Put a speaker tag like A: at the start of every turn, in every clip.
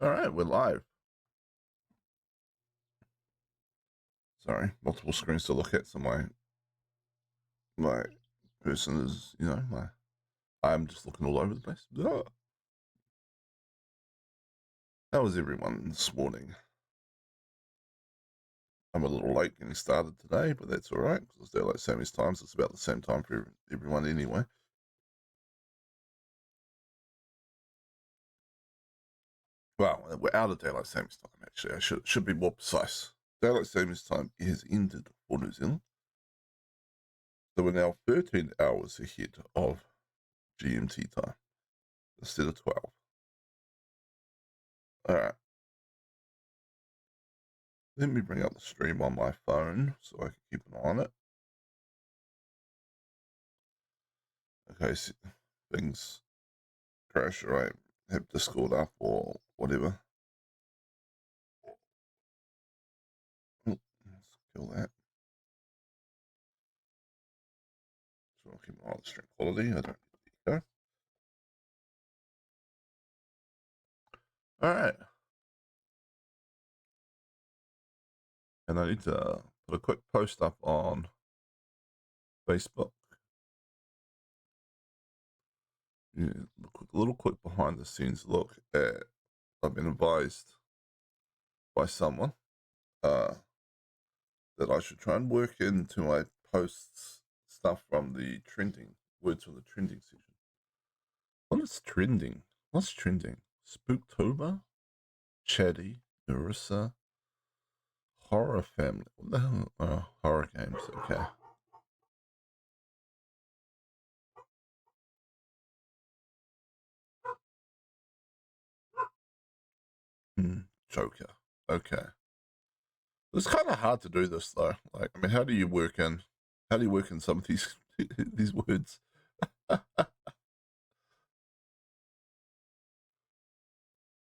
A: All right, we're live. Sorry, multiple screens to look at. So my person is, I'm just looking all over the place. Ah. How was everyone this morning? I'm a little late getting started today, but that's all right because it's daylight savings time. So it's about the same time for everyone anyway. Well, we're out of daylight savings time. Actually, I should be more precise. Daylight savings time has ended for New Zealand, so we're now 13 hours ahead of GMT time instead of 12. All right. Let me bring up the stream on my phone so I can keep an eye on it. Okay, so things crash, right? Have Discord up or whatever. Oh, let's kill that. So I'll keep an eye on the stream quality. I don't need to go. All right. And I need to put a quick post up on Facebook. Yeah, little quick behind the scenes look at. I've been advised by someone that I should try and work into my posts stuff from the trending words from the trending section. What is trending? What's trending? Spooktober? Chatty? Marissa? Horror family? What the hell? Oh, horror games. Okay. Joker. Okay. It's kind of hard to do this though. Like, I mean, how do you work in some of these these words?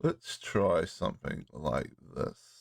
A: Let's try something like this.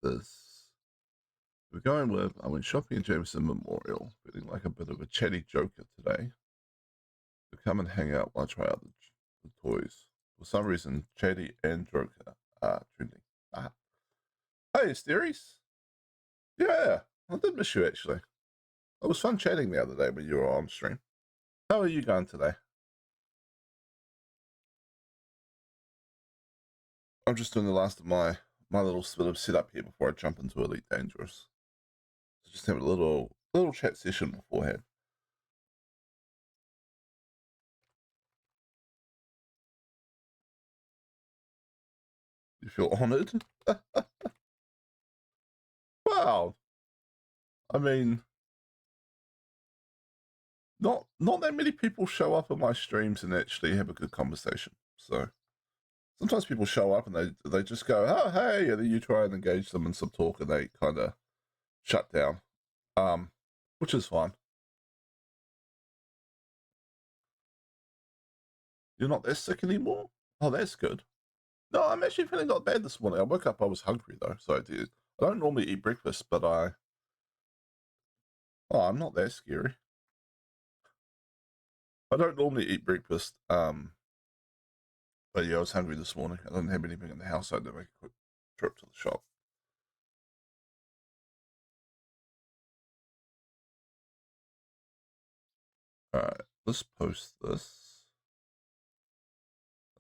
A: This. We're going with, I went shopping at Jamiesons Memorial, feeling like a bit of a chatty joker today. To come and hang out while I try out the toys. For some reason, chatty and joker are trending. Ah. Hey, Steries. Yeah, I did miss you actually. It was fun chatting the other day when you were on stream. How are you going today? I'm just doing the last of my little bit of setup here before I jump into Elite Dangerous. So just have a little chat session beforehand. You feel honoured? Wow. I mean, not that many people show up on my streams and actually have a good conversation. So sometimes people show up and they just go, oh hey, and then you try and engage them in some talk and they kind of shut down, which is fine. You're not that sick anymore? Oh, that's good. No, I'm actually feeling not bad this morning. I woke up, I was hungry though, so I did. I don't normally eat breakfast, but I'm not that scary. I don't normally eat breakfast, but yeah, I was hungry this morning. I didn't have anything in the house, so I had to make a quick trip to the shop. All right, let's post this.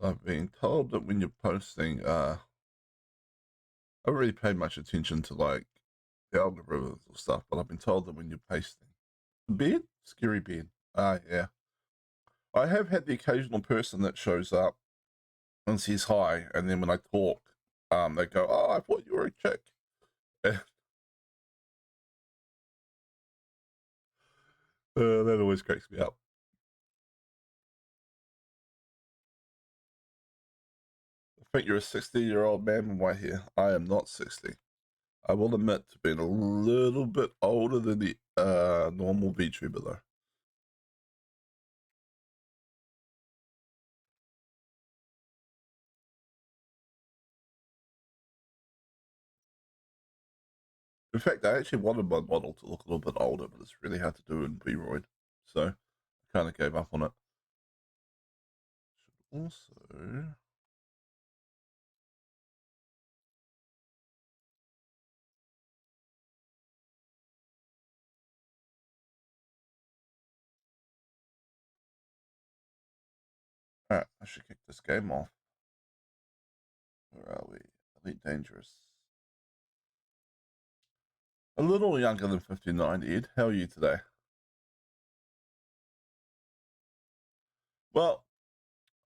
A: I've been told that when you're posting, I haven't really paid much attention to like the algorithms or stuff, but I've been told that when you're pasting, beard, scary beard. Yeah. I have had the occasional person that shows up and says hi, and then when I talk, they go, "Oh, I thought you were a chick." That always cracks me up. I think you're a 60-year-old man with white hair. I am not 60. I will admit to being a little bit older than the normal VTuber though. In fact, I actually wanted my model to look a little bit older, but it's really hard to do in VRoid, so I kind of gave up on it. Should also alright, I should kick this game off. Where are we? Elite Dangerous. A little younger than 59, Ed. How are you today? Well,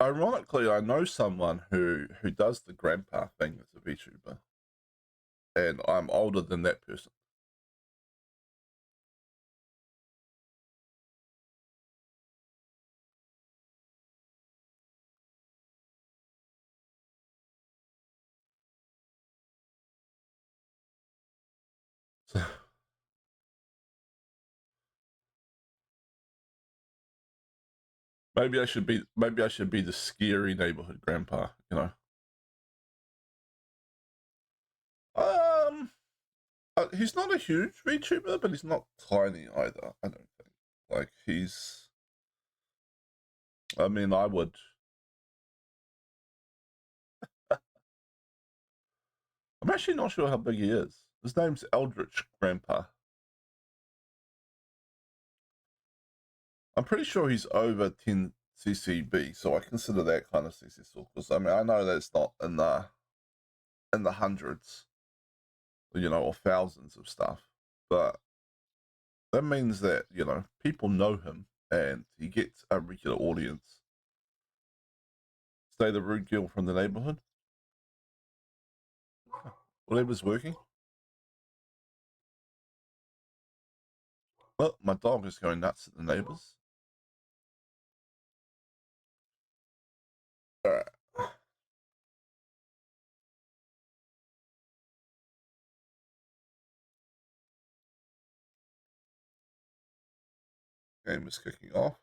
A: ironically, I know someone who does the grandpa thing as a VTuber, and I'm older than that person. So maybe I should be the scary neighborhood grandpa, you know. Um, he's not a huge VTuber, but he's not tiny either. I don't think. Like he's. I mean, I would. I'm actually not sure how big he is. His name's Eldritch Grandpa. I'm pretty sure he's over 10 CCB, so I consider that kind of successful. Because I mean, I know that it's not in the hundreds, you know, or thousands of stuff, but that means that people know him and he gets a regular audience. Stay the rude girl from the neighborhood. Whatever's working. Well, my dog is going nuts at the neighbors. All right. Game is kicking off.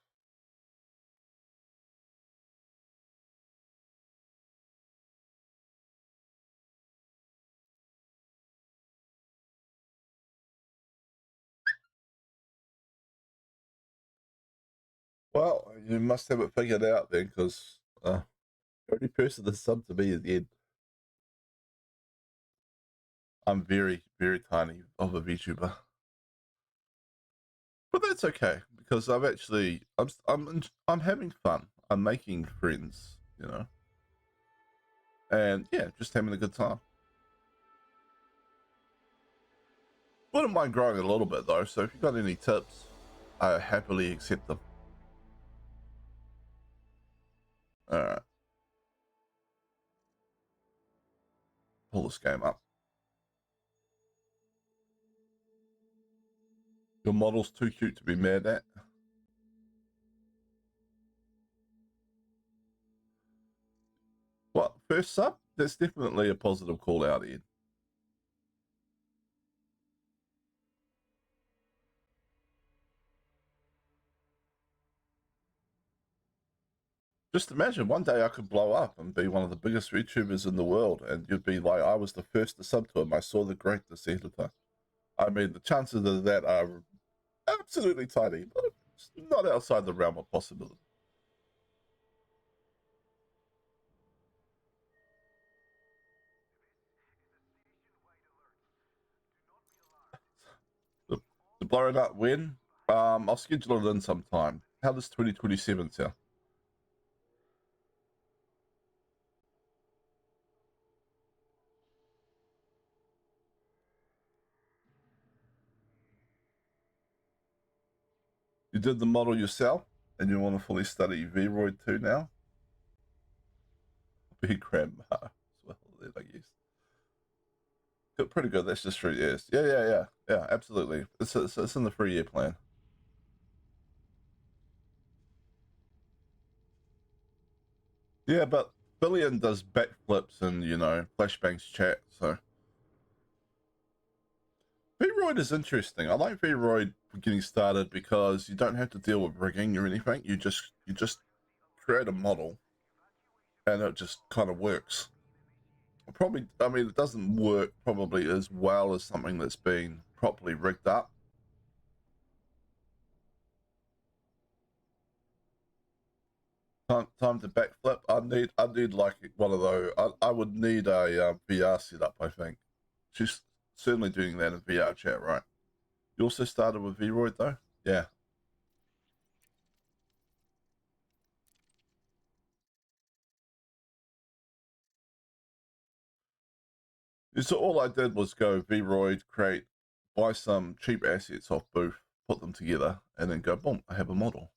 A: Well, you must have it figured out then, because the only person that's subbed to me is Ed. I'm very, very tiny of a VTuber, but that's okay because I'm having fun. I'm making friends, and yeah, just having a good time. Wouldn't mind growing a little bit though. So if you got any tips, I happily accept them. All right, pull this game up. Your model's too cute to be mad at. Well, first sub, that's definitely a positive call out, Ed. Just imagine one day I could blow up and be one of the biggest YouTubers in the world, and you'd be like, I was the first to sub to him. I saw the greatness ahead of time. I mean, the chances of that are absolutely tiny, but it's not outside the realm of possibility. The blow it up when? I'll schedule it in sometime. How does 2027 sound? You did the model yourself, and you want to fully study Vroid 2 now? Big grandma as well, then, I guess. Pretty good. That's just 3 years. Yeah. Absolutely. It's in the 3 year plan. Yeah, but Billion does backflips and flashbangs chat. So V-Roid is interesting. I like V-Roid for getting started because you don't have to deal with rigging or anything. You just create a model and it just kind of works. Probably, I mean, it doesn't work probably as well as something that's been properly rigged up. Time to backflip. I need like one of those. I would need a VR setup. I think she's certainly doing that in VR chat, right? You also started with Vroid though. Yeah. So all I did was go Vroid, buy some cheap assets off Booth, put them together, and then go boom. I have a model.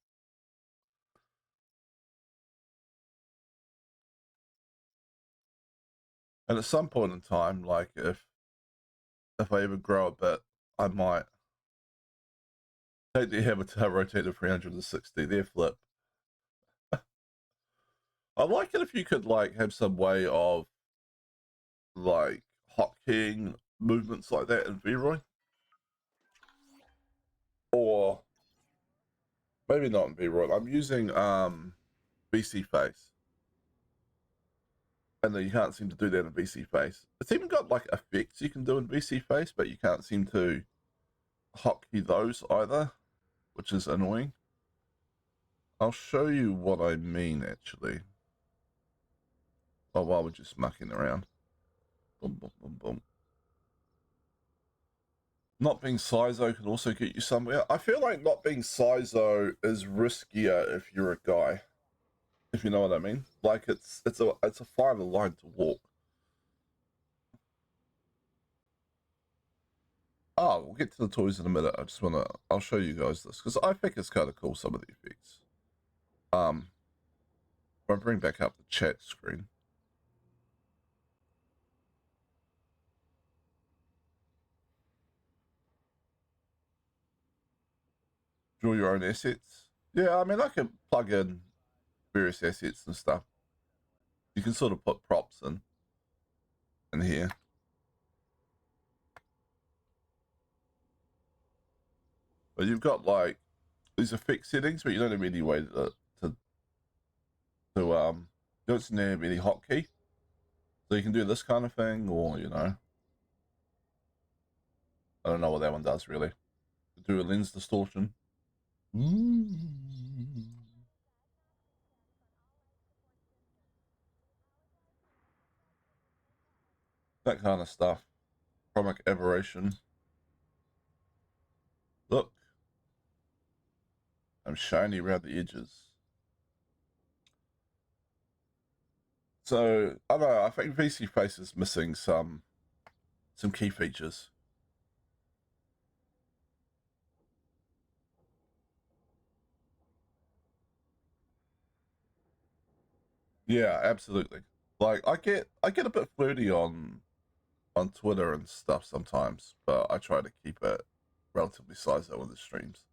A: And at some point in time, like if I ever grow a bit, I might take the avatar, rotate it 360, there flip. I like it if you could like have some way of like hotkeying movements like that in Vroid. Or maybe not in Vroid. I'm using VC Face. And then you can't seem to do that in VC Face. It's even got like effects you can do in VC Face, but you can't seem to hotkey those either, which is annoying. I'll show you what I mean actually. Oh, while we're just mucking around. Boom, boom, boom, boom. Not being Sizo can also get you somewhere. I feel like not being Sizo is riskier if you're a guy, if you know what I mean. Like it's a finer line to walk. Oh, we'll get to the toys in a minute. I'll show you guys this because I think it's kind of cool, some of the effects. I'll bring back up the chat screen. Draw your own assets. Yeah, I mean, I can plug in various assets and stuff. You can sort of put props in here. But you've got like these effect settings, but you don't have any way to you don't have any hotkey. So you can do this kind of thing, or I don't know what that one does really. Do a lens distortion. That kind of stuff. Chromic aberration. Look, I'm shiny around the edges. So I don't know. I think VC Face is missing some key features. Yeah, absolutely. Like I get a bit flirty on Twitter and stuff sometimes, but I try to keep it relatively sizo in the streams.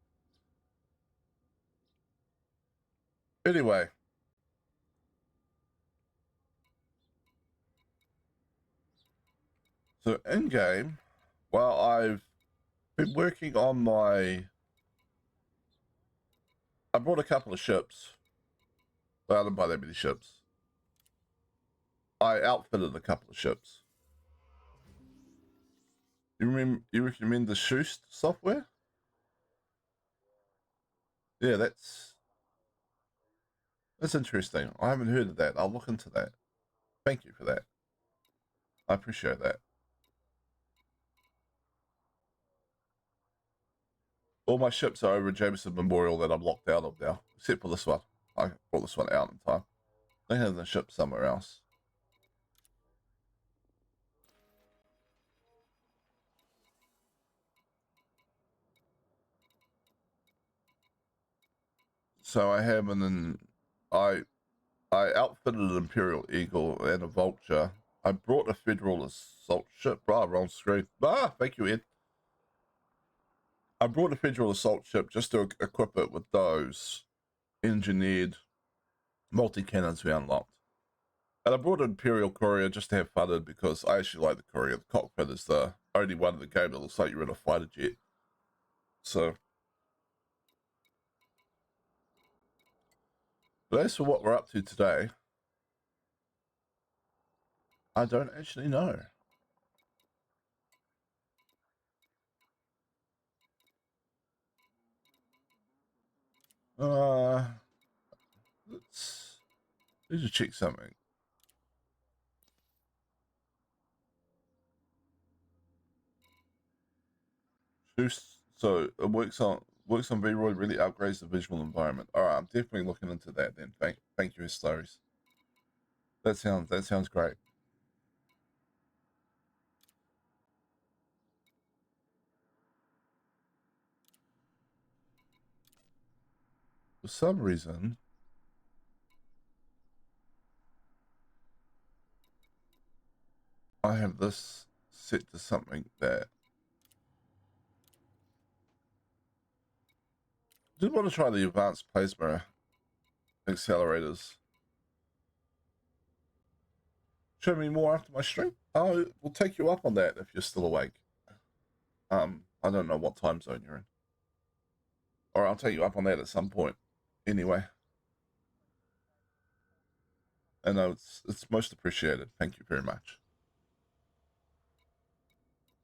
A: Anyway, so in game, well, I've been working on I brought a couple of ships. Well, I didn't buy that many ships. I outfitted a couple of ships. You recommend the Shoost software? Yeah, that's interesting. I haven't heard of that. I'll look into that. Thank you for that. I appreciate that. All my ships are over at Jamiesons Memorial that I'm locked out of now, except for this one. I brought this one out in time. They have the ship somewhere else. So I have I I outfitted an Imperial Eagle and a Vulture. I brought a Federal assault ship. Wrong screen. Thank you, Ed. I brought a Federal assault ship just to equip it with those engineered multi-cannons we unlocked. And I brought an Imperial Courier just to have fun because I actually like the Courier. The cockpit is the only one in the game that looks like you're in a fighter jet. So, but as for what we're up to today, I don't actually know. Let's just check something. So it works on V-Roy, really upgrades the visual environment. All right, I'm definitely looking into that then. Thank you, Stories. That sounds great. For some reason, I have this set to something that did want to try the advanced plasma accelerators. Show me more after my stream. Oh, we'll take you up on that if you're still awake. I don't know what time zone you're in. Or I'll take you up on that at some point. Anyway. I know it's most appreciated. Thank you very much.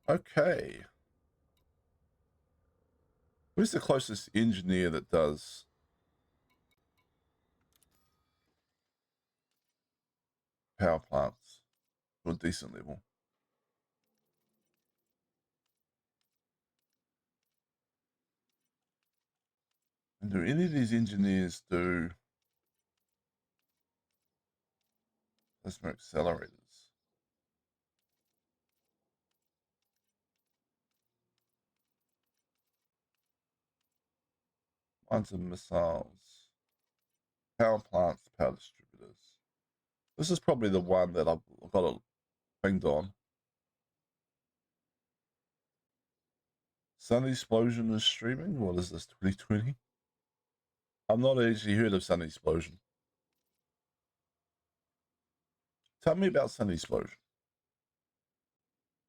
A: Okay. Who's the closest engineer that does power plants to a decent level? And do any of these engineers do plasma accelerators? Mines and missiles, power plants, power distributors. This is probably the one that I've got it pinged on. Sun Explosion is streaming. What is this, 2020? I've not actually heard of Sun Explosion. Tell me about Sun Explosion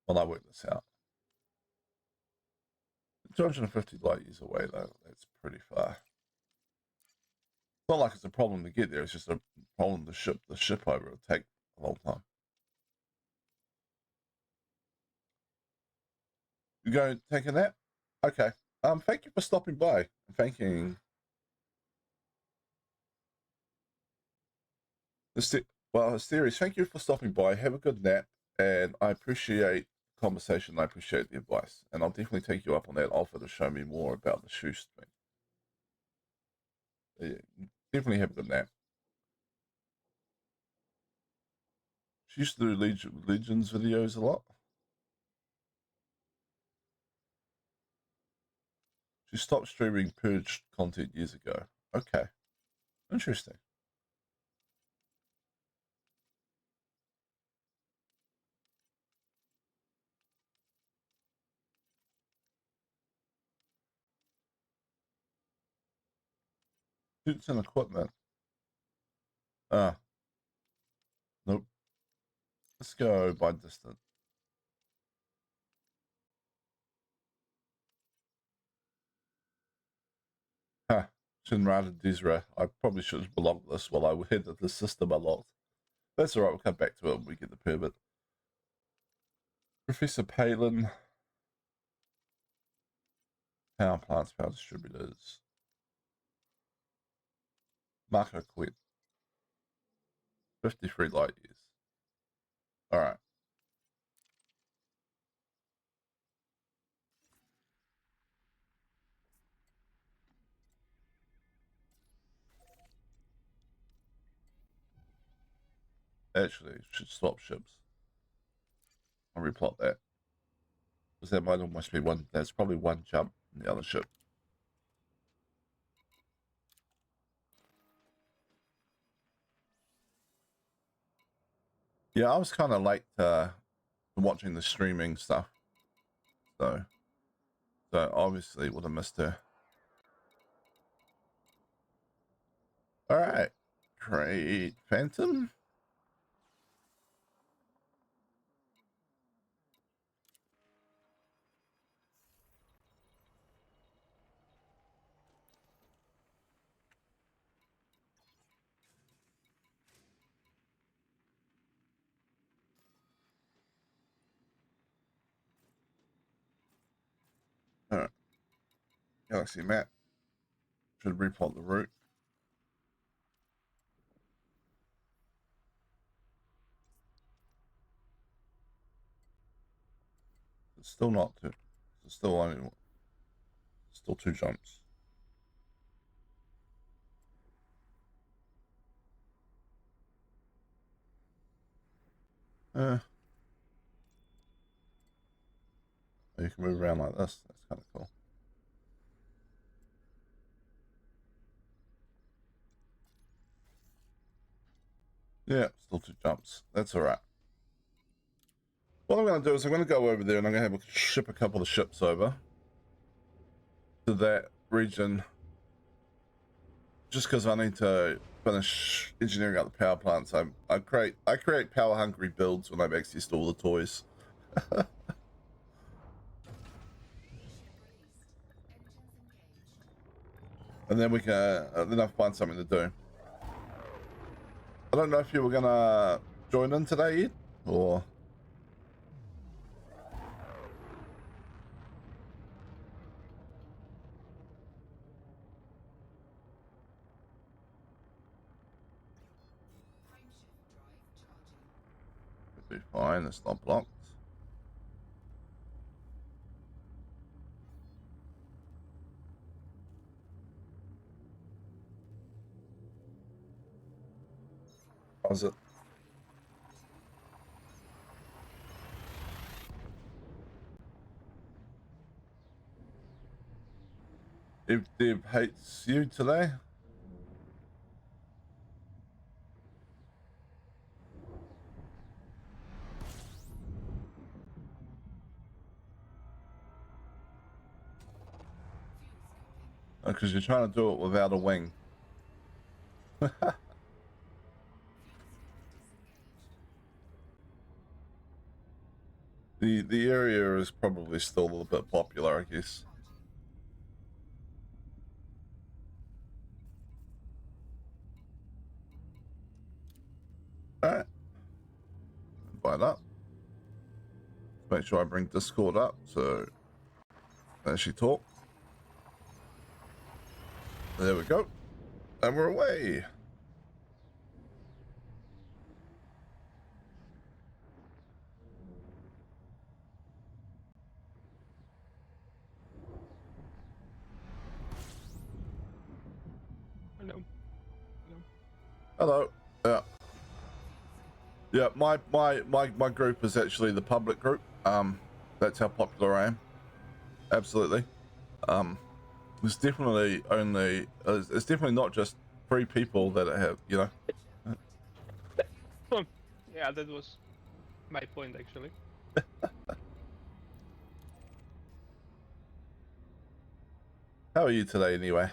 A: while I work this out. 250 light years away, though. That's pretty far. It's not like it's a problem to get there. It's just a problem to ship the ship over. It'll take a long time. You going to take a nap? Okay. Thank you for stopping by. Thanking the series. Thank you for stopping by. Have a good nap, and I appreciate the conversation. I appreciate the advice, and I'll definitely take you up on that offer to show me more about the Shoost thing. Yeah, definitely have a good nap. She used to do Legends videos a lot. She stopped streaming purged content years ago. Okay. Interesting. Suits and equipment. Nope. Let's go by distance. Huh. Shinrad and Dizra. I probably should have blocked this while I had the system unlocked. That's alright, we'll come back to it when we get the permit. Professor Palin. Power plants, power distributors. Marco quit. 53 light years. Alright. Actually, should swap ships. I'll replot that. Because that might almost be one. That's probably one jump in the other ship. Yeah, I was kind of late watching the streaming stuff, so obviously would have missed her. All right, great Phantom. All right, Galaxy map should replot the route. It's still not two. It's still only still 2 jumps. You can move around like this. That's kind of cool. Yeah, still 2 jumps. That's all right. What I'm going to do is I'm going to go over there and I'm going to ship a couple of ships over to that region, just because I need to finish engineering out the power plants. I create power hungry builds when I've access to all the toys. And then we can then I'll find something to do. I don't know if you were gonna join in today, Ed, or it'd be fine. It's not blocked. How's it? If Deb hates you today, because you're trying to do it without a wing. The area is probably still a little bit popular, I guess. All right, invite up. Make sure I bring Discord up so as she talk. There we go, and we're away.
B: Hello.
A: Hello. Yeah. Yeah, my group is actually the public group. That's how popular I am. Absolutely. It's definitely only. It's definitely not just 3 people that have.
B: Yeah, that was my point actually.
A: How are you today, anyway?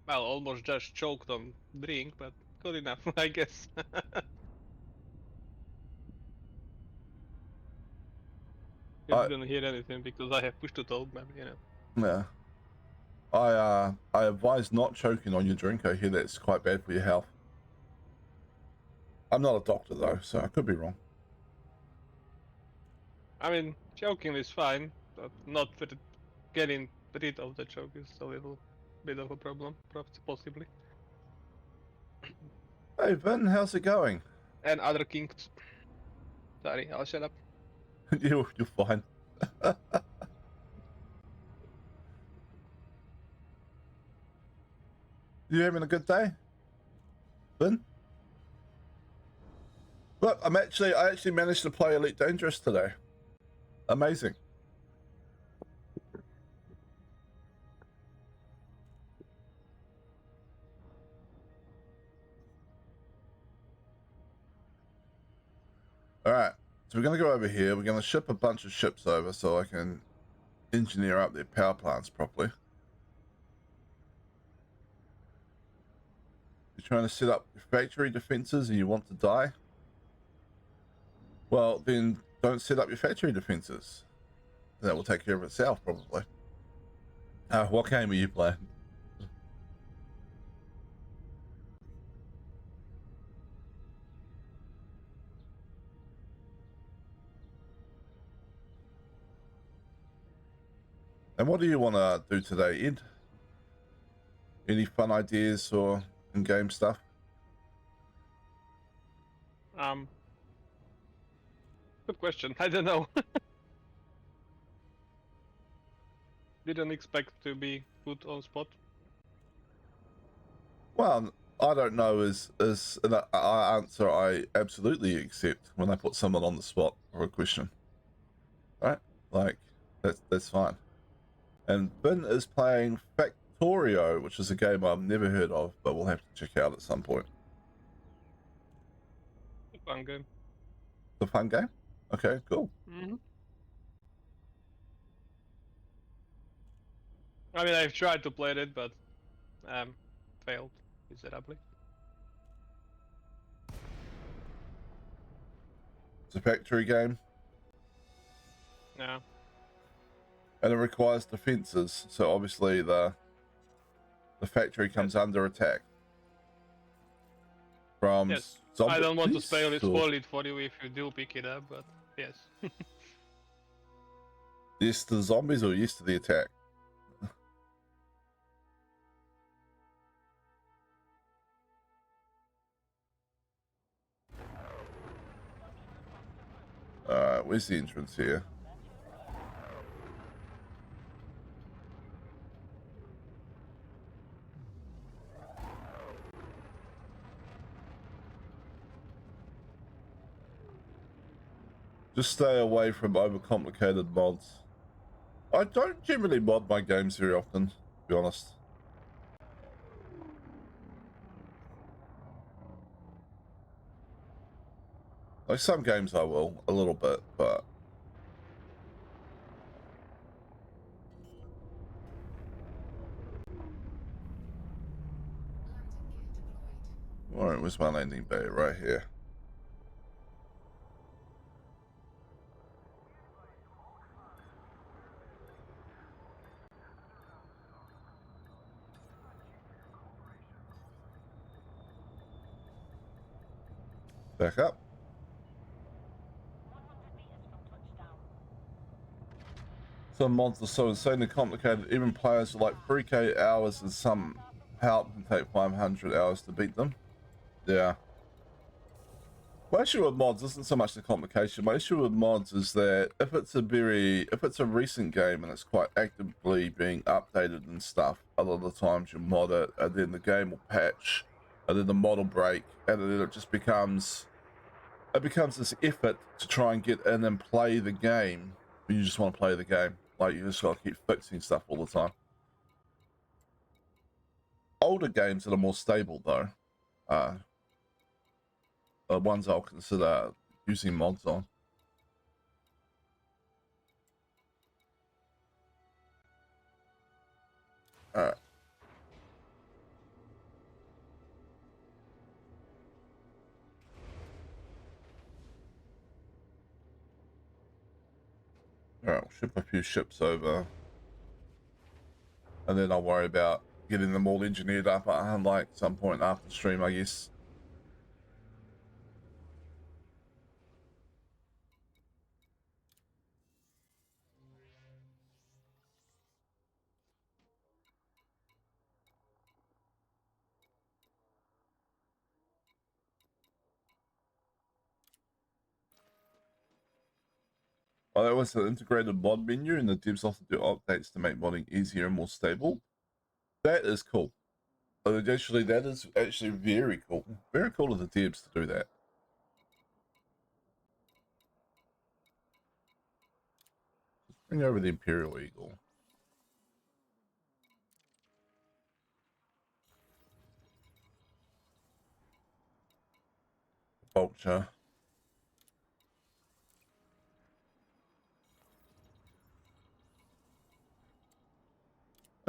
B: Well, almost just choked on drink, but good enough, I guess. You're not gonna hear anything because I have push to talk, but
A: Yeah. I advise not choking on your drink. I hear that's quite bad for your health. I'm not a doctor though, so I could be wrong.
B: I mean, choking is fine, but not for getting rid of the choke is a little bit of a problem, possibly.
A: Hey Vin, how's it going?
B: And other kinks. Sorry, I'll shut up.
A: You're fine. You having a good day, Vin? Look, I actually managed to play Elite Dangerous today. Amazing. All right. So we're going to go over here. We're going to ship a bunch of ships over so I can engineer up their power plants properly. You're trying to set up your factory defenses and you want to die? Well, then don't set up your factory defenses. That will take care of itself, probably. What game are you playing? And what do you want to do today, Ed? Any fun ideas or in-game stuff?
B: Good question. I don't know. Didn't expect to be put on spot.
A: Well, I don't know is an answer I absolutely accept when I put someone on the spot for a question. Right? Like, that's fine. And Ben is playing Factorio, which is a game I've never heard of, but we'll have to check out at some point.
B: A fun game.
A: The fun game? Okay, cool.
B: Mm-hmm. I mean, I've tried to play it, but failed miserably.
A: It's a factory game.
B: Yeah.
A: And it requires defenses, so obviously the factory comes under attack from
B: Yes.
A: zombies.
B: I don't want to spoil it for you if you do pick it up, but yes.
A: Yes to the zombies or yes to the attack? Alright, where's the entrance here? Just stay away from overcomplicated mods. I don't generally mod my games very often, to be honest. Like some games I will, a little bit, but... Alright, where's my landing bay? Right here. Back up. Some mods are so insanely complicated, even players with like 3k hours and some help can take 500 hours to beat them. Yeah. My issue with mods isn't so much the complication. My issue with mods is that if it's a recent game and it's quite actively being updated and stuff, a lot of the times you mod it and then the game will patch and then the mod will break and then it just becomes this effort to try and get in and play the game when you just want to play the game. Like, you just gotta keep fixing stuff all the time. Older games that are more stable though are ones I'll consider using mods on. Alright. Alright, we'll ship a few ships over. And then I'll worry about getting them all engineered up at like some point after stream, I guess. Oh, that was an integrated mod menu, and the devs also do updates to make modding easier and more stable. That is cool. That is actually very cool. Very cool of the devs to do that. Bring over the Imperial Eagle. Vulture.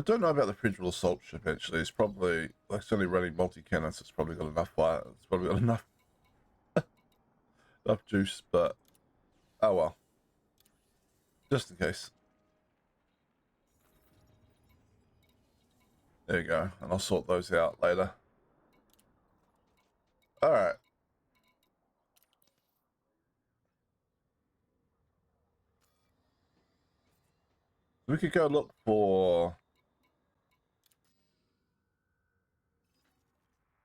A: don't know about the Federal assault ship. Actually, it's probably like it's only running multi-cannons. It's probably got enough fire. It's probably got enough juice. But oh well, just in case. There you go, and I'll sort those out later. All right. We could go look for.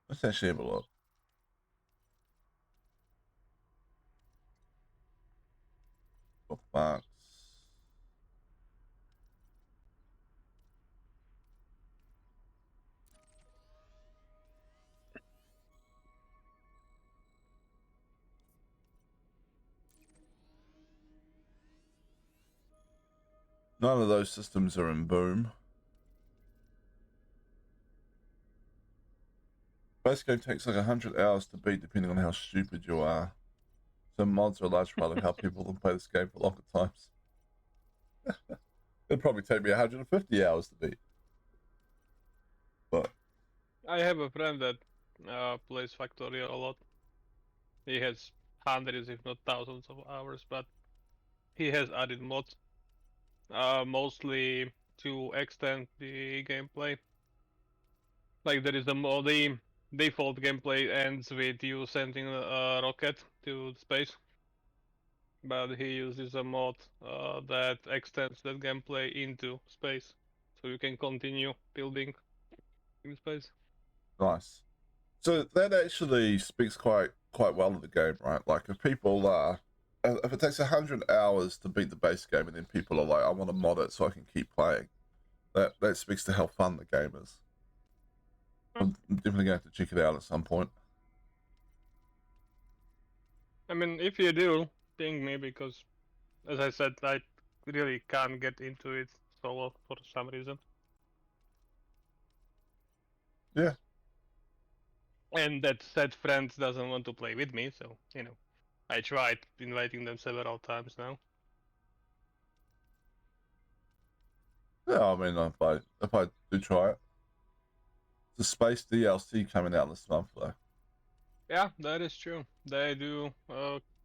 A: Let's actually have a look. Bookmarks. None of those systems are in Boom. Base game takes like 100 hours to beat, depending on how stupid you are. So mods are a large part of how people can play this game for longer times. It'd probably take me 150 hours to beat. But
B: I have a friend that plays Factorio a lot. He has hundreds, if not thousands, of hours, but he has added mods, mostly to extend the gameplay. Like there is the default gameplay ends with you sending a rocket to space, but he uses a mod that extends that gameplay into space, so you can continue building in space.
A: nice. So that actually speaks quite well of the game, right? Like if people if it takes 100 hours to beat the base game, and then people are like, I want to mod it so I can keep playing. That speaks to how fun the game is. I'm definitely going to have to check it out at some point.
B: I mean, if you do, ping me, because, as I said, I really can't get into it solo for some reason.
A: Yeah.
B: And that said friend doesn't want to play with me, so, you know, I tried inviting them several times now.
A: Yeah, I mean, if I do try it, the Space DLC coming out this month though.
B: Yeah, that is true. They do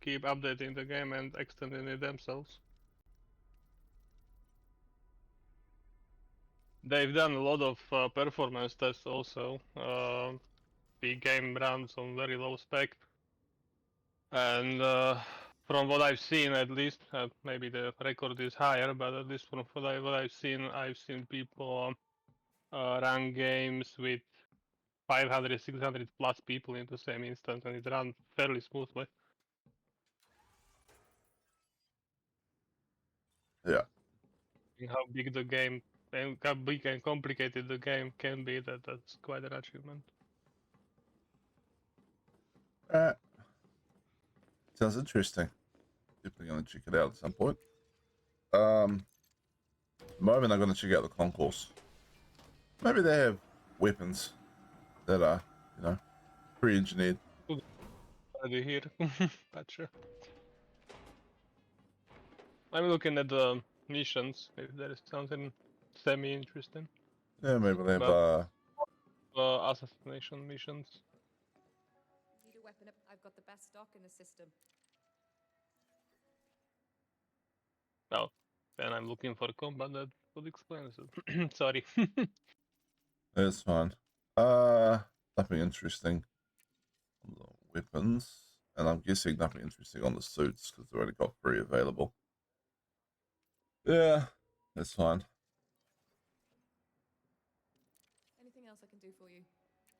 B: keep updating the game and extending it themselves. They've done a lot of performance tests also. The game runs on very low spec, and from what I've seen, at least, maybe the record is higher, but at least from what I've seen people run games with 500, 600 plus people in the same instance, and it runs fairly smoothly.
A: Yeah.
B: How big the game and how big and complicated the game can be, that's quite an achievement.
A: Sounds interesting. Definitely going to check it out at some point. At the moment, I'm going to check out the concourse. Maybe they have weapons that are, pre-engineered.
B: Already here, but sure. I'm looking at the missions, if there is something semi-interesting.
A: Yeah, maybe they have.
B: But assassination missions.
C: Need a weapon? I've got the best stock in the system.
B: Oh, then I'm looking for combat that would explain it. Sorry.
A: It's fine. Nothing interesting on the weapons, and I'm guessing nothing interesting on the suits because they've already got 3 available. Yeah, that's fine.
C: Anything else I can do for you?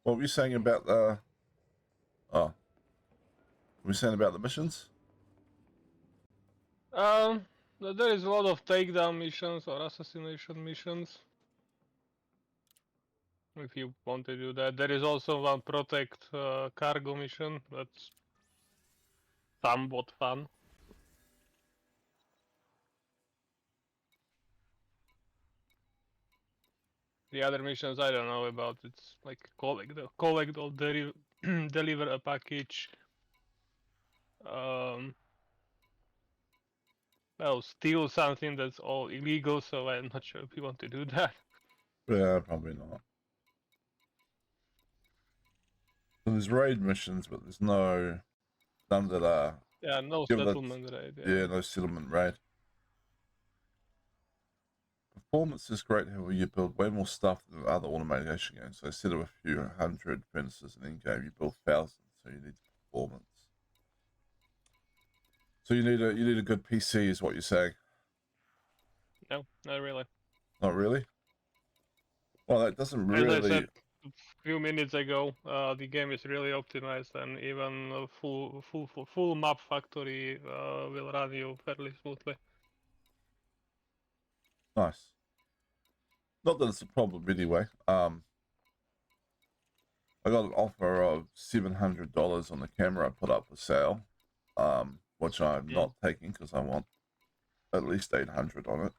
A: What were you saying about the? Oh, what were you saying about the missions?
B: There is a lot of takedown missions or assassination missions. If you want to do that, there is also one protect cargo mission that's somewhat fun. The other missions I don't know about. It's like collect or deliver a package. Well, steal something that's all illegal. So I'm not sure if you want to do that.
A: Yeah, probably not. So there's raid missions, but there's none that are.
B: Yeah, no
A: Yeah,
B: settlement raid.
A: yeah, no settlement raid. Performance is great, however, you build way more stuff than other automation games. So instead of a few hundred apprentices in in-game, you build thousands. So you need performance. So you need a good PC, is what you're saying?
B: No, not really.
A: Not really. Well, that doesn't
B: As I
A: really.
B: said a few minutes ago, the game is really optimized, and even a full map factory will run you fairly smoothly.
A: Nice. Not that it's a problem anyway. I got an offer of $700 on the camera I put up for sale, which I'm not taking because I want at least 800 on it.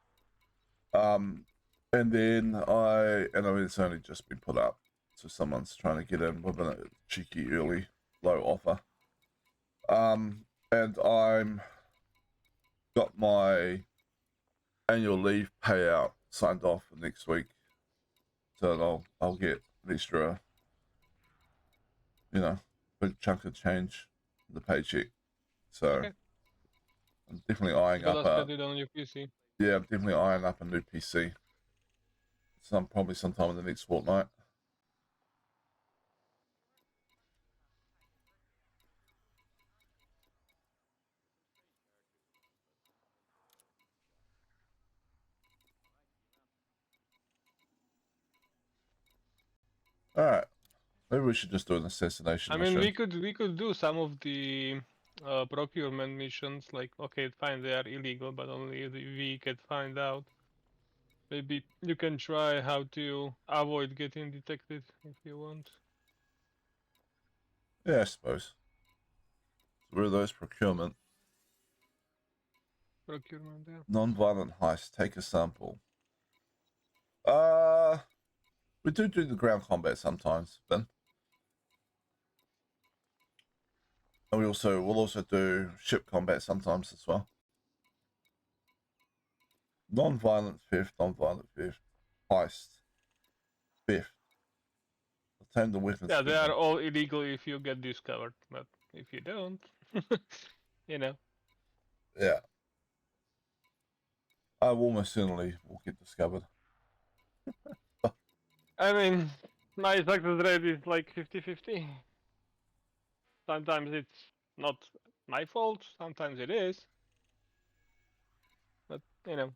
A: And then I mean, it's only just been put up, so someone's trying to get in with a cheeky early low offer. And I'm got my annual leave payout signed off for next week, so I'll get an extra, big chunk of change in the paycheck. So
B: Okay.
A: I'm definitely eyeing
B: Gotta
A: up
B: spend it on your PC.
A: yeah, I'm definitely eyeing up a new PC. Probably sometime in the next fortnight. All right, maybe we should just do an assassination
B: I mean,
A: mission.
B: we could do some of the procurement missions. Like, okay, fine, they are illegal, but only we can find out. Maybe you can try how to avoid getting detected if you want.
A: Yeah, I suppose. So where are those procurement?
B: Procurement, yeah.
A: Non-violent heist. Take a sample. We do the ground combat sometimes, Ben. And we'll also do ship combat sometimes as well. Non-violent theft, heist, theft. Obtain the weapons.
B: Yeah, they are all illegal if you get discovered, but if you don't, you know.
A: Yeah. I almost certainly will get discovered.
B: I mean, my success rate is like 50-50. Sometimes it's not my fault, sometimes it is. But, you know.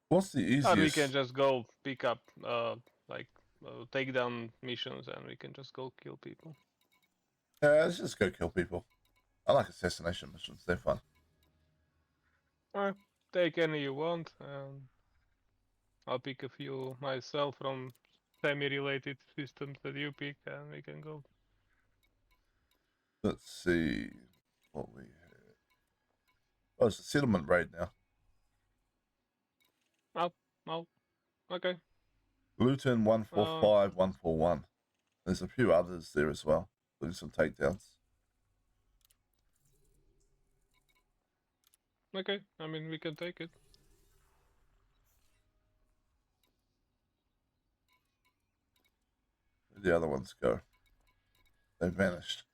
A: What's the
B: Or we can
A: easiest?
B: just go pick up, like, takedown missions and we can just go kill people.
A: Yeah, let's just go kill people. I like assassination missions. They're fun.
B: Or take any you want, and I'll pick a few myself from semi-related systems that you pick, and we can go.
A: Let's see what we have. Oh, it's a settlement raid now.
B: Oh, okay.
A: Luton 145 141. There's a few others there as well, including some takedowns.
B: Okay, I mean, we can take it.
A: Where'd the other ones go? They vanished.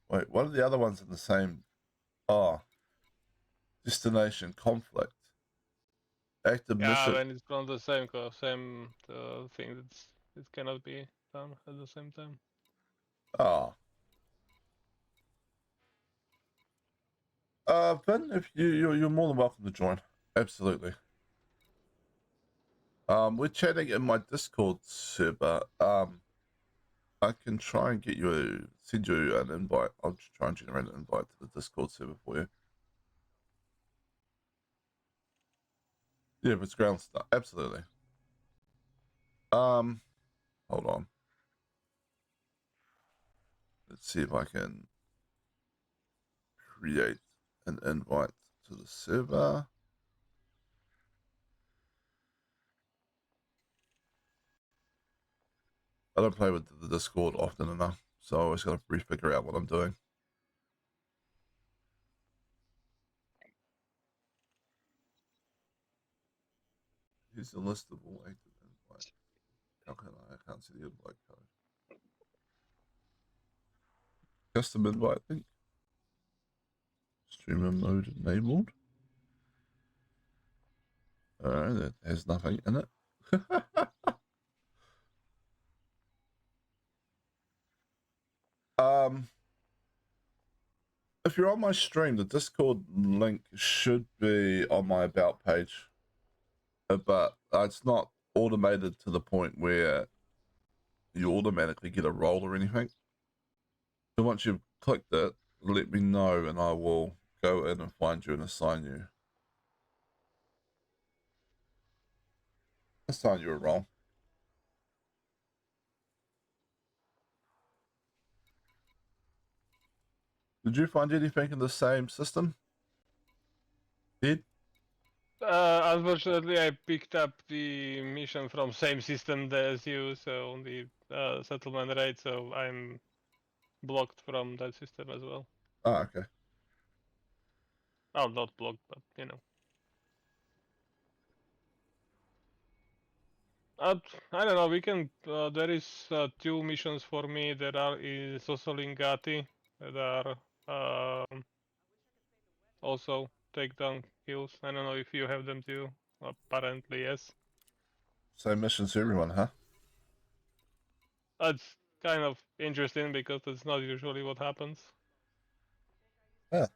A: Wait, what are the other ones in the same? Oh, destination conflict. Active
B: Yeah,
A: mission.
B: when it's from the same thing, it cannot be done at the same time.
A: Oh. Ben, if you're more than welcome to join. Absolutely. We're chatting in my Discord server. I can try and send you an invite. I'll try and generate an invite to the Discord server for you. Yeah, if it's ground stuff, absolutely. Hold on. Let's see if I can create an invite to the server. I don't play with the Discord often enough, so I always got to refigure out what I'm doing. Here's the list of all active invite. How can I? I can't see the invite code. Custom invite link. Streamer mode enabled. Alright, that has nothing in it. If you're on my stream, the Discord link should be on my about page, but it's not automated to the point where you automatically get a role or anything. So once you've clicked it, let me know and I will go in and find you and assign you. Assign you a role. Did you find anything in the same system? Ed?
B: Unfortunately, I picked up the mission from same system as you, so the settlement rate, so I'm blocked from that system as well.
A: Ah, okay.
B: Oh, not blocked, but you know. I don't know. We can. There is 2 missions for me. There are is also Lingati that are also takedown kills. I don't know if you have them too. Apparently, yes.
A: Same missions to everyone, huh?
B: That's kind of interesting because that's not usually what happens.
A: Yeah.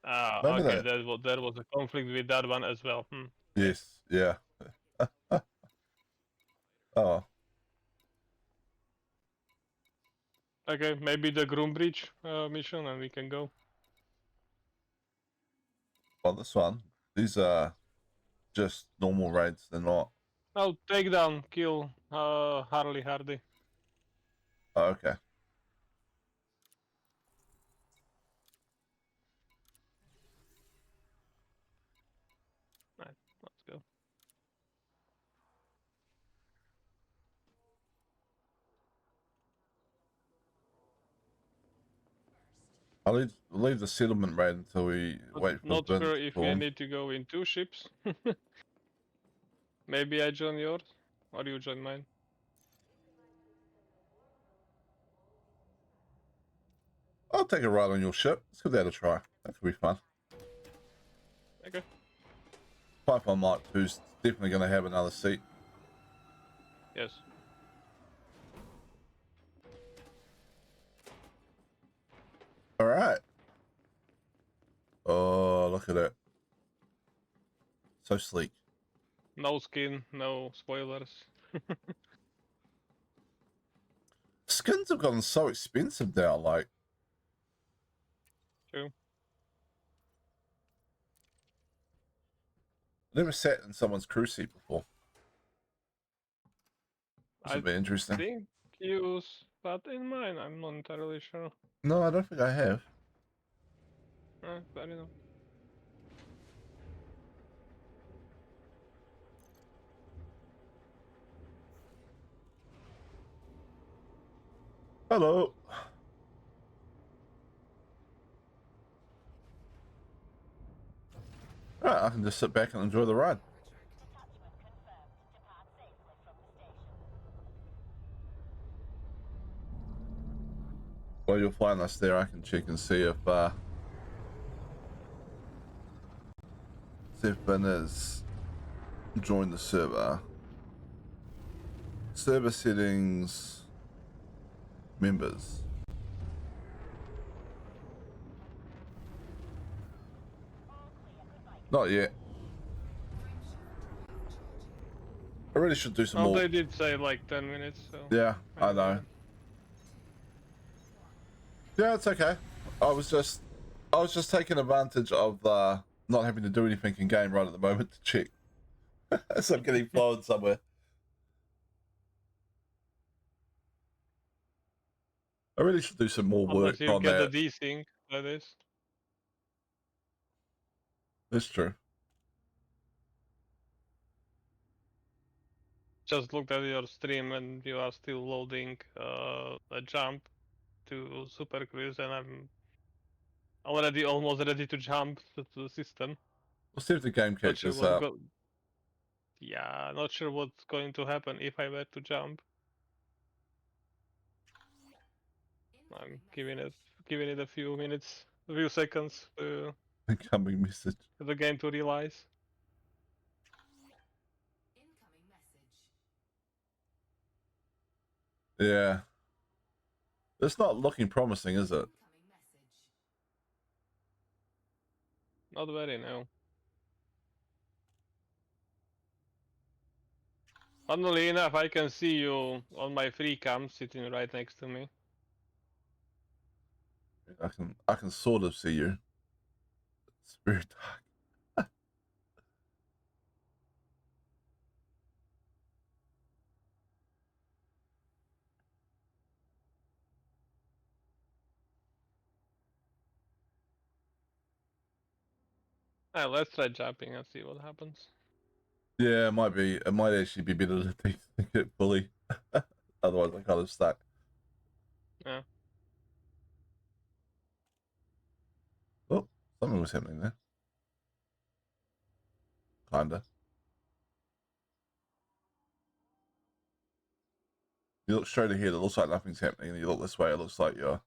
B: Ah,
A: Maybe
B: okay.
A: that.
B: There was a conflict with that one as well.
A: Yes. Yeah. Oh.
B: Okay, maybe the Groombridge mission, and we can go.
A: Well, this one. These are just normal raids. They're not.
B: Oh, takedown kill Harley Hardy.
A: Oh, okay.
B: Right, let's go.
A: I'll leave the settlement raid until we wait for
B: Not
A: Vin
B: sure
A: to
B: if we
A: form.
B: need to go in 2 ships. Maybe I join yours, or you join mine.
A: I'll take a ride on your ship. Let's give that a try. That could be fun.
B: Okay.
A: Python Mark II's definitely going to have another seat.
B: Yes.
A: All right. Oh, look at it. So sleek.
B: No skin, no spoilers.
A: Skins have gotten so expensive now. Like,
B: True.
A: I never sat in someone's crew seat before. This
B: I
A: would be interesting.
B: think you sat in mine. I'm not entirely sure.
A: No, I don't think I have.
B: Fair enough.
A: Hello. All right, I can just sit back and enjoy the ride. While you're flying us there, I can check and see if Ben has joined the server. Server settings, members. Not yet. I really should do some
B: Oh,
A: more.
B: they did say like 10 minutes, so...
A: Yeah, I know. Yeah, it's okay. I was just taking advantage of not having to do anything in game right at the moment to check. So I'm getting flown somewhere. I really should do some more work
B: Unless you
A: on
B: get the
A: that.
B: desync, that is.
A: That's true.
B: Just looked at your stream and you are still loading a jump to Super Cruise, and I'm already almost ready to jump to the system.
A: We'll see if the game
B: But you
A: catches
B: will
A: up.
B: go. Yeah, not sure what's going to happen if I were to jump. I'm giving it a few minutes, a few seconds for
A: Incoming message.
B: the game to realize.
A: Yeah. It's not looking promising, is it?
B: Not very now. Funnily enough, I can see you on my free cam sitting right next to me.
A: I can sort of see you. It's very dark.
B: Let's try jumping and see what happens.
A: Yeah, it might be. It might actually be better to think it fully. Otherwise, I'm kind of stuck.
B: Yeah.
A: Oh, something was happening there. Kinda. You look straight ahead, it looks like nothing's happening. And you look this way, it looks like you're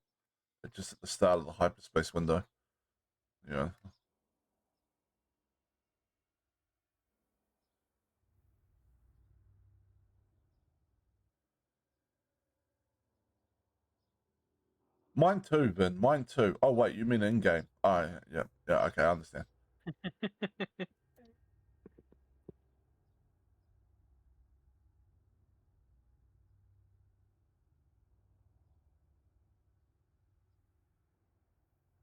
A: just at the start of the hyperspace window. Yeah. Mine too, Ben. Mine too. Oh, wait, you mean in-game? Oh, yeah. Yeah, okay, I understand.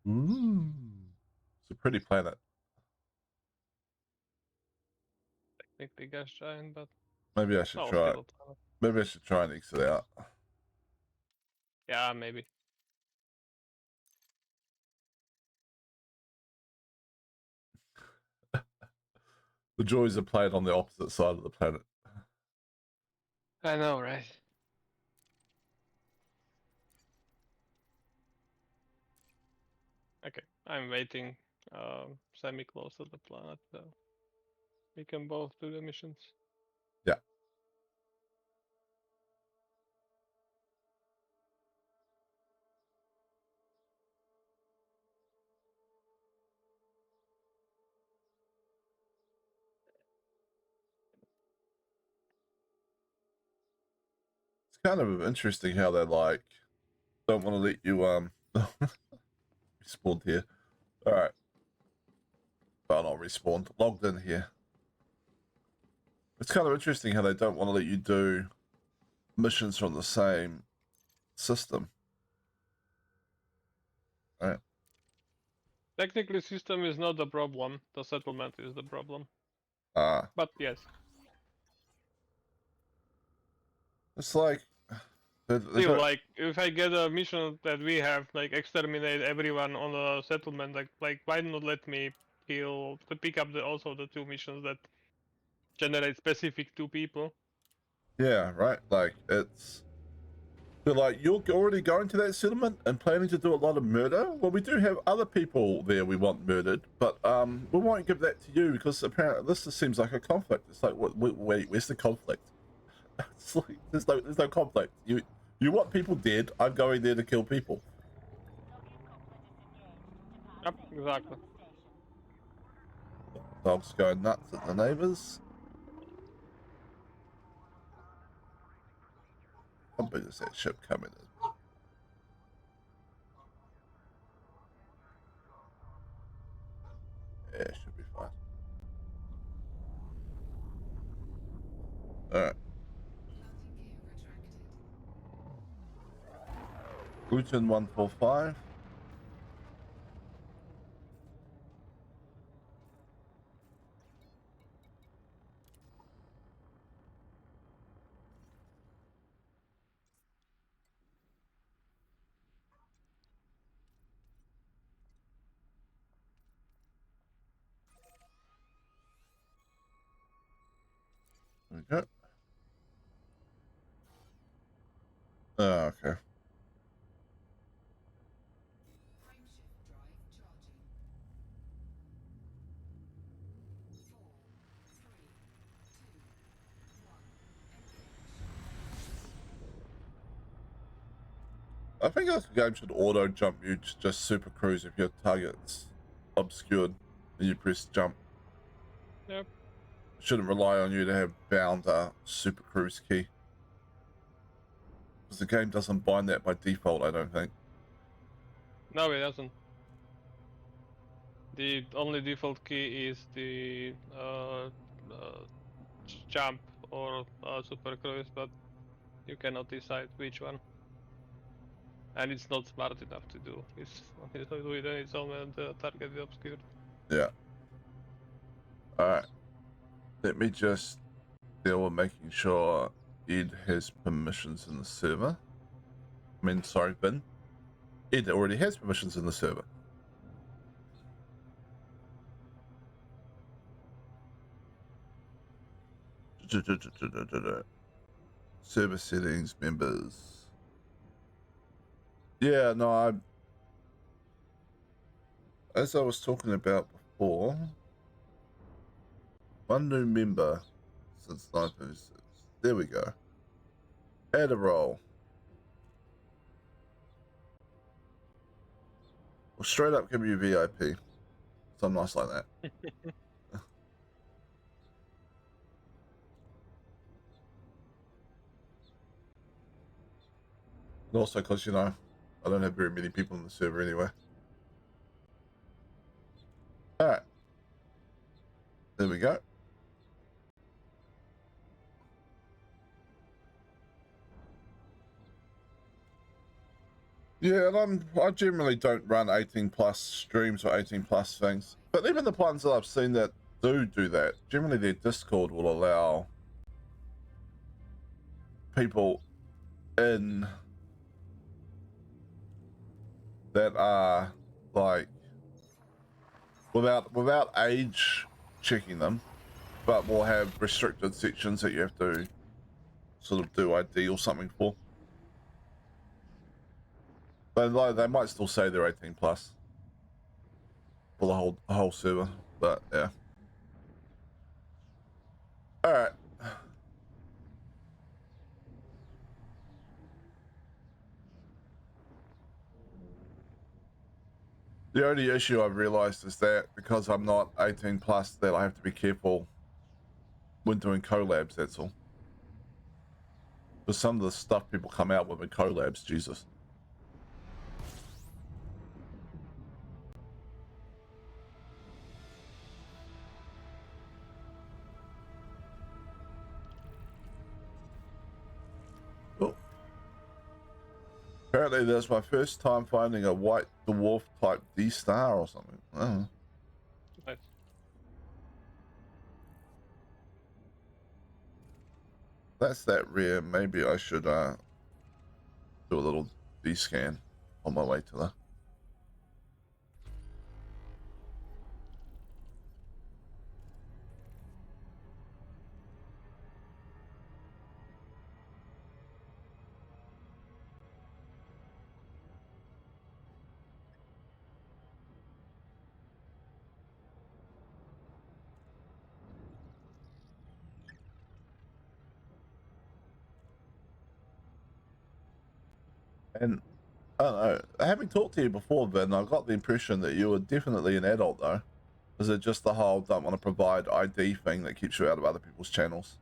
A: It's a pretty planet.
B: Technically gas giant, but
A: Maybe I should
B: no,
A: try it.
B: still a planet.
A: Maybe I should try and exit out.
B: Yeah, maybe.
A: The joys of playing on the opposite side of the planet.
B: I know, right? Okay, I'm waiting semi-close to the planet, so we can both do the missions.
A: Yeah. It's kind of interesting how they like don't want to let you respawned here. Alright. Well, not respawned. Logged in here. It's kind of interesting how they don't want to let you do missions from the same system. Right.
B: Technically, system is not the problem. The settlement is the problem.
A: Ah.
B: But yes.
A: It's like they
B: Still,
A: don't,
B: like, if I get a mission that we have, like, exterminate everyone on the settlement, like, why not let me pick up also the two missions that generate specific two people?
A: yeah, right. Like it's they're like you're already going to that settlement and planning to do a lot of murder. Well, we do have other people there we want murdered, but we won't give that to you because apparently this just seems like a conflict. It's like wait, where's the conflict? It's like there's no conflict. You want people dead. I'm going there to kill people.
B: Yep, exactly.
A: Dogs going nuts at the neighbors. How big is that ship coming in? Yeah, it should be fine. Alright. Luton 145. There we go. Oh, okay. I think the game should auto jump you to just super cruise if your target's obscured and you press jump.
B: Yep.
A: It shouldn't rely on you to have bound super cruise key. Because the game doesn't bind that by default, I don't think.
B: No, it doesn't. The only default key is the jump or super cruise, but you cannot decide which one. And it's not smart enough to do. It's do it on its own when the target is obscured.
A: Yeah. Alright. Let me just deal with making sure Ed has permissions in the server. I mean, sorry, Bin. Ed already has permissions in the server. Server settings, members. Yeah, no, as I was talking about before, one new member since 1996. There we go. Add a role. Well, straight up give you VIP. Something nice like that. And also because, you know, I don't have very many people in the server anyway. Alright. There we go. Yeah, and I generally don't run 18 plus streams or 18 plus things. But even the ones that I've seen that do that, generally their Discord will allow people in that are like without age checking them, but will have restricted sections that you have to sort of do ID or something for. But like, they might still say they're 18 plus for the whole server. But yeah. All right. The only issue I've realized is that because I'm not 18 plus, that I have to be careful when doing collabs. That's all. Because some of the stuff people come out with in collabs, Jesus. Oh. Apparently, that's my first time finding a white dwarf type D star or something. I don't know.
B: Nice.
A: That's that rare. Maybe I should do a little D scan on my way to the. And I don't know. Having talked to you before, Vin, I got the impression that you were definitely an adult, though. Is it just the whole don't want to provide ID thing that keeps you out of other people's channels?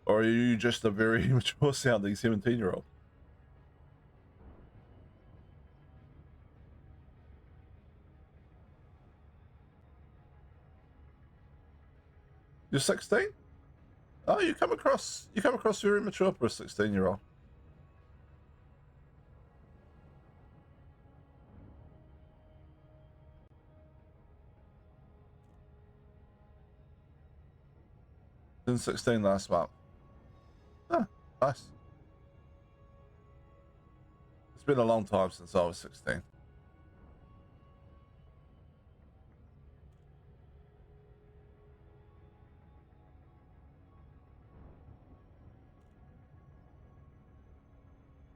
A: Or are you just a very mature sounding 17-year-old? You're 16? Oh, you come across very mature for a 16-year-old. Been 16 last month. Ah, nice. It's been a long time since I was 16.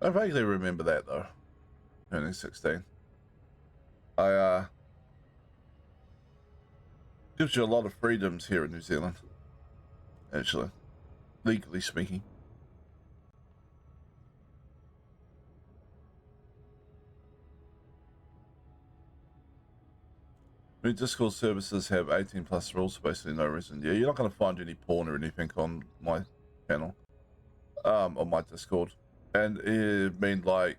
A: I vaguely remember that though. Turning 16. Gives you a lot of freedoms here in New Zealand. Actually. legally speaking. I mean, Discord services have 18 plus rules, basically no reason. Yeah, you're not going to find any porn or anything on my channel, on my Discord. And I mean, like,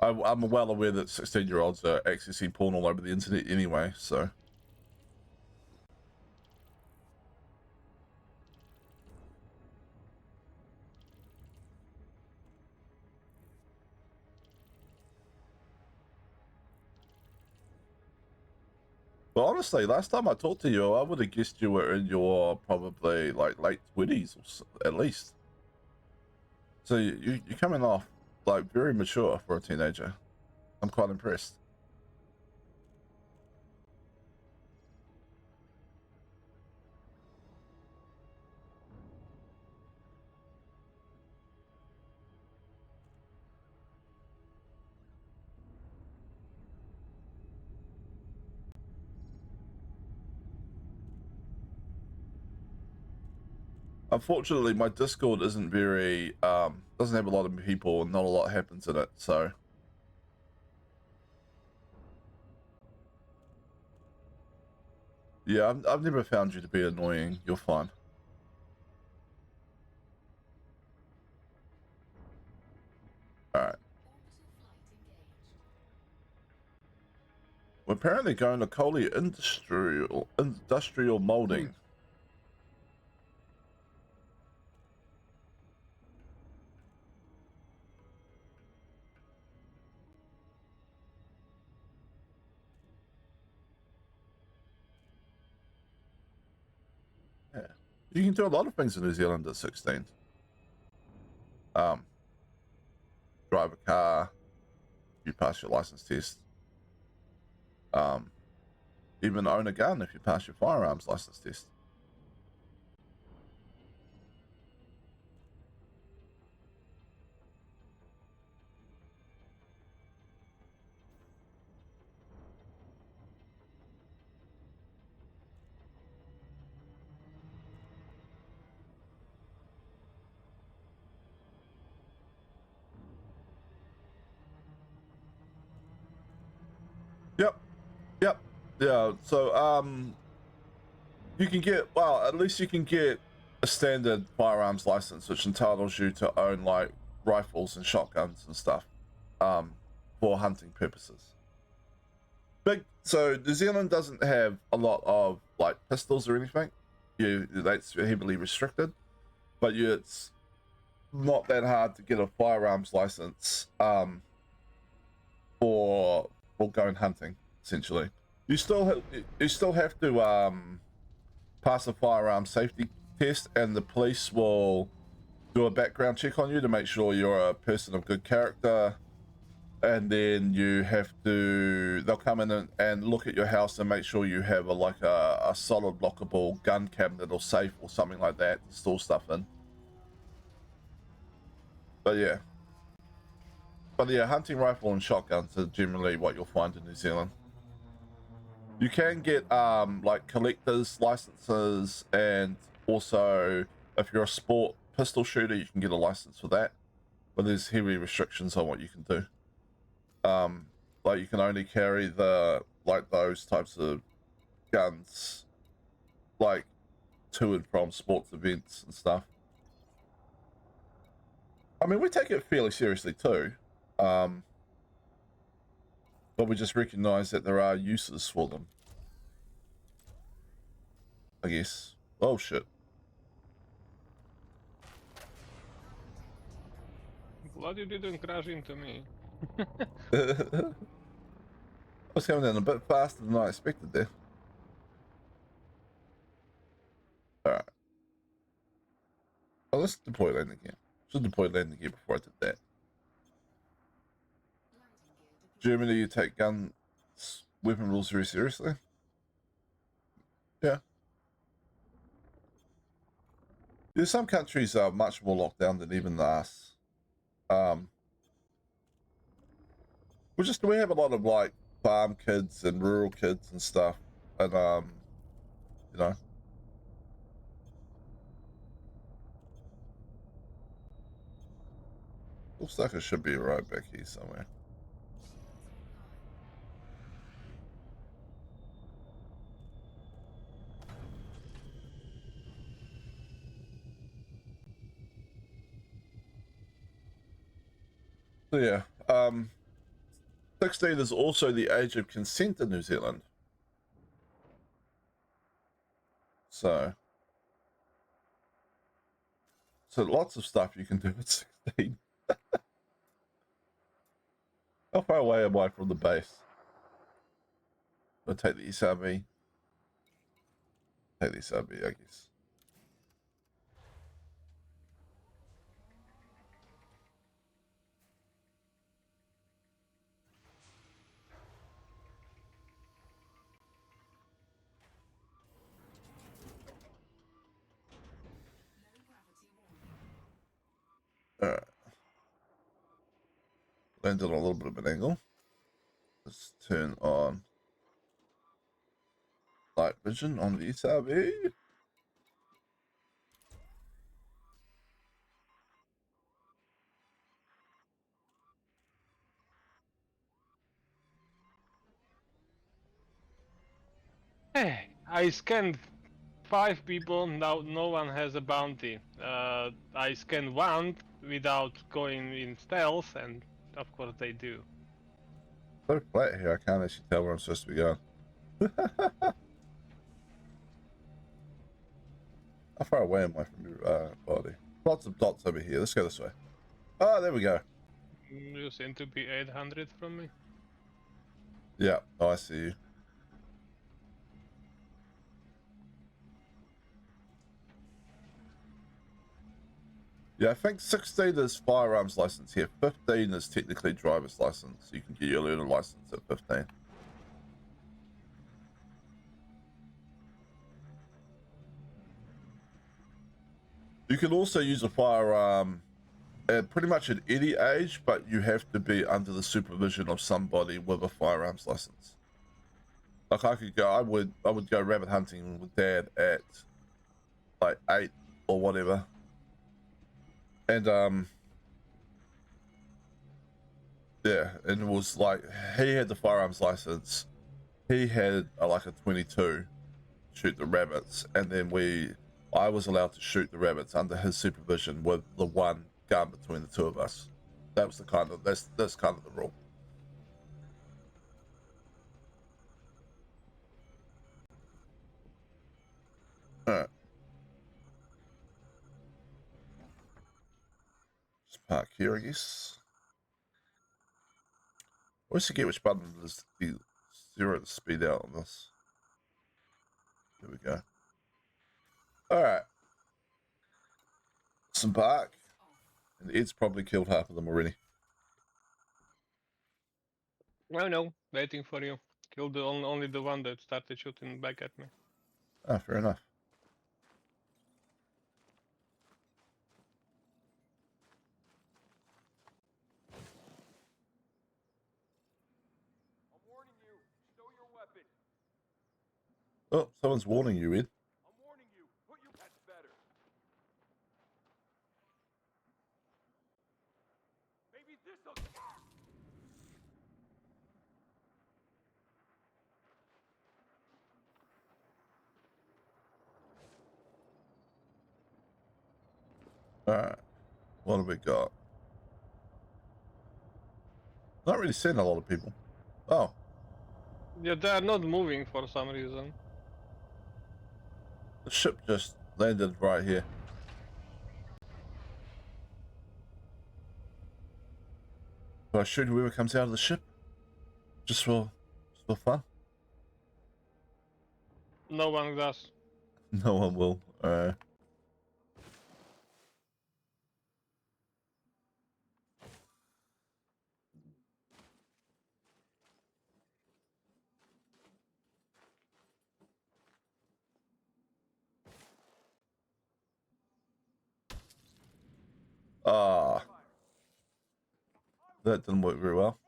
A: I'm well aware that 16-year-olds are accessing porn all over the internet anyway, so. But honestly, last time I talked to you, I would have guessed you were in your probably like late 20s or so, at least. So you're coming off like very mature for a teenager. I'm quite impressed. Unfortunately, my Discord isn't very, doesn't have a lot of people and not a lot happens in it, so. Yeah, I've never found you to be annoying. You're fine. Alright. We're apparently going to Coley Industrial Molding. Yeah. You can do a lot of things in New Zealand at 16. Drive a car, you pass your license test. Even own a gun if you pass your firearms license test. Yep. Yeah, so you can get, well, at least you can get a standard firearms license which entitles you to own like rifles and shotguns and stuff for hunting purposes. So New Zealand doesn't have a lot of like pistols or anything. That's heavily restricted, but it's not that hard to get a firearms license for going hunting. Essentially, you still have to pass a firearm safety test, and the police will do a background check on you to make sure you're a person of good character. And then you have to, they'll come in and look at your house and make sure you have a solid lockable gun cabinet or safe or something like that to store stuff in. But yeah, hunting rifle and shotguns are generally what you'll find in New Zealand. You can get like collector's licenses, and also if you're a sport pistol shooter, you can get a license for that. But there's heavy restrictions on what you can do. Like you can only carry those types of guns like to and from sports events and stuff. I mean, we take it fairly seriously too. But we just recognize that there are uses for them, I guess. Oh shit.
B: Glad you didn't crash into me.
A: I was coming down a bit faster than I expected there. Alright. Oh, let's deploy landing gear. Should deploy landing gear before I did that. Germany, you take guns, weapon rules very seriously. Yeah. Yeah, some countries are much more locked down than even us. We have a lot of like farm kids and rural kids and stuff, and you know, Looks like it should be right back here somewhere. So yeah, 16 is also the age of consent in New Zealand. So lots of stuff you can do at 16. How far away am I from the base? I'll take the SRB. Take the SRB, I guess. Alright. Landed on a little bit of an angle. Let's turn on light vision on the SRB.
B: Hey, I scanned 5 people, now no one has a bounty. I scanned 1 without going in stealth, and of course they do.
A: So flat here, I can't actually tell where I'm supposed to be going. How far away am I from your body? Lots of dots over here. Let's go this way. Oh, there we go.
B: You seem to be 800 from me.
A: Yeah, oh, I see you. Yeah, I think 16 is firearms license here. 15 is technically driver's license. You can get your learner license at 15. You can also use a firearm at pretty much at any age, but you have to be under the supervision of somebody with a firearms license. Like I would go rabbit hunting with Dad at like 8 or whatever. And yeah, and it was like he had the firearms license. He had like a 22 shoot the rabbits, and then I was allowed to shoot the rabbits under his supervision with the one gun between the two of us. That was that's kind of the rule. Alright. Just park here, I guess. Always forget which button is the zero to speed out on this. There we go. Alright. Some bark. And Ed's probably killed half of them already.
B: No, waiting for you. Killed only the one that started shooting back at me.
A: Ah, fair enough.
D: I'm warning you. Stow your weapon.
A: Oh, someone's warning you, Ed.
D: I'm warning you. Put your pets better. Maybe this'll.
A: Alright. What have we got? Not really seeing a lot of people. Oh.
B: Yeah, they are not moving for some reason.
A: The ship just landed right here. Do I shoot whoever comes out of the ship? Just for fun?
B: No one does.
A: No one will. Alright. Ah. That didn't work very well.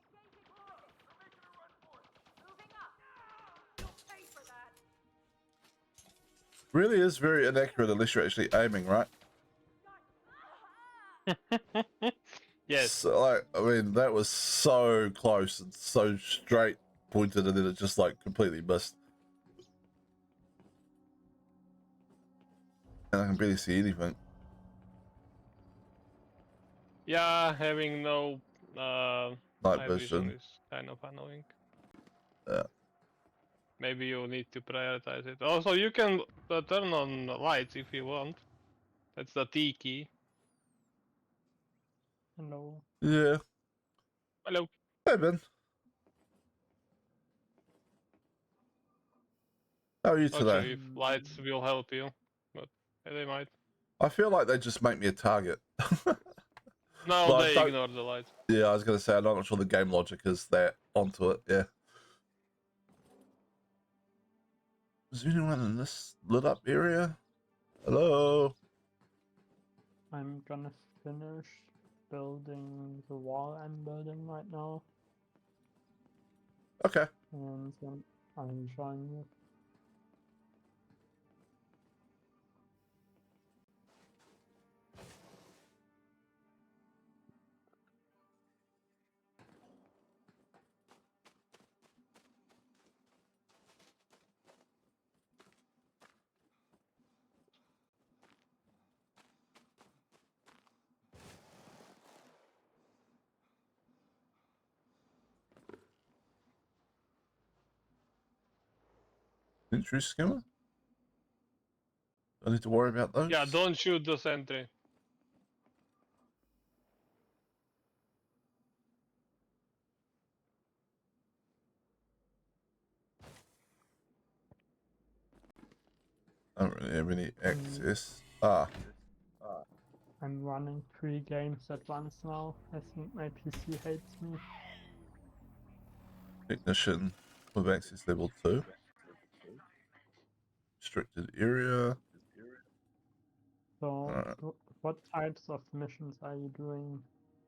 A: Really is very inaccurate unless you're actually aiming, right?
B: Yes.
A: So, like, I mean, that was so close and so straight pointed, and then it just like completely missed. And I can barely see anything.
B: Yeah, having no
A: Night
B: night
A: vision.
B: vision is kind of annoying.
A: Yeah.
B: Maybe you need to prioritize it. Also, you can turn on lights if you want. That's the T key.
E: Hello.
A: Yeah.
B: Hello.
A: Hey, Ben. How are you
B: Not
A: today?
B: sure if lights will help you, but they might.
A: I feel like they just make me a target.
B: No,
A: Well, I
B: they
A: don't-
B: ignore the lights.
A: Yeah, I was going to say, I'm not sure the game logic is that onto it. Yeah. Is there anyone in this lit up area? Hello?
E: I'm gonna finish building the wall I'm building right now,
A: Okay.
E: and then I'll join you.
A: Entry skimmer? Do I need to worry about those?
B: Yeah, don't shoot the sentry.
A: I don't really have any access. Ah.
E: I'm running 3 games at once now. I think my PC hates me.
A: Technician with access level 2. Restricted area.
E: So,
A: Alright.
E: what types of missions are you doing?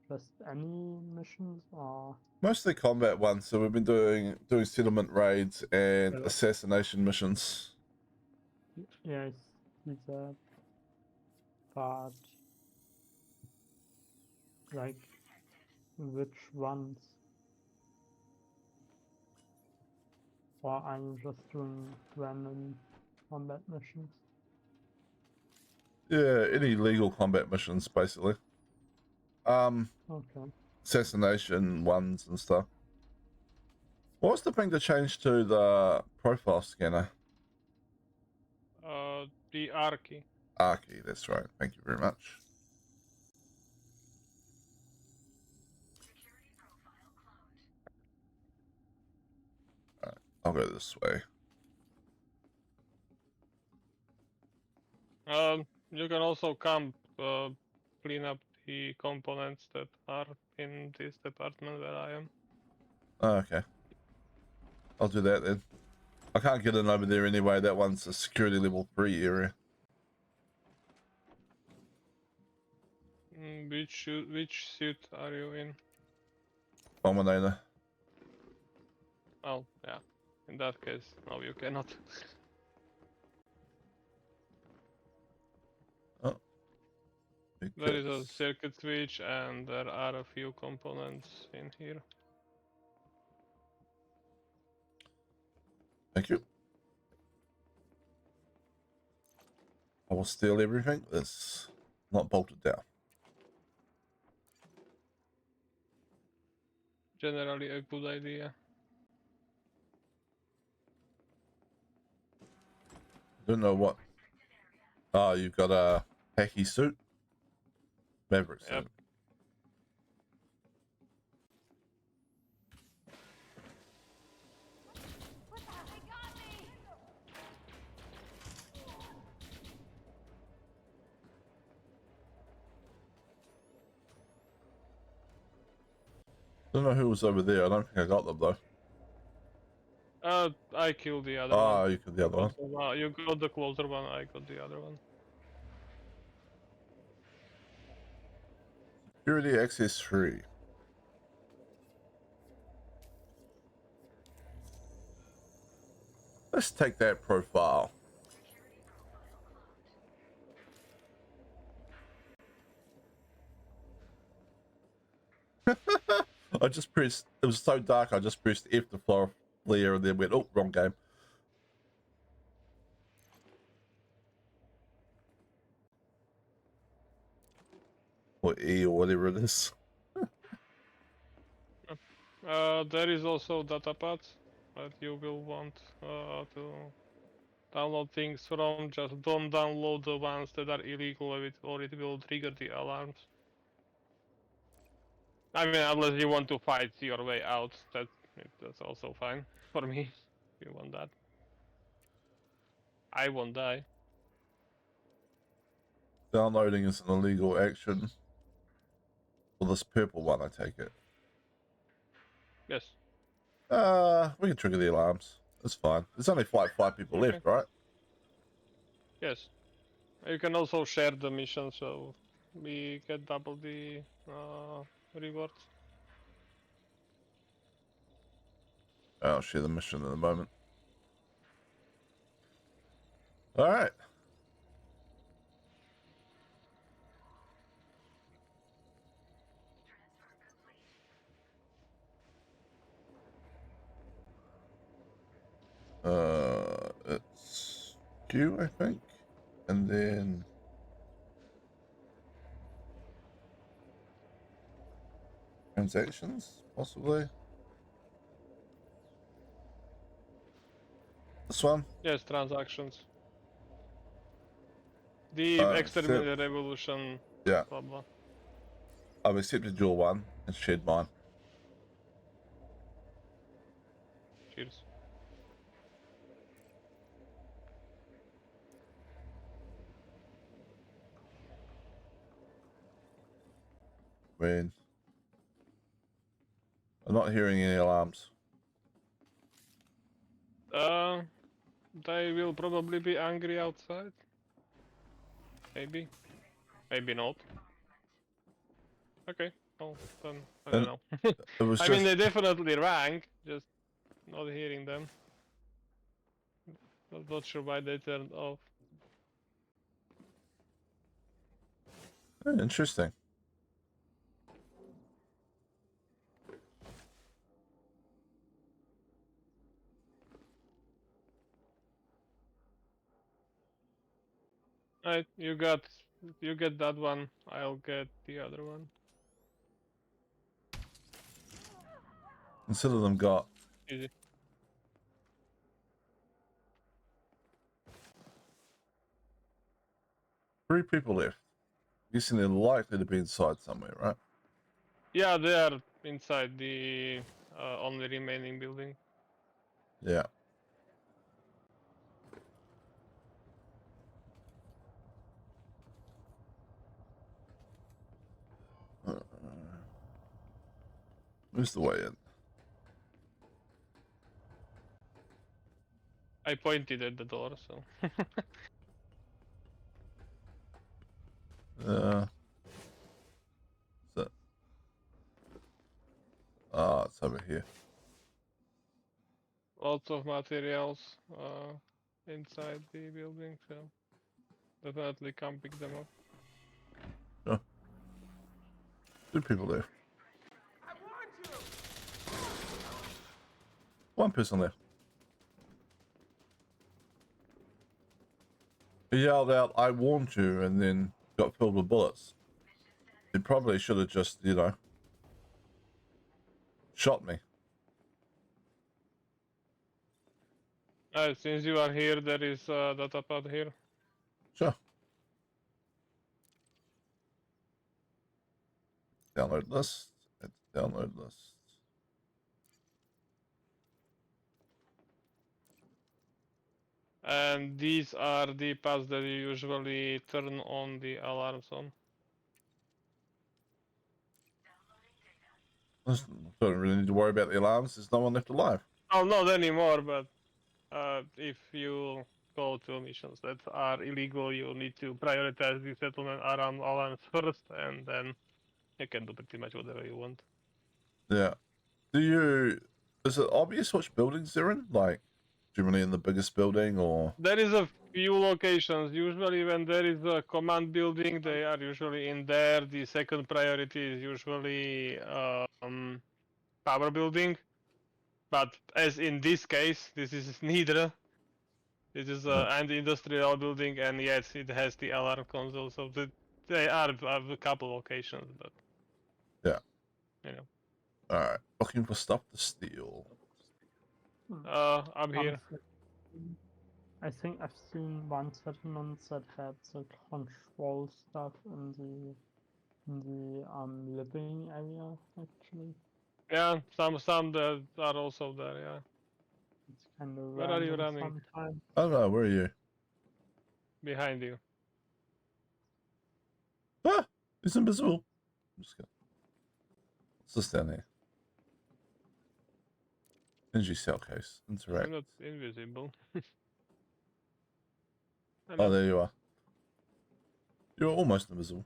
E: Just any missions, or
A: Mostly combat ones, so we've been doing settlement raids and
E: Yeah.
A: assassination missions.
E: yeah, I see that. But like, which ones? Or are you just doing random combat missions?
A: Yeah, any legal combat missions basically.
E: Okay.
A: Assassination ones and stuff. What's the thing to change to the profile scanner?
B: The R key.
A: Arky, that's right. Thank you very much. Alright, I'll go this way.
B: You can also come clean up the components that are in this department where I am.
A: Oh, okay. I'll do that then. I can't get in over there anyway. That one's a security level 3 area.
B: Which suit are you in?
A: Dominator.
B: Oh, yeah. In that case, no, you cannot.
A: Oh.
B: There is a
A: Because...
B: circuit switch and there are a few components in here.
A: Thank you. I will steal everything that's not bolted down.
B: Generally a good idea.
A: Don't know what. Oh, you've got a khaki suit? Maverick suit.
B: Yep.
A: Don't know who was over there. I don't think I got them though.
B: I killed the other
A: Ah,
B: one.
A: you killed the other one.
B: You got the closer one, I got the other one.
A: Security access 3. Let's take that profile. I just pressed. It was so dark. I just pressed F to flare, and then went, "Oh, wrong game." Or E or whatever it is.
B: There is also datapad that you will want to download things from. Just don't download the ones that are illegal, or it will trigger the alarms. I mean, unless you want to fight your way out, that's also fine for me. If you want that, I won't die.
A: Downloading is an illegal action. Well, this purple one, I take it.
B: Yes.
A: We can trigger the alarms. It's fine. There's only five people
B: Okay.
A: left, right?
B: Yes. You can also share the mission, so we get double the rewards.
A: I'll share the mission in a moment. All right. It's Q, I think, and then transactions, possibly. This one.
B: Yes, transactions. The
A: Accept.
B: exterminated revolution.
A: Yeah,
B: Blah blah.
A: I've accepted your one and shared mine.
B: Cheers.
A: When I'm not hearing any alarms.
B: They will probably be angry outside. Maybe. Maybe not. Okay. Well, then I don't know.
A: It was
B: I
A: just.
B: mean, they definitely rang, just not hearing them. Not sure why they turned off.
A: Interesting.
B: Alright, you get that one. I'll get the other one.
A: Instead of them got
B: Easy.
A: 3 people left. Guessing they're likely to be inside somewhere, right?
B: Yeah, they are inside the only remaining building.
A: Yeah. Where's the way in?
B: I pointed at the door, so.
A: So, it's over here.
B: Lots of materials inside the building, so definitely come pick them up.
A: Sure. 2 people left.
D: I want you!
A: 1 person left. He yelled out, "I warned you," and then got filled with bullets. He probably should have just, shot me.
B: Since you are here, there is a datapad here.
A: Sure. Download list. Download list.
B: And these are the paths that you usually turn on the alarms on.
A: Don't really need to worry about the alarms. There's no one left alive.
B: Oh, not anymore, but if you go to missions that are illegal, you need to prioritize the settlement around alarms first, and then you can do pretty much whatever you want.
A: Yeah. Is it obvious which buildings they're in? Like, Generally in the biggest building, or
B: There is a few locations. Usually, when there is a command building, they are usually in there. The second priority is usually power building. But as in this case, this is neither. This is an industrial building, and yes, it has the alarm console. So they are a couple locations, but
A: yeah.
B: you know.
A: All right, looking for stuff to steal.
B: I'm here.
E: I think I've seen one settlement that had the control stuff in the living area actually.
B: Yeah, some that are also there. Yeah.
E: It's kind of
B: Where are you
E: random
B: running?
E: sometimes.
A: I don't know. Where are you?
B: Behind you.
A: Ah, it's invisible. I'm just gonna... What's this down here? Energy cell case. Interact.
B: I'm not invisible.
A: Oh, there you are. You're almost invisible.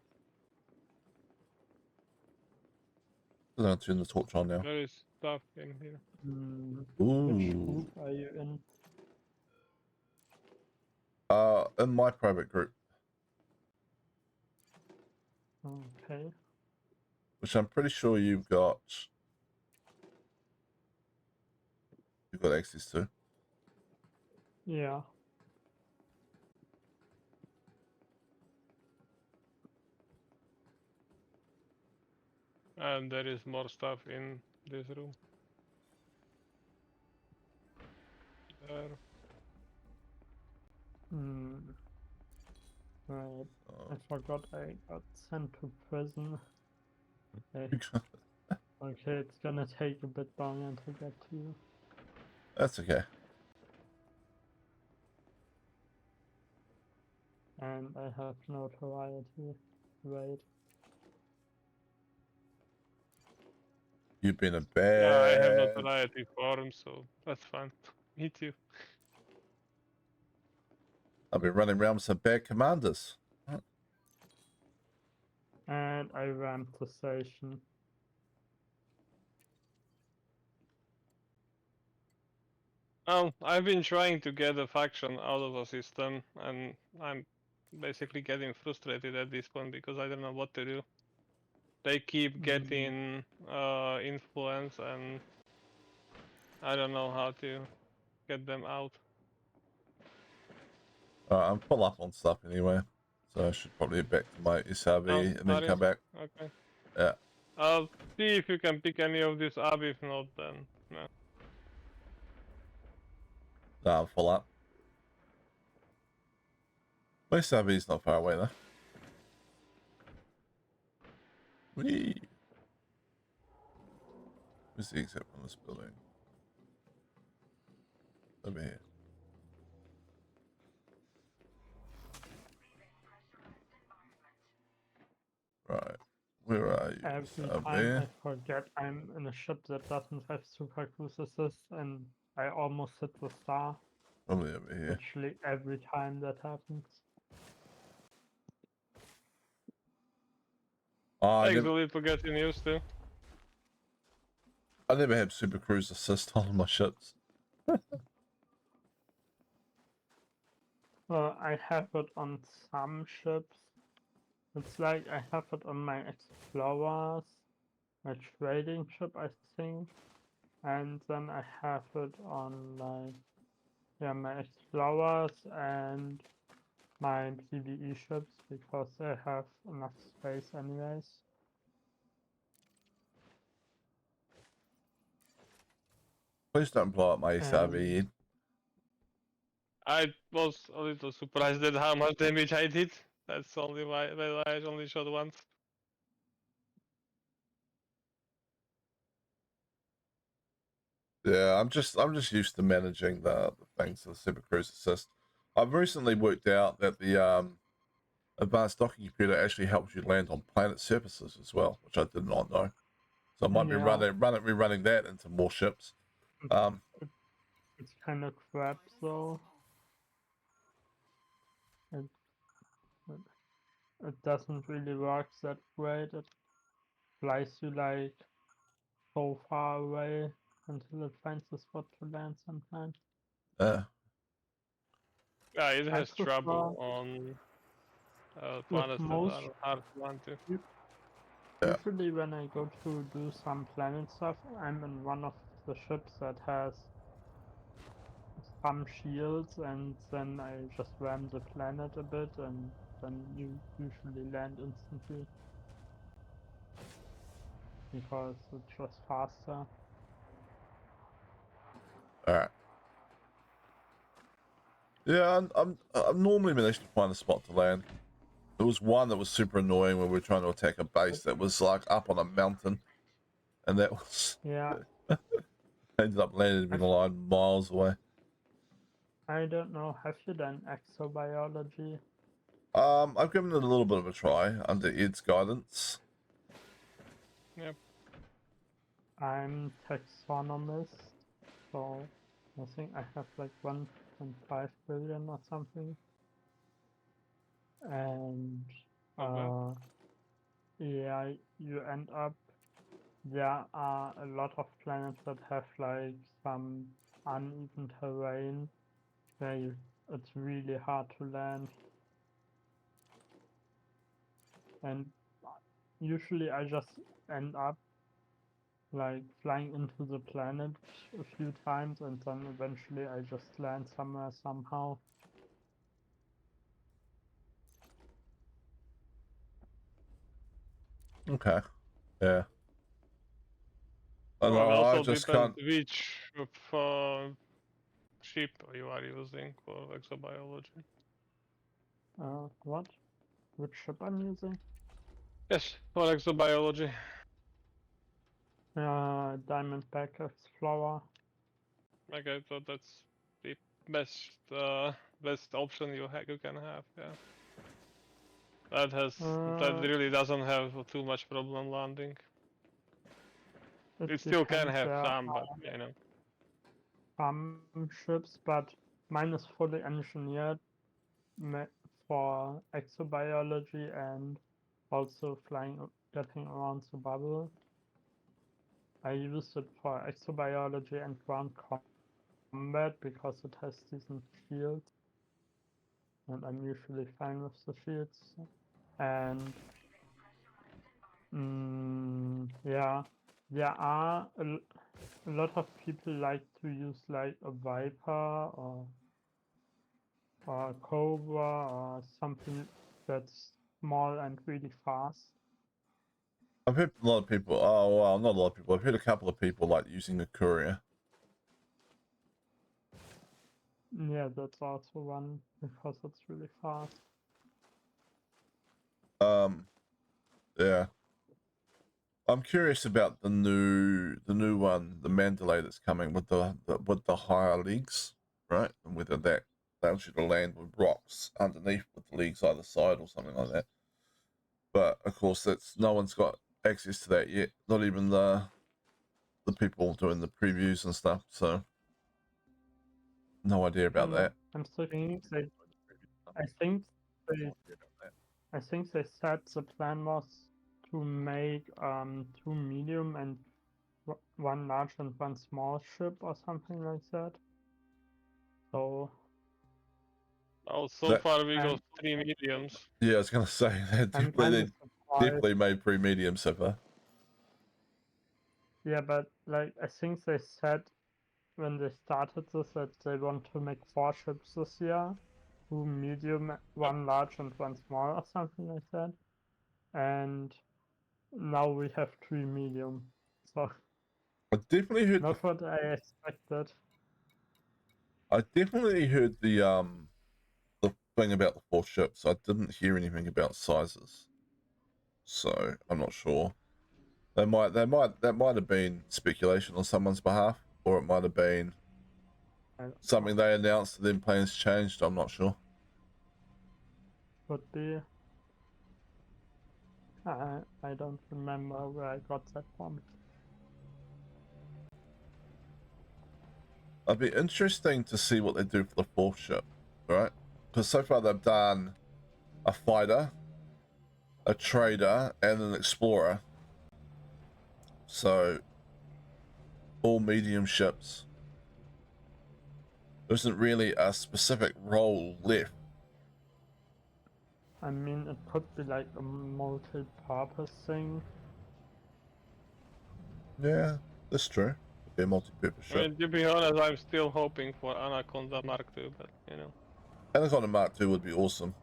A: I'm gonna turn the torch on now.
B: There is stuff in here.
E: Which
A: Ooh.
E: group are you in?
A: In my private group,
E: Okay.
A: which I'm pretty sure you've got access to.
E: Yeah.
B: And there is more stuff in this room. There.
E: Right. I
A: Oh.
E: forgot I got sent to prison. Okay. Okay, it's gonna take a bit longer to get to you.
A: That's okay.
E: And I have notoriety. Wait.
A: You've been a
B: Yeah, I have
A: bad.
B: notoriety form, so that's fine. Me too.
A: I've been running around with some bad commanders.
E: And I ramped the station.
B: I've been trying to get a faction out of the system, and I'm basically getting frustrated at this point because I don't know what to do. They keep getting influence, and I don't know how to get them out.
A: I'm full up on stuff anyway, so I should probably head back to my SRV
B: Oh,
A: and then
B: are you?
A: come back.
B: Okay.
A: Yeah.
B: I'll see if you can pick any of this up. If not, then no.
A: No, I'm full up. My SRV's not far away though. Whee! Where's the exit from this building? Over here. Right. Where are you?
E: Every
A: Up
E: time
A: there?
E: I forget I'm in a ship that doesn't have super cruise assist and I almost hit the star.
A: Probably over here.
E: Literally every time that happens.
A: Oh,
B: Takes a little getting used to.
A: I never had super cruise assist on my ships.
E: Well, I have it on some ships. It's like I have it on my Explorers, my trading ship, I think. And then I have it on my Explorers and my PvE ships because they have enough space anyways.
A: Please don't blow up my SRV, Ed.
B: I was a little surprised at how much damage I did. That's only why I only shot once.
A: Yeah, I'm just used to managing the things of the Super Cruise Assist. I've recently worked out that the advanced docking computer actually helps you land on planet surfaces as well, which I did not know. So I might be rerunning that into more ships.
E: It's kind of crap though. It doesn't really work that great. It flies you like so far away until it finds a spot to land sometimes.
A: Yeah.
B: Yeah, it
E: I
B: has
E: prefer
B: trouble on
E: with
B: planets that
E: most.
B: are hard to land to.
A: Yeah.
E: Usually, when I go to do some planet stuff, I'm in one of the ships that has some shields, and then I just ram the planet a bit, and then you usually land instantly because it's just faster.
A: All right. Yeah, I'm normally managed to find a spot to land. There was one that was super annoying when we were trying to attack a base that was like up on a mountain, and that was
E: Yeah,
A: ended up landing in a line miles away.
E: I don't know. Have you done exobiology?
A: I've given it a little bit of a try under Ed's guidance.
B: Yep.
E: I'm taxonomist, so I think I have like 1.5 billion or something. And
B: Okay.
E: yeah, you end up, there are a lot of planets that have like some uneven terrain where it's really hard to land. And usually I just end up like flying into the planet a few times, and then eventually I just land somewhere somehow.
A: Okay. Yeah. I
B: Well, it
A: know. I
B: also
A: just
B: depends
A: can't.
B: which ship you are using for exobiology.
E: What? Which ship I'm using?
B: Yes, for exobiology.
E: Diamondback Explorer.
B: Okay, so that's the best best option you can have. Yeah. That
E: Uh,
B: really doesn't have too much problem landing.
E: it
B: It still can
E: depends.
B: have
E: There are
B: some, but you know.
E: some ships, but mine is fully engineered for exobiology and also getting around the bubble. I use it for exobiology and ground combat because it has decent shields, and I'm usually fine with the shields. And yeah, there are a lot of people like to use like a Viper or a Cobra or something that's small and really fast.
A: I've heard a lot of people. Oh well, not a lot of people. I've heard a couple of people like using a courier.
E: Yeah, that's also one because it's really fast.
A: Yeah. I'm curious about the new one, the Mandalay that's coming with the higher leagues, right? And whether that allows you to land with rocks underneath with the leagues either side or something like that. But of course, that's no one's got access to that yet. Not even the people doing the previews and stuff. So no idea about that.
E: I'm still thinking I think they I think they said the plan was to make 2 medium and one large and one small ship or something like that. So
B: Oh, so
A: That
B: far we got
E: I'm
B: 3 mediums.
A: yeah, I was gonna say that
E: I'm
A: definitely
E: kind of surprised.
A: definitely made pre-medium so far.
E: Yeah, but like I think they said when they started this that they want to make 4 ships this year, 2 medium, one large and one small or something like that. And now we have 3 medium. So
A: I definitely heard
E: not what I expected.
A: the thing about the 4 ships. I didn't hear anything about sizes, so I'm not sure. That might have been speculation on someone's behalf, or it might have been something they announced and then plans changed. I'm not sure.
E: Could be. I don't remember where I got that from.
A: It'd be interesting to see what they do for the 4th ship, right? Because so far they've done a fighter, a trader, and an explorer. So all medium ships. There isn't really a specific role left.
E: I mean, it could be like a multi-purpose thing.
A: Yeah, that's true. Could be a multi-purpose
B: I
A: ship.
B: mean, to be honest, I'm still hoping for Anaconda Mark II, but you know.
A: Anaconda Mark II would be awesome.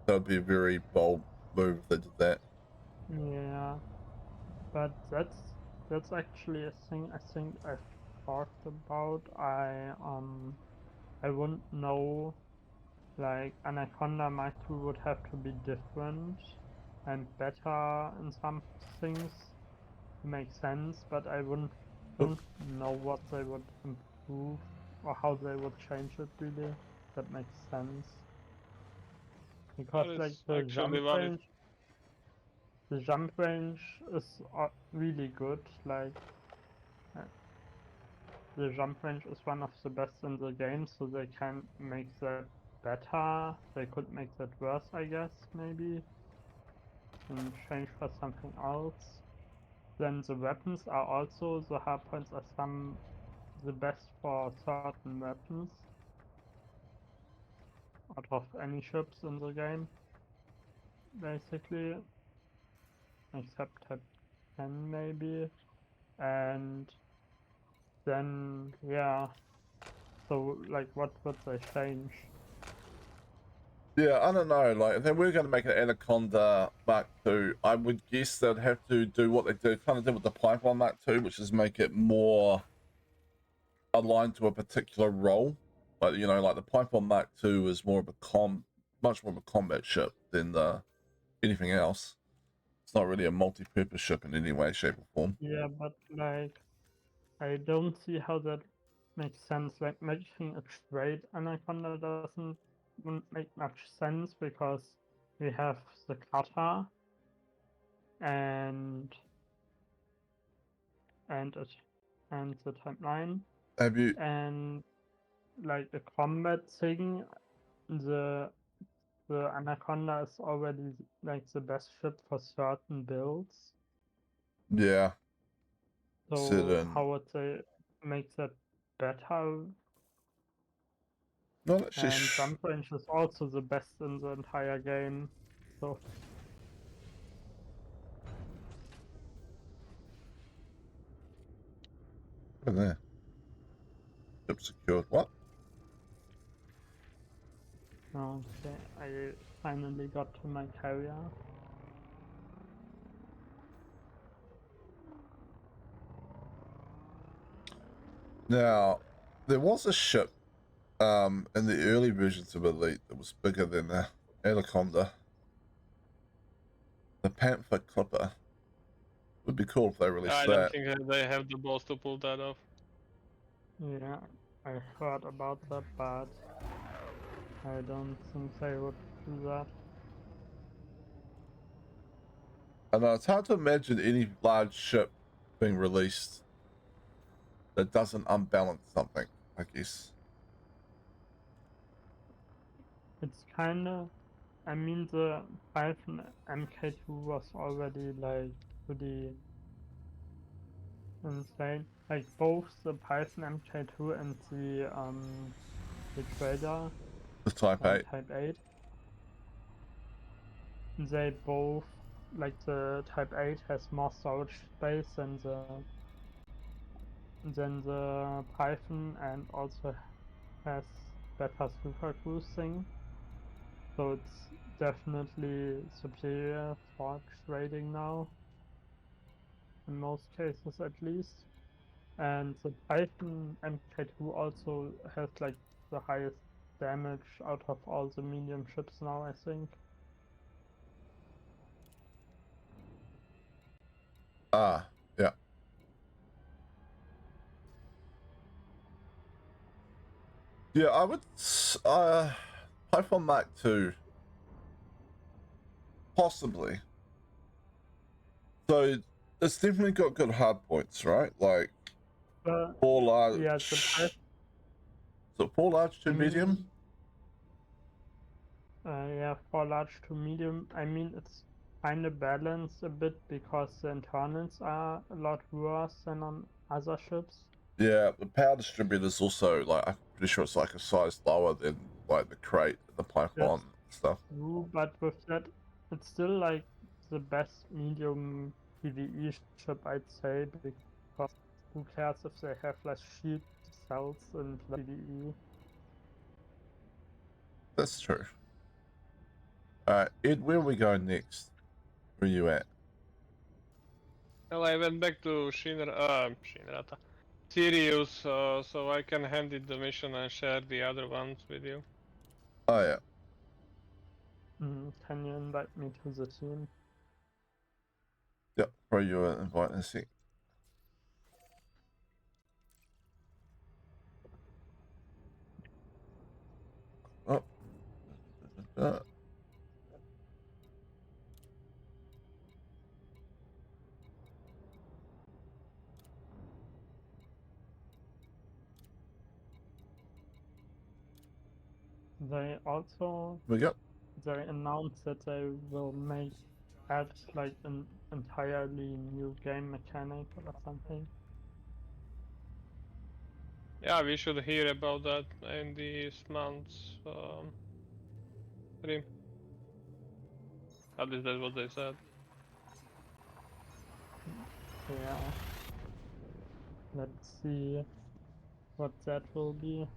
A: That would be a very bold move if they did that.
E: Yeah, but that's actually a thing I think I've talked about. I wouldn't know, like Anaconda Mark II would have to be different and better in some things to make sense, but I don't know what they would improve or how they would change it really. That makes sense. Because
B: That
E: like
B: is actually valid.
E: the jump range is really good. Like uh, the jump range is one of the best in the game, so they can make that better. They could make that worse, I guess, maybe, and change for something else. Then the weapons are also, the hardpoints are the best for certain weapons out of any ships in the game, basically, except type 10 maybe. And then, yeah, so like what would they change?
A: Yeah, I don't know. Like, if they were going to make an Anaconda Mark II, I would guess they'd have to do what they kind of did with the Pipeline Mark II, which is make it more aligned to a particular role. Like, you know, like the Pipeline Mark II is more of a much more of a combat ship than anything else. It's not really a multi-purpose ship in any way, shape, or form.
E: Yeah, but like I don't see how that makes sense. Like making a trade Anaconda wouldn't make much sense because we have the kata and and it and the type 9
A: Have you?
E: and like the combat thing, the Anaconda is already like the best ship for certain builds.
A: Yeah. Sit
E: So
A: in.
E: how would they make that better?
A: Not actually.
E: And jump range is also the best in the entire game. So
A: Look at there. Ship secured. What?
E: okay, I finally got to my carrier.
A: Now, there was a ship in the early versions of Elite that was bigger than the Anaconda. The Panther Clipper. Would be cool if they released
B: I don't
A: that.
B: think that they have the balls to pull that off.
E: Yeah, I heard about that, but I don't think they would do that.
A: I know it's hard to imagine any large ship being released that doesn't unbalance something, I guess.
E: It's kinda, I mean, the Python MK2 was already like pretty insane. Like both the Python MK2 and the trader
A: The Type 8.
E: Type 8, they both, like the Type 8 has more storage space than the Python and also has better super cruising. So it's definitely superior for trading now, in most cases at least. And the Python MK2 also has like the highest damage out of all the medium ships now, I think.
A: Ah, yeah. Yeah, I would Python Mark II. Possibly. So it's definitely got good hard points, right? Like
E: But
A: 4 large.
E: yeah, the Python,
A: So 4 large, 2
E: I
A: medium?
E: mean, yeah, for large to medium, I mean, it's kind of balanced a bit because the internals are a lot worse than on other ships.
A: Yeah, the power distributor is also like I'm pretty sure it's like a size lower than like the crate and the platform
E: That's
A: and stuff.
E: true, but with that, it's still like the best medium PvE ship, I'd say, because who cares if they have less shield cells in PvE?
A: That's true. Alright, Ed, where are we going next? Where are you at?
B: Well, I went back to Shinrata. Sirius, so I can hand it the mission and share the other ones with you.
A: Oh yeah.
E: Can you invite me to the team?
A: Yep, throw you an invite in a sec. Oh.
E: They also
A: We go.
E: they announced that they will add like an entirely new game mechanic or something.
B: Yeah, we should hear about that in this month's stream. At least that's what they said.
E: Yeah. Let's see what that will be.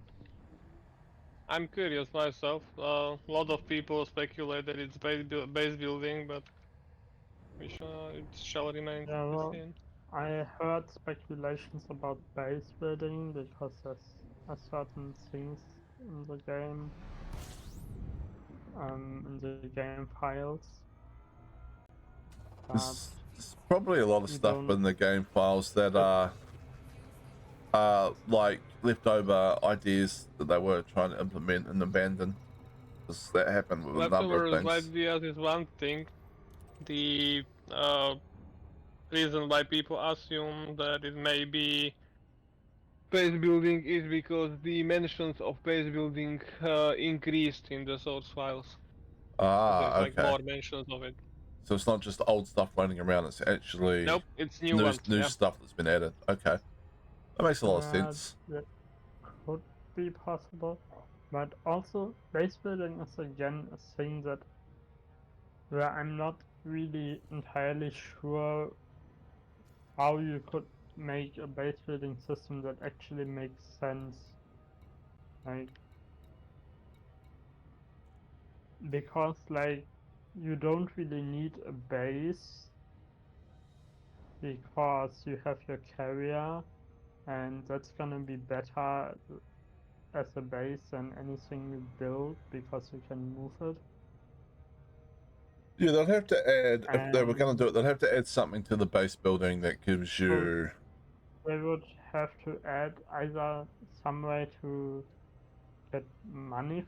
B: I'm curious myself. A lot of people speculate that it's base building, but it shall remain
E: Yeah,
B: to be
E: well,
B: seen.
E: I heard speculations about base building because there's certain things in the game, in the game files, but
A: There's probably a lot of
E: we
A: stuff
E: don't.
A: in the game files that are like leftover ideas that they were trying to implement and abandon. That happened with a number of
B: Leftovers
A: things.
B: ideas is one thing. The reason why people assume that it may be base building is because the mentions of base building increased in the source files. So
A: Ah,
B: there's like
A: okay.
B: more mentions of it.
A: So it's not just old stuff running around, it's actually
B: Nope, it's new ones.
A: new
B: Yeah.
A: stuff that's been added. Okay. That makes a lot of sense.
E: That could be possible, but also base building is again a thing that where I'm not really entirely sure how you could make a base building system that actually makes sense. Like, because like you don't really need a base because you have your carrier, and that's gonna be better as a base than anything you build because you can move it.
A: Yeah, they'll have to add, if they were going to do
E: And
A: it, they'll have to add something to the base building that gives
E: so
A: you.
E: they would have to add either some way to get money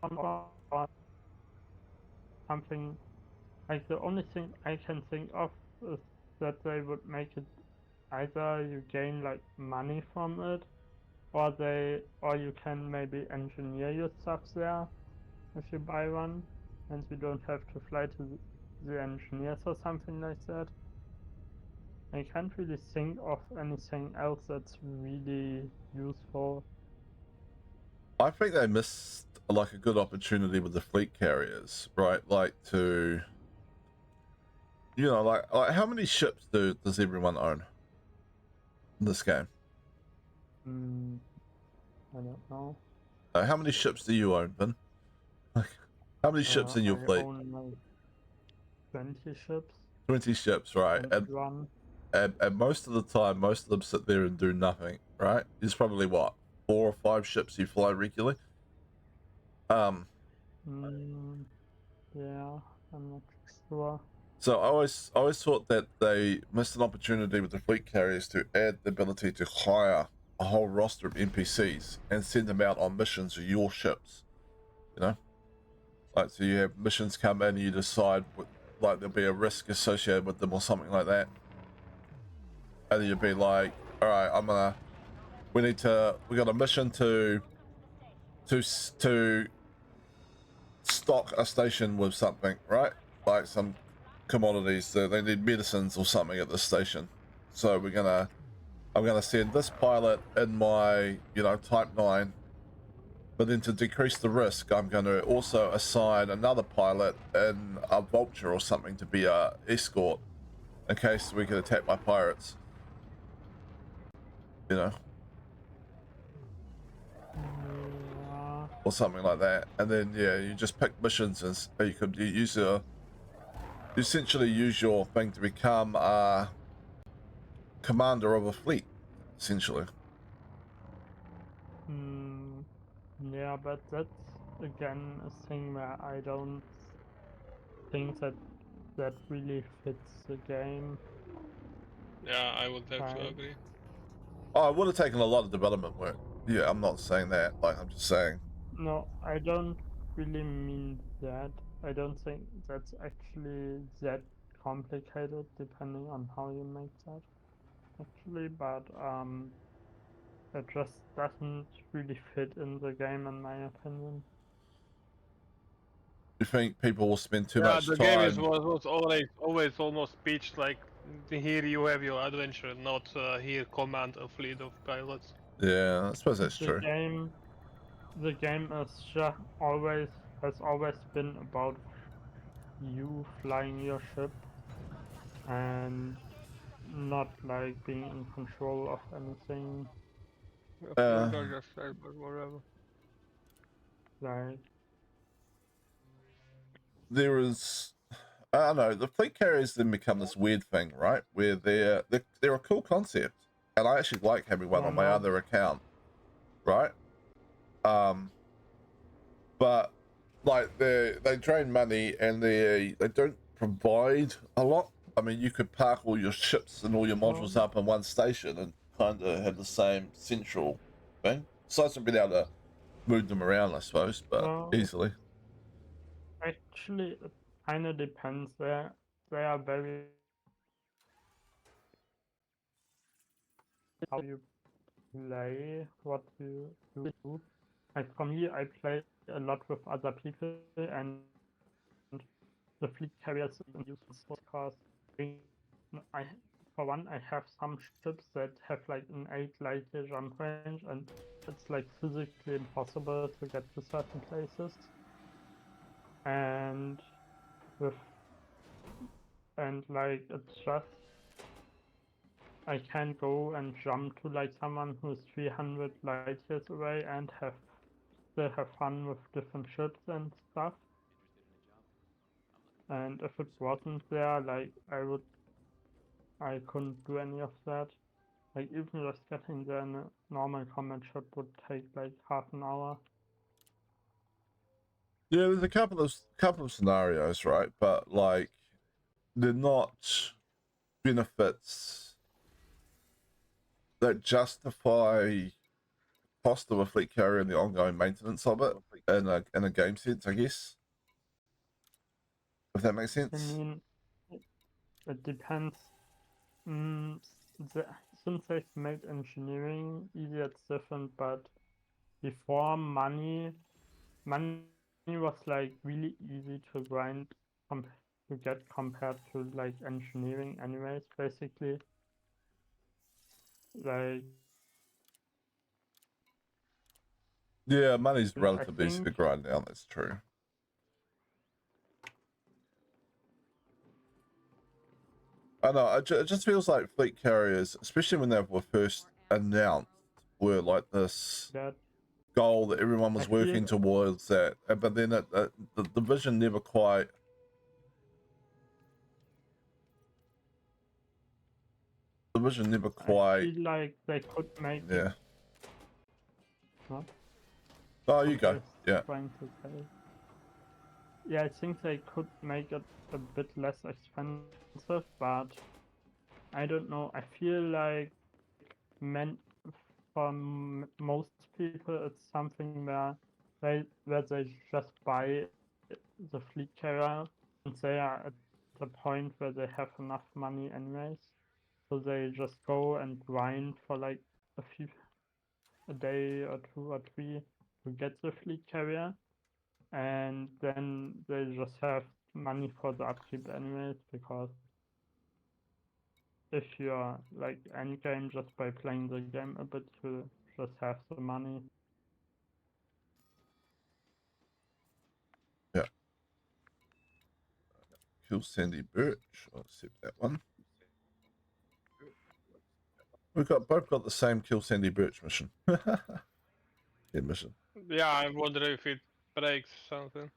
E: from or something. Like the only thing I can think of is that they would make it either you gain like money from it, or you can maybe engineer your stuff there if you buy one, and you don't have to fly to the engineers or something like that. I can't really think of anything else that's really useful.
A: I think they missed like a good opportunity with the fleet carriers, right? Like to, like how many ships does everyone own in this game?
E: I don't know.
A: How many ships do you own, Vin? Like, how many ships in your
E: I
A: fleet?
E: own like 20 ships,
A: 20 ships, right?
E: 21.
A: And most of the time, most of them sit there and do nothing, right? There's probably what, 4 or 5 ships you fly regularly.
E: Mm, yeah, I'm not sure.
A: So I always thought that they missed an opportunity with the fleet carriers to add the ability to hire a whole roster of NPCs and send them out on missions with your ships. You know, like so you have missions come in and you decide like there'll be a risk associated with them or something like that, and then you'd be like, all right, we got a mission to stock a station with something, right? Like some commodities. So they need medicines or something at this station. So we're gonna I'm going to send this pilot in my, Type 9. But then to decrease the risk, I'm going to also assign another pilot in a vulture or something to be a escort in case we get attacked by pirates.
E: Yeah.
A: Or something like that. And then, yeah, you just pick missions and you could use you essentially use your thing to become a commander of a fleet, essentially.
E: Yeah, but that's again a thing where I don't think that really fits the game.
B: Yeah, I would have to
E: Right.
B: agree.
A: Oh, it would have taken a lot of development work. Yeah, I'm not saying that. Like, I'm just saying.
E: No, I don't really mean that. I don't think that's actually that complicated, depending on how you make that. Actually, but it just doesn't really fit in the game, in my opinion.
A: You think people will spend too
B: Yeah,
A: much
B: the game
A: time?
B: was always almost pitched like here you have your adventure, not here command a fleet of pilots.
A: Yeah, I suppose that's
E: The
A: true.
E: game is just always has always been about you flying your ship and not like being in control of anything.
B: Yeah,
A: Uh,
B: further just say, but whatever.
E: Like,
A: there is, I don't know, the fleet carriers then become this weird thing, right? Where they're a cool concept, and I actually like having one
E: yeah,
A: on my
E: no,
A: other account, right? But like they drain money and they don't provide a lot. I mean, you could park all your ships and all your modules
E: no,
A: up in one station and kind of have the same central thing. Besides from being able to move them around, I suppose, but
E: no.
A: easily.
E: Actually, it kind of depends. They are very how you play, what you do. Like for me, I play a lot with other people, and the fleet carriers and use because I, for one, I have some ships that have like an 8 light year jump range, and it's like physically impossible to get to certain places. And with and like it's just I can go and jump to like someone who's 300 light years away and still have fun with different ships and stuff. And if it wasn't there, like I couldn't do any of that. Like even just getting there in a normal combat ship would take like half an hour.
A: Yeah, there's a couple of scenarios, right? But like they're not benefits that justify cost of a fleet carrier and the ongoing maintenance of it in a game sense, I guess. If that makes
E: I
A: sense.
E: mean, it depends. Mm, the, since they've made engineering easy, it's different. But before money was like really easy to grind to get compared to like engineering anyways, basically. Like,
A: Yeah, money's
E: and I
A: relatively easy to
E: think
A: grind down. That's true. I know. It just feels like fleet carriers, especially when they were first announced, were like this
E: that
A: goal that everyone
E: I
A: was
E: feel
A: working towards. That, but then the vision never quite. The vision never
E: I
A: quite.
E: feel like they could make it.
A: Yeah.
E: What?
A: Oh,
E: I
A: you
E: was
A: go.
E: just
A: Yeah.
E: trying to say. Yeah, I think they could make it a bit less expensive, but I don't know. I feel like men for most people, it's something where they just buy the fleet carrier and they are at the point where they have enough money anyways. So they just go and grind for like a day or 2 or 3 to get the fleet carrier, and then they just have money for the upkeep anyways because if you're like endgame just by playing the game a bit, you just have the money.
A: Yeah. Kill Sandy Birch. I'll accept that one. We've both got the same Kill Sandy Birch mission. Yeah, mission.
B: Yeah, I wonder if it breaks something.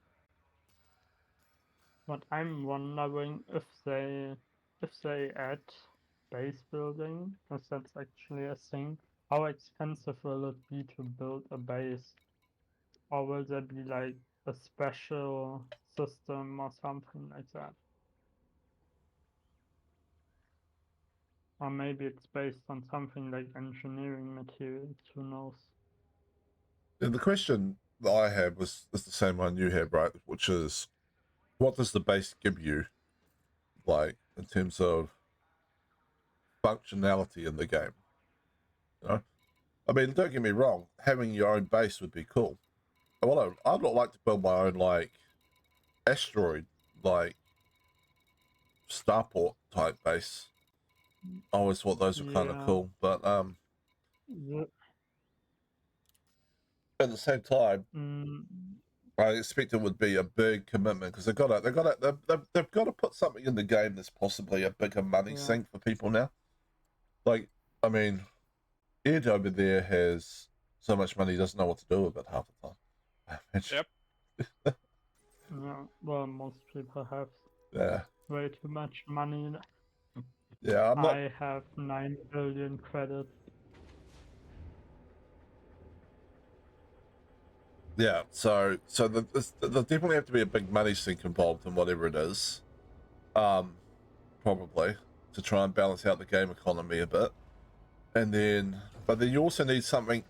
E: But I'm wondering if they add base building, because that's actually a thing. How expensive will it be to build a base? Or will there be like a special system or something like that? Or maybe it's based on something like engineering materials, who knows?
A: And the question that I have is the same one you have, right? Which is, what does the base give you, like, in terms of functionality in the game? You know? I mean, don't get me wrong, having your own base would be cool. I'd not like to build my own, like, asteroid, like, starport type base. I always thought those were kind of
E: Yeah.
A: cool, but
E: The,
A: at the same time,
E: mm,
A: I expect it would be a big commitment because they've got to put something in the game that's possibly a bigger money
E: yeah.
A: sink for people now. Like, I mean, Ed over there has so much money he doesn't know what to do with it half the time.
B: Yep.
E: Yeah, well, most people have
A: Yeah.
E: way too much money.
A: Yeah, I'm not.
E: I have 9 billion credits.
A: Yeah, so there'll definitely have to be a big money sink involved in whatever it is, probably to try and balance out the game economy a bit, but then you also need something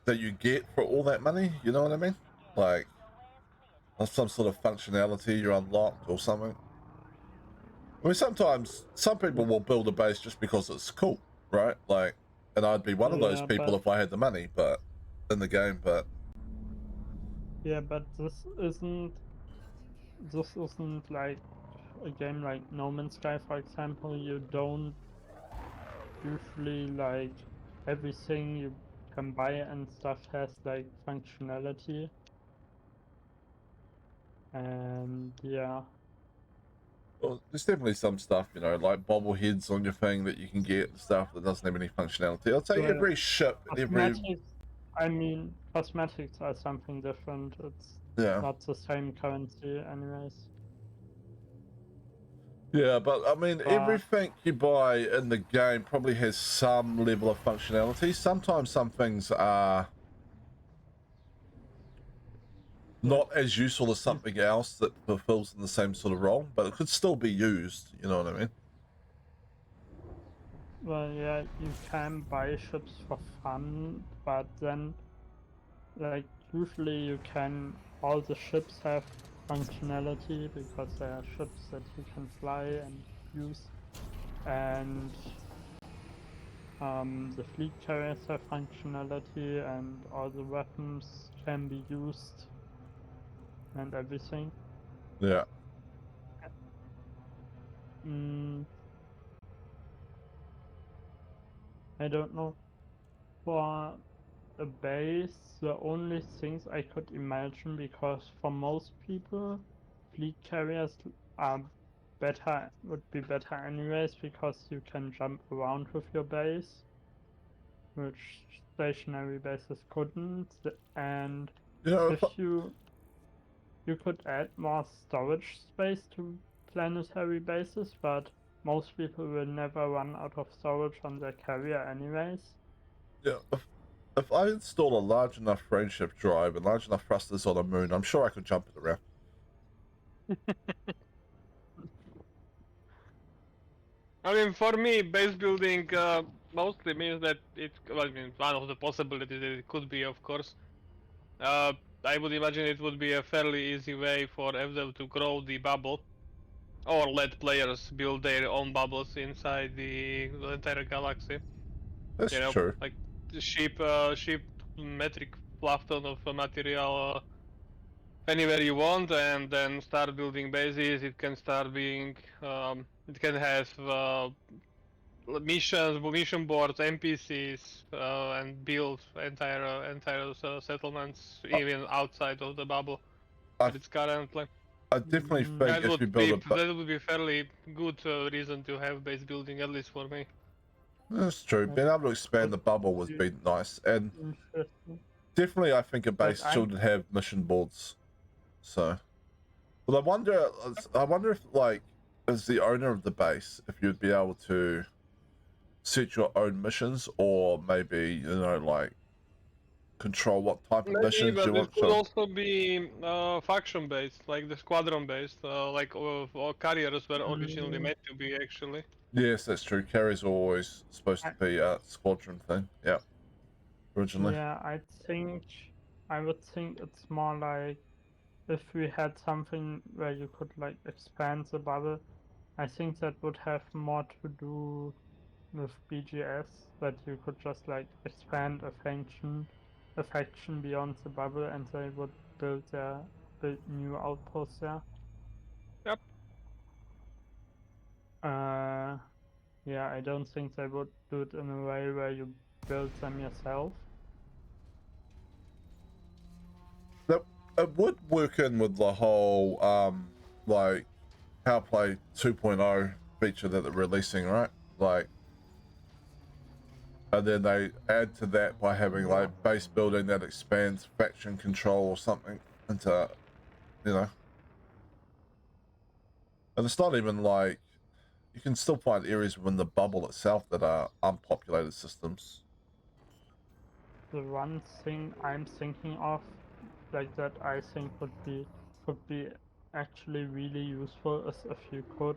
A: that you get for all that money. You know what I mean? Like some sort of functionality you're unlocked or something. I mean, sometimes some people will build a base just because it's cool, right? Like, and I'd be one of those
E: Yeah,
A: people
E: but
A: if I had the money, but in the game, but.
E: yeah, but this isn't like a game like No Man's Sky, for example. You don't usually like everything you can buy and stuff has like functionality. And yeah,
A: Well, there's definitely some stuff, you know, like bobbleheads on your thing that you can get and stuff that doesn't have any functionality. I'd say
E: well,
A: every ship and every.
E: cosmetics are something different. It's
A: Yeah.
E: not the same currency, anyways.
A: Yeah, but I mean,
E: But
A: everything you buy in the game probably has some level of functionality. Sometimes some things are
E: yeah,
A: not as useful as something else that fulfills in the same sort of role, but it could still be used. You know what I mean?
E: well, yeah, you can buy ships for fun, but then, like, usually you can. All the ships have functionality because they are ships that you can fly and use, and the fleet carriers have functionality, and all the weapons can be used and everything.
A: Yeah.
E: Mm, I don't know. For a base, the only things I could imagine, because for most people, fleet carriers are would be better anyways, because you can jump around with your base, which stationary bases couldn't. And
A: You know,
E: if you could add more storage space to planetary bases, but most people will never run out of storage on their carrier anyways.
A: yeah, if I install a large enough frameshift drive and large enough thrusters on a moon, I'm sure I could jump it around.
B: I mean, for me, base building mostly means that well, I mean, one of the possibilities that it could be, of course. Uh, I would imagine it would be a fairly easy way for FDev to grow the bubble, or let players build their own bubbles inside the entire galaxy.
A: That's
B: You know,
A: true.
B: like ship metric fluff ton of material anywhere you want, and then start building bases. It can start being, it can have missions, mission boards, NPCs, and build entire settlements, even outside of the bubble.
A: I,
B: But it's currently
A: I definitely think if you build a
B: that would be fairly good reason to have base building, at least for me.
A: that's true. Being able to expand the bubble was been nice, and
E: Interesting.
A: definitely I think a
E: But
A: base should have mission boards. So, but I wonder if like as the owner of the base, if you'd be able to set your own missions, or maybe like control what type of
B: Maybe,
A: missions you
B: but it
A: want.
B: could
A: So
B: also be faction based, like the squadron based, like or carriers were originally meant to be actually.
A: yes, that's true. Carries are always supposed to be a squadron thing. Yeah, originally.
E: Yeah, I would think it's more like if we had something where you could like expand the bubble. I think that would have more to do with BGS, that you could just like expand a faction beyond the bubble, and they would build new outposts there.
B: Yep.
E: Yeah, I don't think they would do it in a way where you build them yourself.
A: That it would work in with the whole like Power Play 2.0 feature that they're releasing, right? Like, and then they add to that by having like base building that expands faction control or something into, you know. And it's not even like you can still find areas within the bubble itself that are unpopulated systems.
E: The one thing I'm thinking of, like that I think could be actually really useful is if you could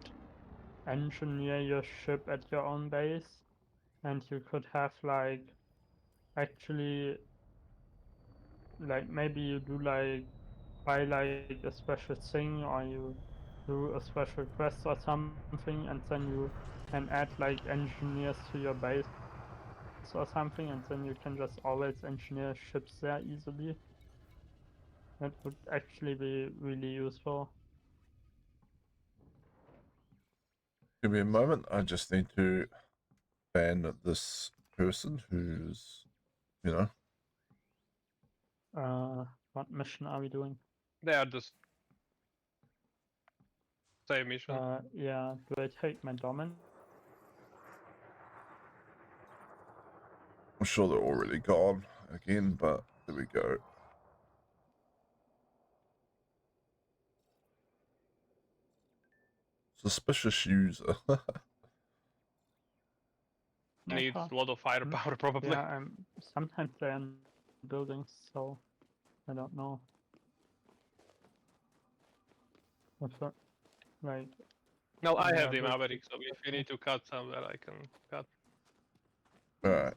E: engineer your ship at your own base, and you could have like actually like maybe you do like buy like a special thing, or you do a special quest or something, and then you can add like engineers to your base or something, and then you can just always engineer ships there easily. That would actually be really useful.
A: Give me a moment. I just need to ban this person who's, you know.
E: What mission are we doing?
B: They are the same mission.
E: Yeah, do I take my dominant?
A: I'm sure they're already gone again, but there we go. Suspicious user.
B: Needs a lot of firepower probably.
E: Yeah, sometimes they're in buildings, so I don't know. Like,
B: No, I
E: yeah,
B: have the
E: but
B: Maverick, so if you need to cut somewhere, I can cut.
A: Alright.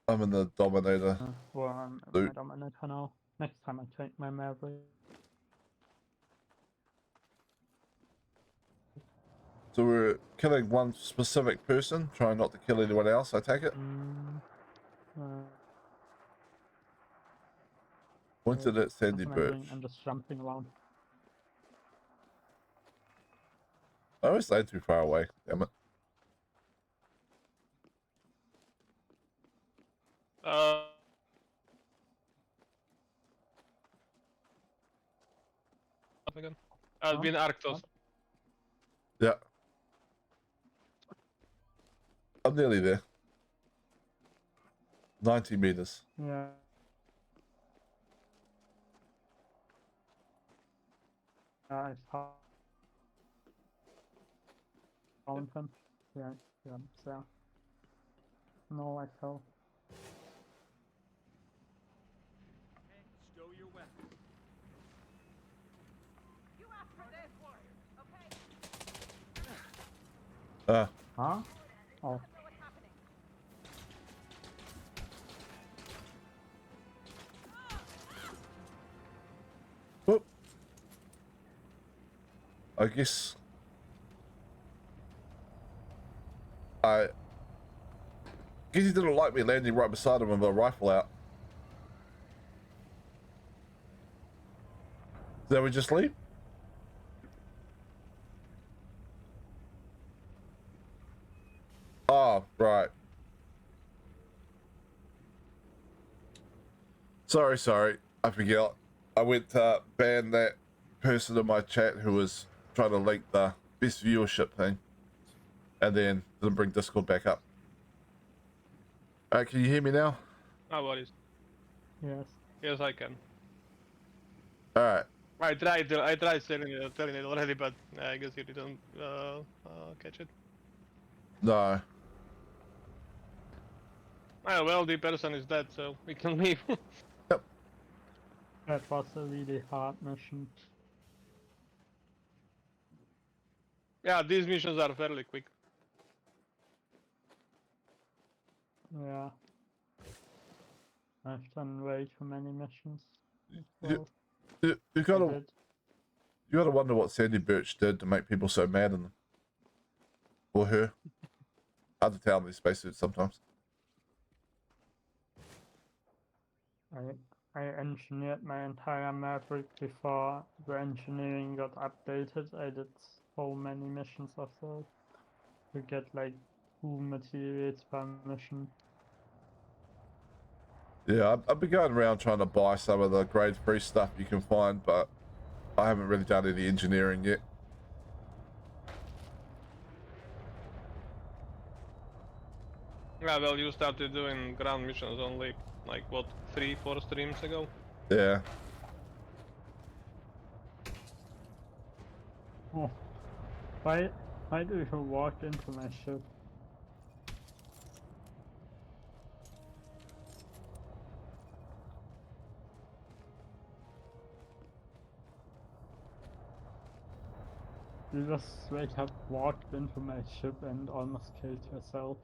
A: I'm in the Dominator.
E: Well, I'm
A: Dude.
E: my Dominator now. Next time I take my Maverick.
A: So we're killing one specific person, trying not to kill anyone else, I take it? Pointed at Sandy
E: What am I
A: Birch.
E: doing? I'm just jumping around.
A: I always stayed too far away, damn it.
B: Again. Been Arctos.
A: Yeah. I'm nearly there. 90 meters.
E: Yeah. I found him. Yeah, yeah, there. No, I fell.
D: Stow your weapon.
C: You asked for this, okay?
E: Huh? Oh.
C: Know what's happening.
A: Whoop. I guess he didn't like me landing right beside him with a rifle out. Then we just leave? Oh, right. Sorry. I forgot. I went to ban that person in my chat who was trying to link the best viewership thing. And then didn't bring Discord back up. Can you hear me now?
B: No worries.
E: Yes.
B: Yes, I can.
A: Alright.
B: I tried telling it already, but I guess you didn't catch it.
A: No.
B: Ah, well, the person is dead, so we can leave.
A: Yep.
E: That was a really hard mission.
B: Yeah, these missions are fairly quick.
E: Yeah. I've done way too many missions.
A: You,
E: Well,
A: you
E: I
A: gotta
E: did.
A: you gotta wonder what Sandy Birch did to make people so mad in them. Or her. Hard to tell in these spacesuits sometimes.
E: I engineered my entire Maverick before the engineering got updated. I did so many missions of those. You get like 2 materials per mission.
A: Yeah, I've been going around trying to buy some of the grade 3 stuff you can find, but I haven't really done any engineering yet.
B: Yeah, well, you started doing ground missions only, like, what, 3-4 streams ago?
A: Yeah.
E: Oh, why do you walk into my ship? You just straight up walked into my ship and almost killed yourself.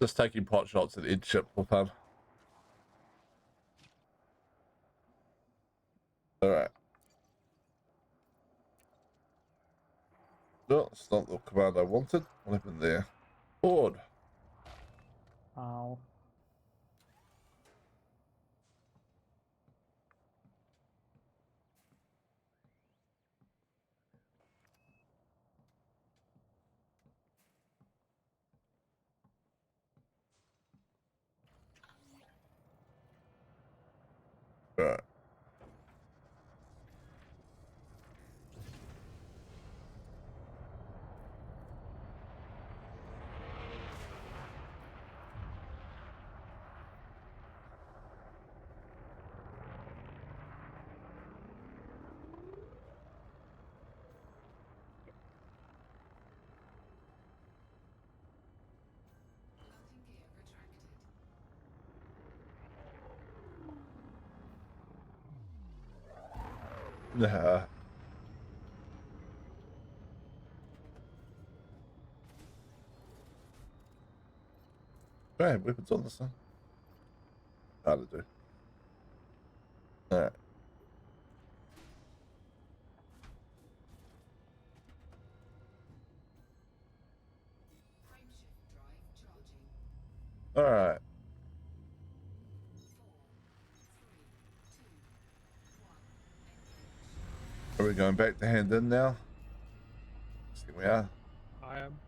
A: Just taking pot shots at each ship for fun. Alright. No, it's not the command I wanted. What happened there? Board.
E: Ow.
A: Alright. Nah. Do I have weapons on this thing? Hard to do. Alright. Alright. Are we going back to hand in now? I think we are.
B: I am.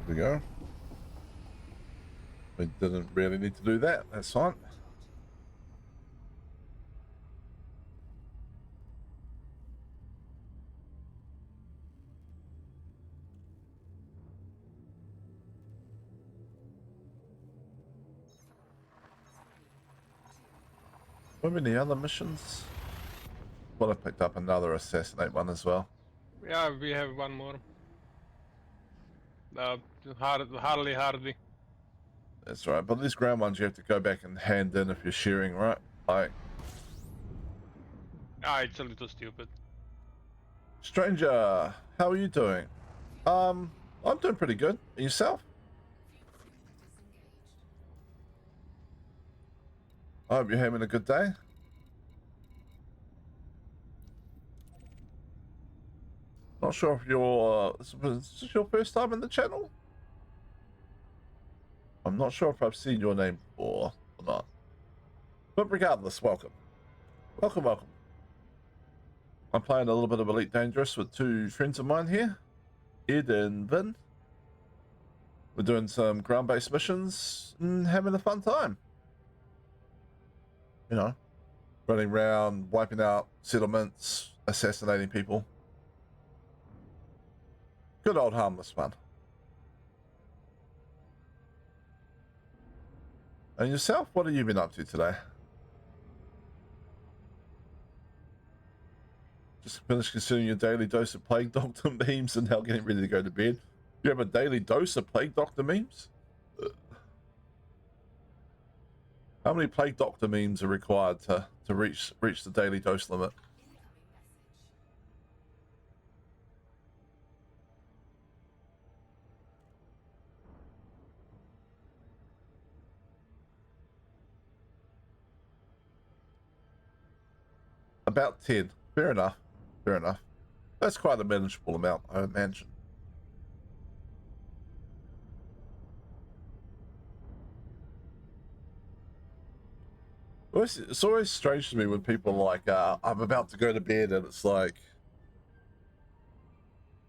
A: Here we go. We didn't really need to do that. That's fine. What have any other missions? thought I picked up another assassinate one as well.
B: Yeah, we have one more. Hardy.
A: That's right. But these ground ones you have to go back and hand in if you're sharing, right? Like,
B: It's a little stupid.
A: stranger, how are you doing? I'm doing pretty good. And yourself? I hope you're having a good day. Not sure if you're is this your first time in the channel? I'm not sure if I've seen your name before or not. But regardless, welcome. Welcome, welcome. I'm playing a little bit of Elite Dangerous with two friends of mine here, Ed and Vin. We're doing some ground-based missions and having a fun time. You know, running around, wiping out settlements, assassinating people. Good old harmless fun. And yourself, what have you been up to today? Just finished consuming your daily dose of Plague Doctor memes and now getting ready to go to bed. You have a daily dose of Plague Doctor memes? How many Plague Doctor memes are required to reach the daily dose limit? About 10. Fair enough. Fair enough. That's quite a manageable amount, I imagine. It's always strange to me when people are like, I'm about to go to bed and it's like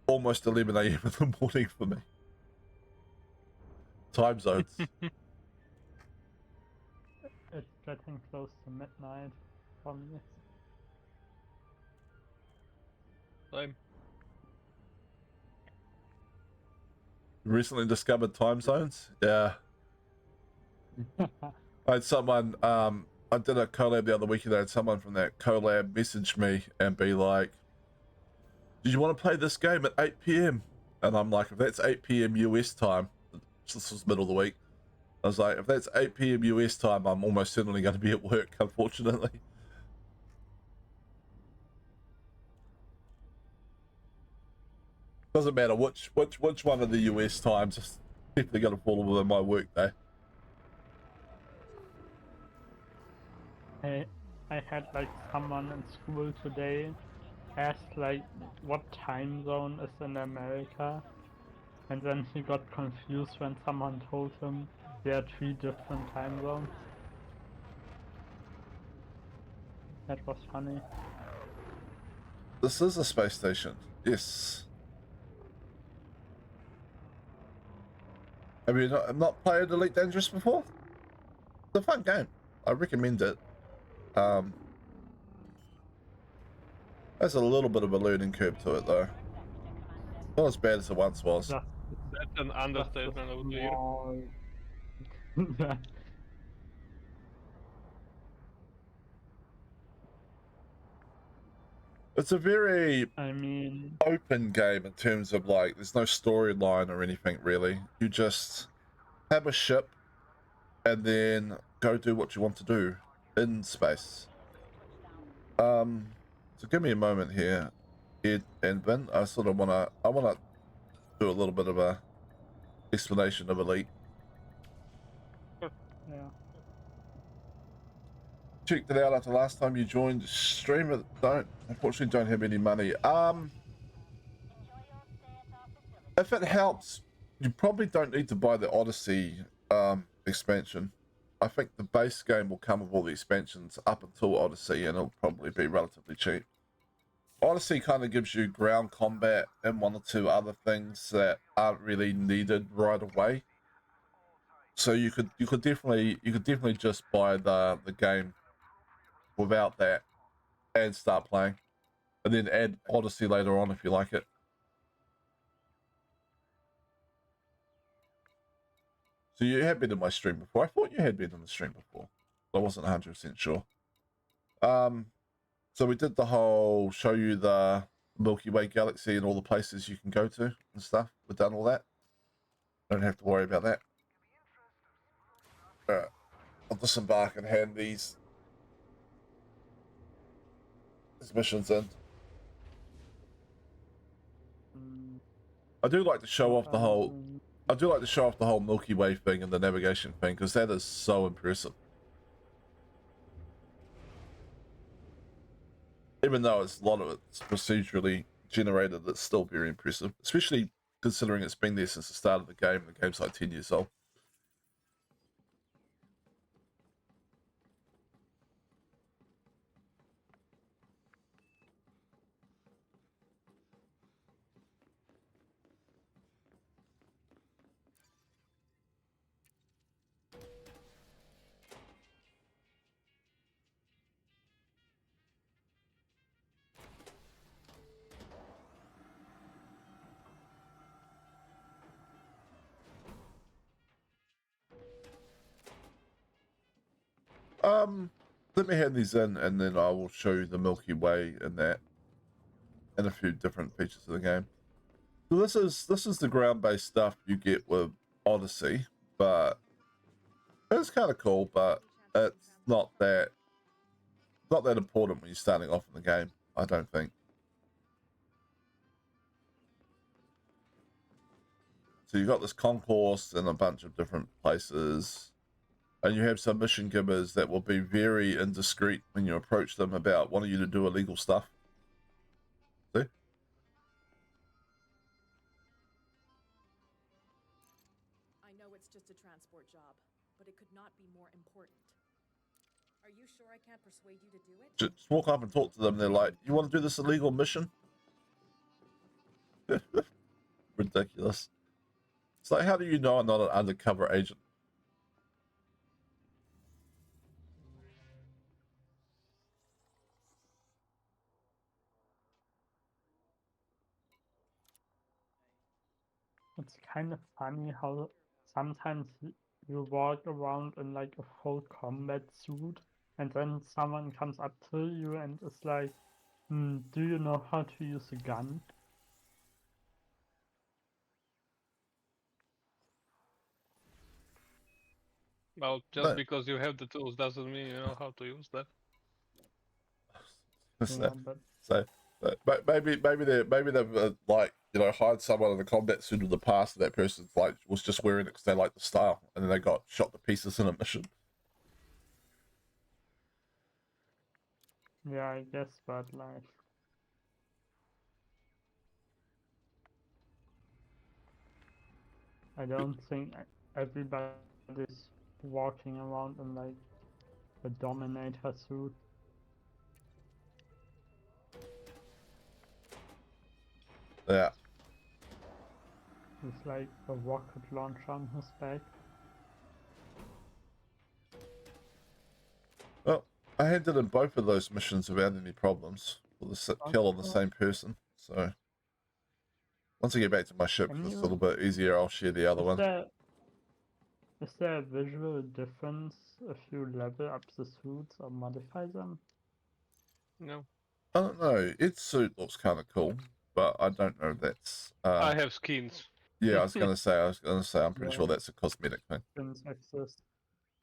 A: almost 11 a.m. in the morning for me. Time zones.
E: It's getting close to midnight for me.
B: Same.
A: Recently discovered time zones? Yeah. I had someone, I did a collab the other week and I had someone from that collab message me and be like, do you want to play this game at 8 p.m? And I'm like, if that's 8 p.m. US time, this was middle of the week, I was like, if that's 8 p.m. US time, I'm almost certainly going to be at work, unfortunately. Doesn't matter which one of the US times, it's definitely going to fall within my work day.
E: I had like someone in school today ask like what time zone is in America, and then he got confused when someone told him there are 3 different time zones. That was funny.
A: This is a space station. Yes. Have you not played Elite Dangerous before? It's a fun game. I recommend it. There's a little bit of a learning curve to it though. Not as bad as it once was.
E: Just,
B: That's an understatement of the year.
E: small...
A: It's a very
E: I mean,
A: open game in terms of like there's no storyline or anything really. You just have a ship and then go do what you want to do in space. So give me a moment here, Ed and Vin. I wanna do a little bit of a explanation of Elite.
E: yeah.
A: Checked it out after last time you joined the stream. Unfortunately don't have any money. If it helps, you probably don't need to buy the Odyssey expansion. I think the base game will come with all the expansions up until Odyssey, and it'll probably be relatively cheap. Odyssey kind of gives you ground combat and one or two other things that aren't really needed right away. So you could definitely just buy the game without that and start playing, and then add Odyssey later on if you like it. So you have been in my stream before. I thought you had been in the stream before. I wasn't 100% sure. So we did the whole show you the Milky Way galaxy and all the places you can go to and stuff. We've done all that. Don't have to worry about that. Alright. I'll disembark and hand these missions in. I do like to show off the whole Milky Way thing and the navigation thing, because that is so impressive. Even though it's a lot of it's procedurally generated, it's still very impressive, especially considering it's been there since the start of the game. The game's like 10 years old. Let me hand these in, and then I will show you the Milky Way and that, and a few different features of the game. So this is the ground-based stuff you get with Odyssey, but it's kind of cool. But it's not that important when you're starting off in the game, I don't think. So you got this concourse in a bunch of different places. And you have some mission givers that will be very indiscreet when you approach them about wanting you to do illegal stuff. See?
C: I know it's just a transport job, but it could not be more important. Are you sure I can't persuade you to do it?
A: Just walk up and talk to them. They're like, you want to do this illegal mission? Ridiculous. It's like, how do you know I'm not an undercover agent?
E: It's kind of funny how sometimes you walk around in like a full combat suit, and then someone comes up to you and is like, do you know how to use a gun?
B: Well, just
A: No.
B: because you have the tools doesn't mean you know how to use them.
E: Yeah, but
A: So, maybe they've like, you know, hired someone in a combat suit in the past, and that person's like was just wearing it because they like the style, and then they got shot to pieces in a mission.
E: yeah, I guess, but like, I don't think everybody's walking around in like a Dominator suit.
A: Yeah.
E: With like a rocket launcher on his back.
A: Well, I handed in both of those missions without any problems for the kill on the same person. So once I get back to my ship, 'cause it's a little bit easier, I'll share the other one.
E: Is there a visual difference if you level up the suits or modify them?
B: No.
A: I don't know. Its suit looks kind of cool, but I don't know if that's.
B: I have skins.
A: Yeah, I was gonna say. I'm pretty
E: Yeah.
A: sure that's a cosmetic thing.
E: Skins exist.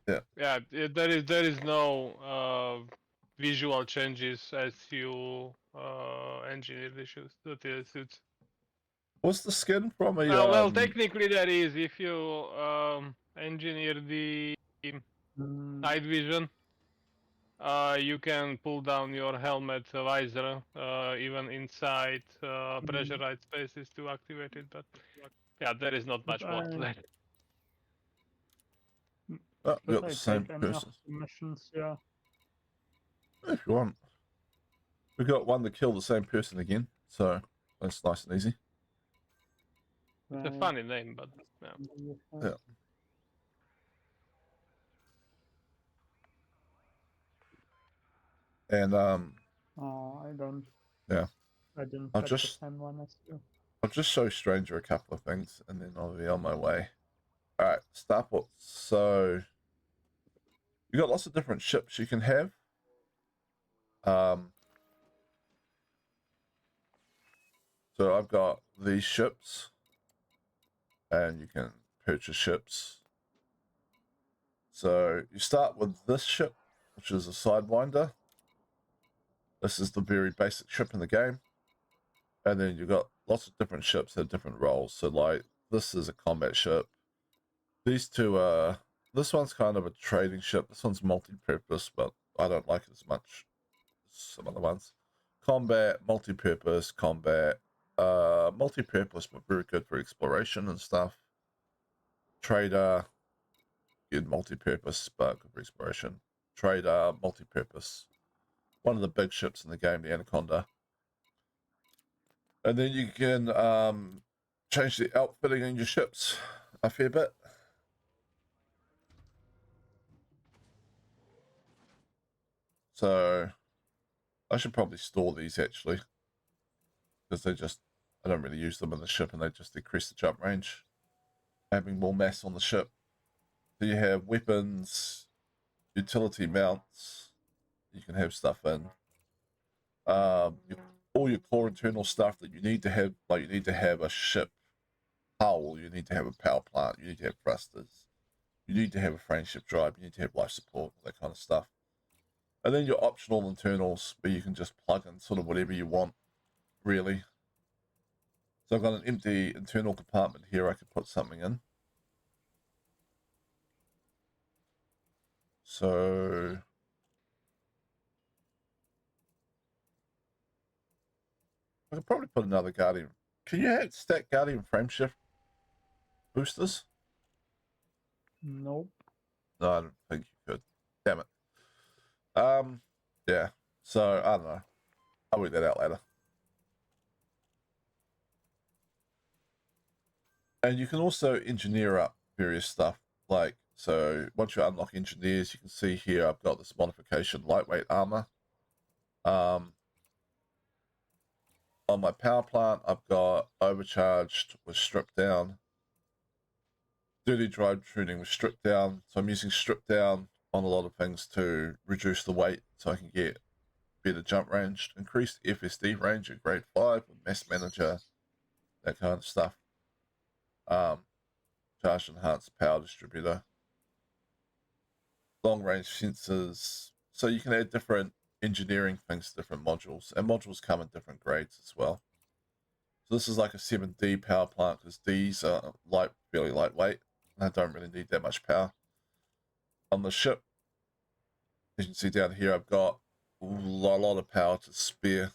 B: Yeah, there is no visual changes as you engineer the suits.
A: What's the skin from a?
B: Well, technically there is. If you engineer the night vision, you can pull down your helmet visor even inside pressurized spaces to activate it. But yeah, there is not much more to that.
A: Oh, we
E: Should
A: got
E: I
A: the same
E: take any of
A: person.
E: the missions here?
A: If you want, we got one to kill the same person again, so that's nice and easy.
B: It's a funny name, but yeah.
A: Yeah. And
E: Oh, I don't.
A: Yeah.
E: I didn't
A: I'll
E: get
A: just
E: the same one as you.
A: I'll just show Stranger a couple of things, and then I'll be on my way. All right, starport. So you got lots of different ships you can have. So I've got these ships, and you can purchase ships. So you start with this ship, which is a Sidewinder. This is the very basic ship in the game. And then you've got lots of different ships that have different roles. So like this is a combat ship. These two are, this one's kind of a trading ship. This one's multi-purpose, but I don't like it as much as some other ones. Combat, multi-purpose, combat. Multi-purpose, but very good for exploration and stuff. Trader, good multi-purpose, but good for exploration. Trader, multi-purpose. One of the big ships in the game, the Anaconda. And then you can change the outfitting in your ships a fair bit. So I should probably store these actually, because I don't really use them in the ship, and they just decrease the jump range, having more mass on the ship. So you have weapons, utility mounts, you can have stuff in. All your core internal stuff that you need to have, like you need to have a ship hull, you need to have a power plant, you need to have thrusters, you need to have a frame ship drive, you need to have life support, that kind of stuff. And then your optional internals, where you can just plug in sort of whatever you want, really. So I've got an empty internal compartment here I could put something in. So I could probably put another Guardian. Can you stack Guardian frameshift boosters?
E: Nope.
A: No, I don't think you could. Damn it. Yeah. So I don't know. I'll work that out later. And you can also engineer up various stuff. Like, so once you unlock engineers, you can see here I've got this modification lightweight armor. On my power plant, I've got overcharged with stripped down. Dirty drive tuning with stripped down. So I'm using stripped down on a lot of things to reduce the weight so I can get better jump range. Increased FSD range at grade 5 with mass manager, that kind of stuff. Charge enhanced power distributor. Long range sensors. So you can add different engineering things to different modules, and modules come in different grades as well. So this is like a 7D power plant, because Ds are fairly lightweight, and I don't really need that much power. On the ship, as you can see down here, I've got a lot of power to spare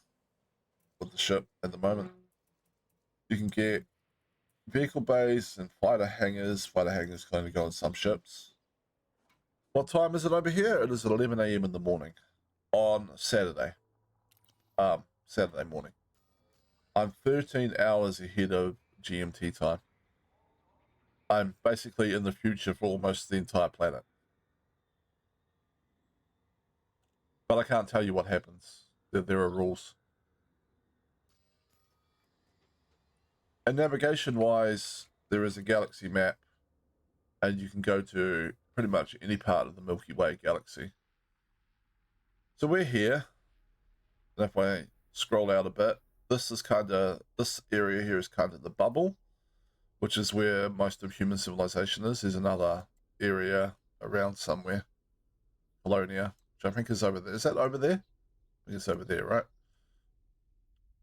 A: with the ship at the moment. You can get vehicle bays and fighter hangars. Fighter hangars can only go on some ships. What time is it over here? It is 11 a.m. in the morning on Saturday. Saturday morning. I'm 13 hours ahead of GMT time. I'm basically in the future for almost the entire planet. But I can't tell you what happens. There are rules. And navigation-wise, there is a galaxy map, and you can go to pretty much any part of the Milky Way galaxy. So we're here. And if I scroll out a bit, this area here is kind of the bubble, which is where most of human civilization is. There's another area around somewhere, Colonia, which I think is over there. Is that over there? I think it's over there, right?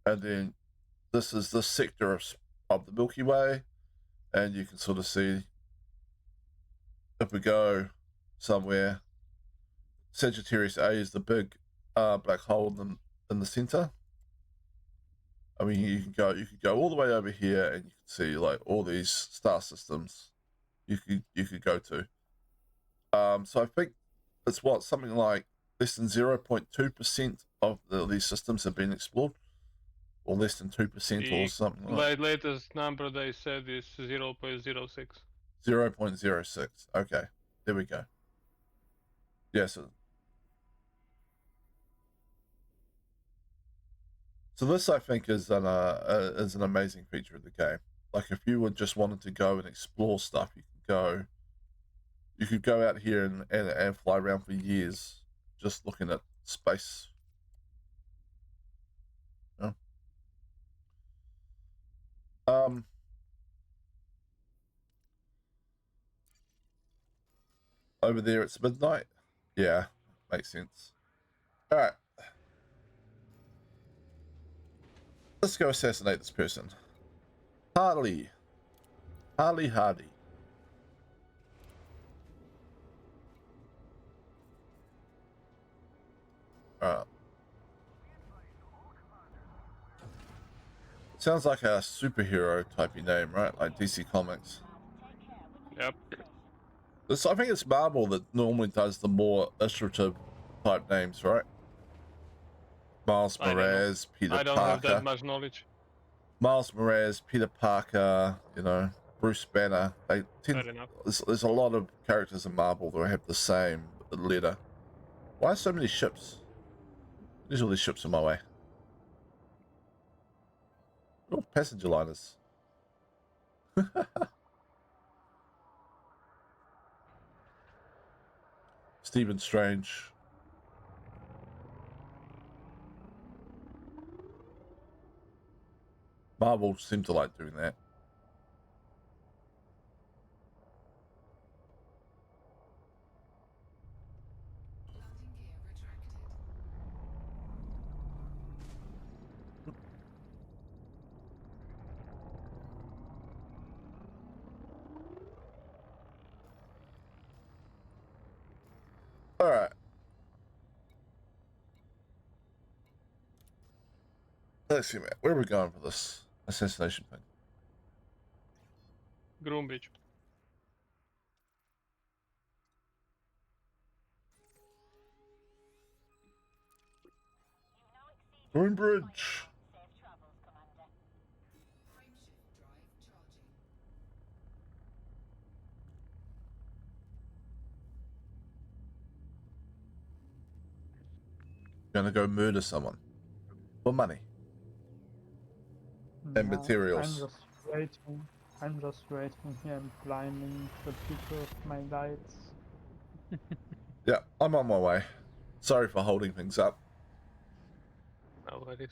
A: And then this is the sector of the Milky Way, and you can sort of see, if we go somewhere, Sagittarius A is the big black hole in the center. I mean, you could go all the way over here, and you can see like all these star systems you could go to. So I think it's something like less than 0.2% of these systems have been explored, or less than 2% or something like.
B: Latest number they said is 0.06.
A: 0.06. Okay, there we go. Yeah, so this I think is an amazing feature of the game. Like if you would just wanted to go and explore stuff, you could go out here and fly around for years just looking at space. Yeah. Over there it's midnight. Yeah, makes sense. All right. Let's go assassinate this person. Harley. Harley Hardy. Alright. Sounds like a superhero type of name, right? Like DC Comics.
B: Yep.
A: This, I think it's Marvel that normally does the more iterative type names, right? Miles
B: I don't know.
A: Morales, Peter
B: I don't have that
A: Parker.
B: much knowledge.
A: Miles Morales, Peter Parker, you know, Bruce Banner. They tend,
B: Fair enough.
A: there's a lot of characters in Marvel that have the same letter. Why are so many ships? There's all these ships in my way. Oh, passenger liners. Stephen Strange. Marvel seem to like doing that. All right. Let's see, man. Where are we going for this assassination thing?
B: Groom Beach.
A: Greenbridge. Gonna go murder someone for money and
E: Yeah,
A: materials.
E: I'm just waiting here and blinding the people with my lights.
A: Yeah, I'm on my way. Sorry for holding things up.
B: No worries.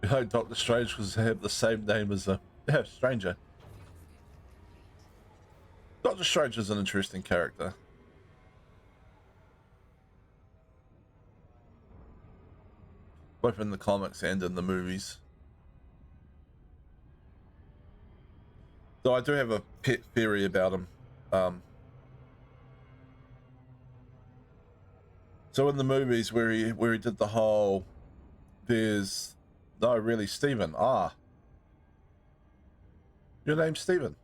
A: You know, Doctor Strange was have the same name as a stranger. Doctor Strange is an interesting character. Both in the comics and in the movies. Though I do have a pet theory about him. So in the movies where he did the whole, there's no really Stephen. Your name's Stephen.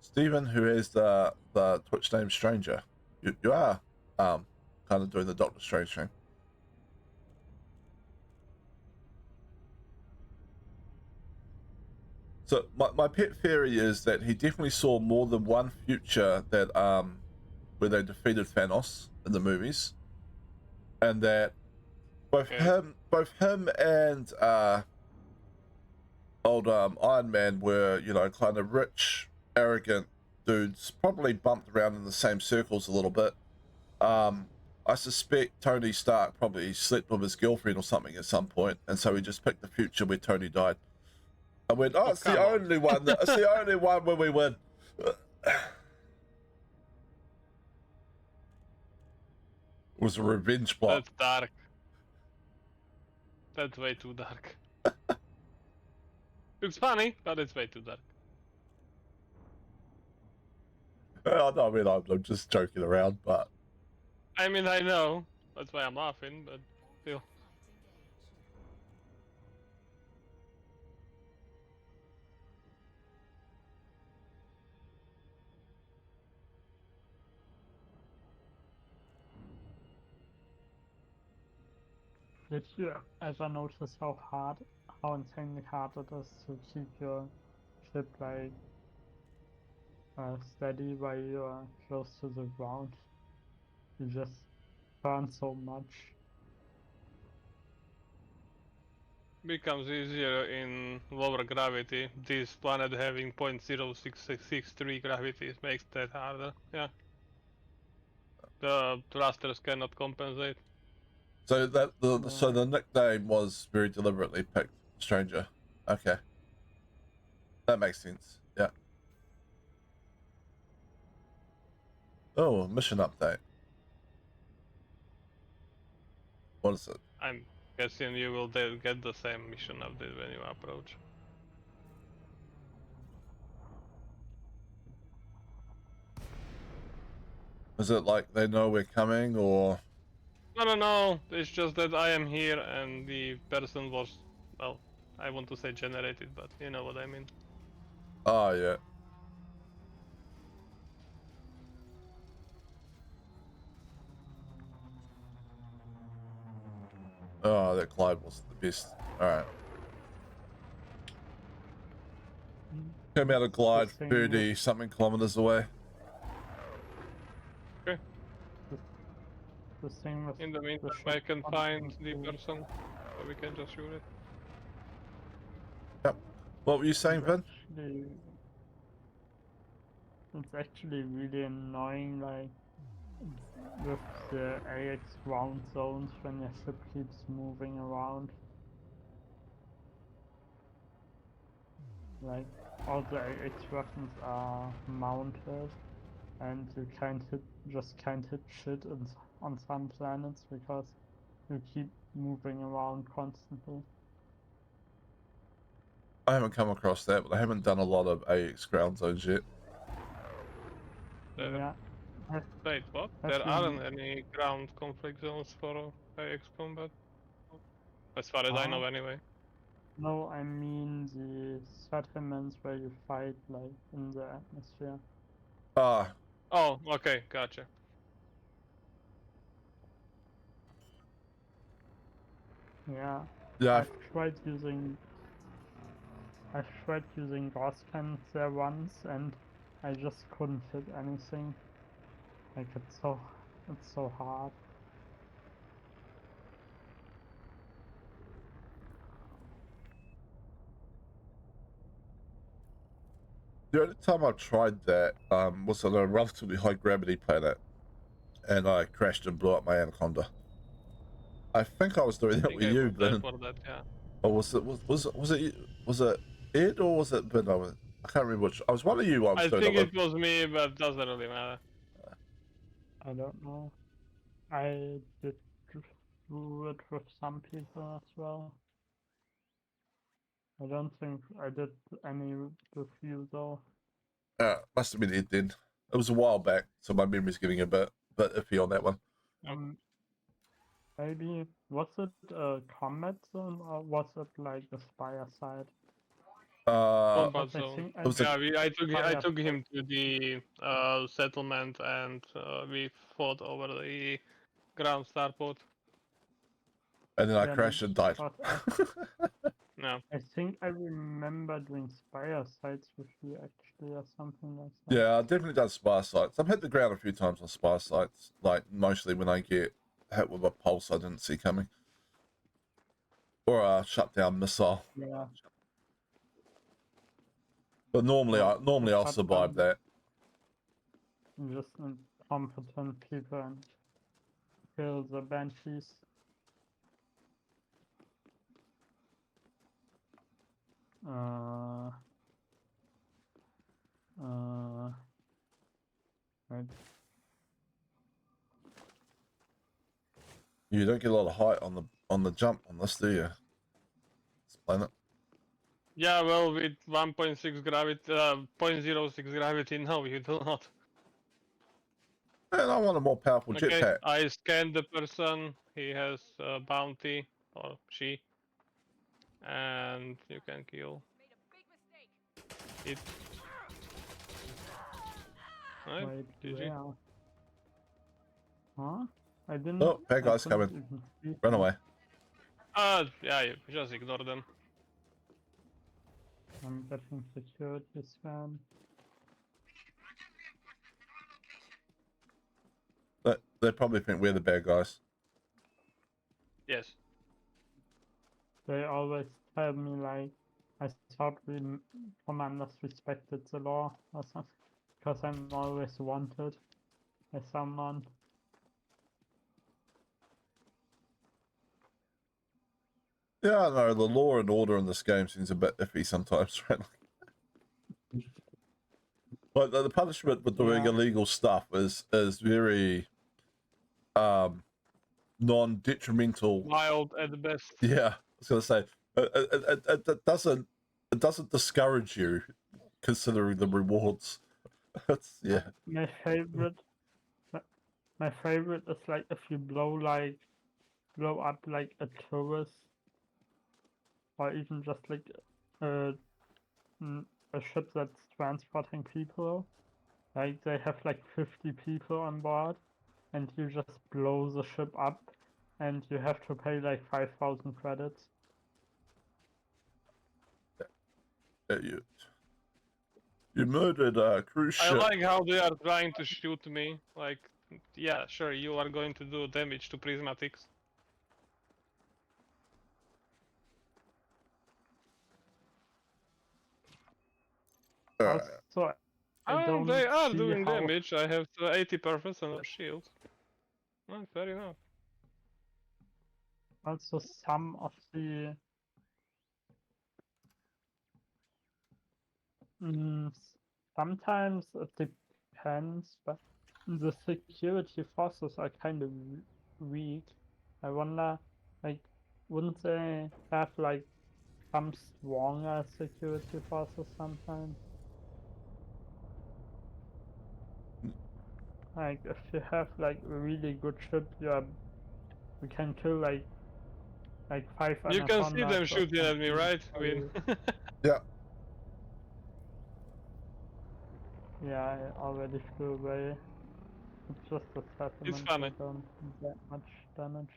A: Stephen, who has the Twitch name Stranger. You are kind of doing the Doctor Strange thing. So my pet theory is that he definitely saw more than one future that where they defeated Thanos in the movies, and that both him and old Iron Man were, you know, kind of rich, arrogant dudes, probably bumped around in the same circles a little bit. I suspect Tony Stark probably slept with his girlfriend or something at some point, and so he just picked the future where Tony died. I went, oh, it's the only one. It's the only one where we win. It was a revenge plot.
B: That's dark. That's way too dark. It's funny, but it's way too dark.
A: No, I mean, I'm just joking around, but
B: I mean, I know. That's why I'm laughing, but still.
E: Did you ever notice how insanely hard it is to keep your ship like steady while you're close to the ground? You just burn so much.
B: becomes easier in lower gravity. This planet having 0.0663 gravity makes that harder. Yeah. The thrusters cannot compensate.
A: So so
E: Yeah.
A: the nickname was very deliberately picked, Stranger. Okay, that makes sense. Yeah. Oh, mission update. What is it?
B: I'm guessing you will get the same mission update when you approach.
A: Is it like they know we're coming, or?
B: No. It's just that I am here and the person was, well, I want to say generated, but you know what I mean.
A: Oh yeah. Oh, that glide was the best. All right. Came out of glide
E: thing
A: 30 something kilometers away.
B: Okay.
E: The thing with
B: In the
E: the
B: meantime,
E: ship
B: I can find the
E: constantly-
B: person, so we can just shoot it.
A: Yep. What were you saying, Vin?
E: It's actually really annoying, like with the AX round zones when your ship keeps moving around. Like all the AX weapons are mounted, and you just can't hit shit on some planets because you keep moving around constantly.
A: I haven't come across that, but I haven't done a lot of AX ground zones yet.
E: Yeah.
B: Wait, what?
E: Have
B: There
E: you
B: aren't any ground conflict zones for AX combat? As far as I know, anyway.
E: No, I mean the settlements where you fight like in the atmosphere.
A: Ah,
B: Oh, okay, gotcha.
E: Yeah.
A: yeah.
E: I've tried using gauss cannons there once, and I just couldn't hit anything. Like it's so hard.
A: The only time I tried that was on a relatively high gravity planet, and I crashed and blew up my anaconda. I think I was doing
B: I
A: that
B: think
A: with
B: I
A: you,
B: was there
A: Ben.
B: for that, yeah.
A: Or was it Ed or was it Ben? I can't remember which. I was one of you. I was
B: I
A: doing it
B: think
A: with.
B: it was me, but doesn't really matter.
E: I don't know. I did do it with some people as well. I don't think I did any with you though.
A: Must have been Ed then. It was a while back, so my memory's getting a bit iffy on that one.
E: Maybe was it a combat zone or was it like the Spire side?
B: Combat
E: I
B: zone.
E: think
A: It was
B: Yeah, I
E: Spire
B: took
E: side.
B: him to the settlement, and we fought over the ground starport.
A: and then I
E: Yeah,
A: crashed and died.
E: but
B: No.
E: I think I remember doing Spire sites with you actually or something like that.
A: Yeah, I've definitely done spy sites. I've hit the ground a few times on spy sites, like mostly when I get hit with a pulse I didn't see coming. Or a shutdown missile.
E: Yeah.
A: But normally
E: Well,
A: I'll survive that.
E: Just incompetent people and kill the banshees. Right.
A: You don't get a lot of height on the jump on this, do you? This planet.
B: Yeah, well, with 1.6 gravity, 0.06 gravity, no, you do not.
A: And I want a more powerful
B: Okay,
A: jetpack.
B: I scanned the person. He has a bounty, or she, and you can kill it. Right,
E: Wait,
B: GG.
E: where? Huh? I didn't.
A: Oh, bad guys
E: couldn't
A: coming.
E: even see
A: Run
E: them.
A: away.
B: Yeah, you just ignore them.
E: I'm getting security scan.
A: They probably think we're the bad guys.
B: Yes.
E: They always tell me like I thought commanders respected the law or something, because I'm always wanted by someone.
A: Yeah, I know the law and order in this game seems a bit iffy sometimes, right? Like the punishment for doing
E: Yeah.
A: illegal stuff is very non-detrimental.
B: Wild at best.
A: Yeah, I was gonna say it doesn't discourage you considering the rewards. It's, yeah.
E: My favorite, my favorite is like if you blow up like a tourist, or even just like a a ship that's transporting people. Like they have like 50 people on board, and you just blow the ship up, and you have to pay like 5,000 credits.
A: You murdered a cruise
B: I
A: ship.
B: like how they are trying to shoot me. Like, yeah, sure, you are going to do damage to prismatics.
E: Also, I don't
B: They are
E: see
B: doing
E: how
B: damage. I have 80% of shield. Well, fair enough.
E: also some of the sometimes it depends, but the security forces are kind of weak. I wonder, like, wouldn't they have like some stronger security forces sometimes? Like, if you have like a really good ship, you can kill like 5
B: You can see them
E: anacondas or
B: shooting at me,
E: something.
B: right? Win.
A: Yeah.
E: Yeah, I already flew away. It's just a settlement,
B: funny.
E: they don't do that much damage.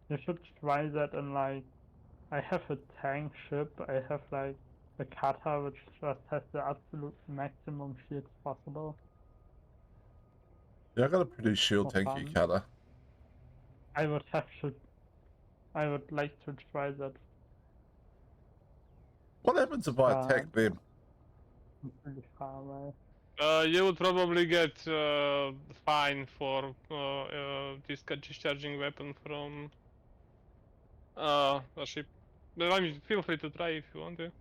E: You should try that in like, I have a tank ship, I have like a cutter which just has the absolute maximum shields possible.
A: Yeah, I got a pretty shield
E: For
A: tanky
E: fun.
A: cutter.
E: I would like to try that.
A: What happens if I attack them?
E: I'm pretty far away.
B: You would probably get fine for discharging weapon from a ship. But I mean, feel free to try if you want to.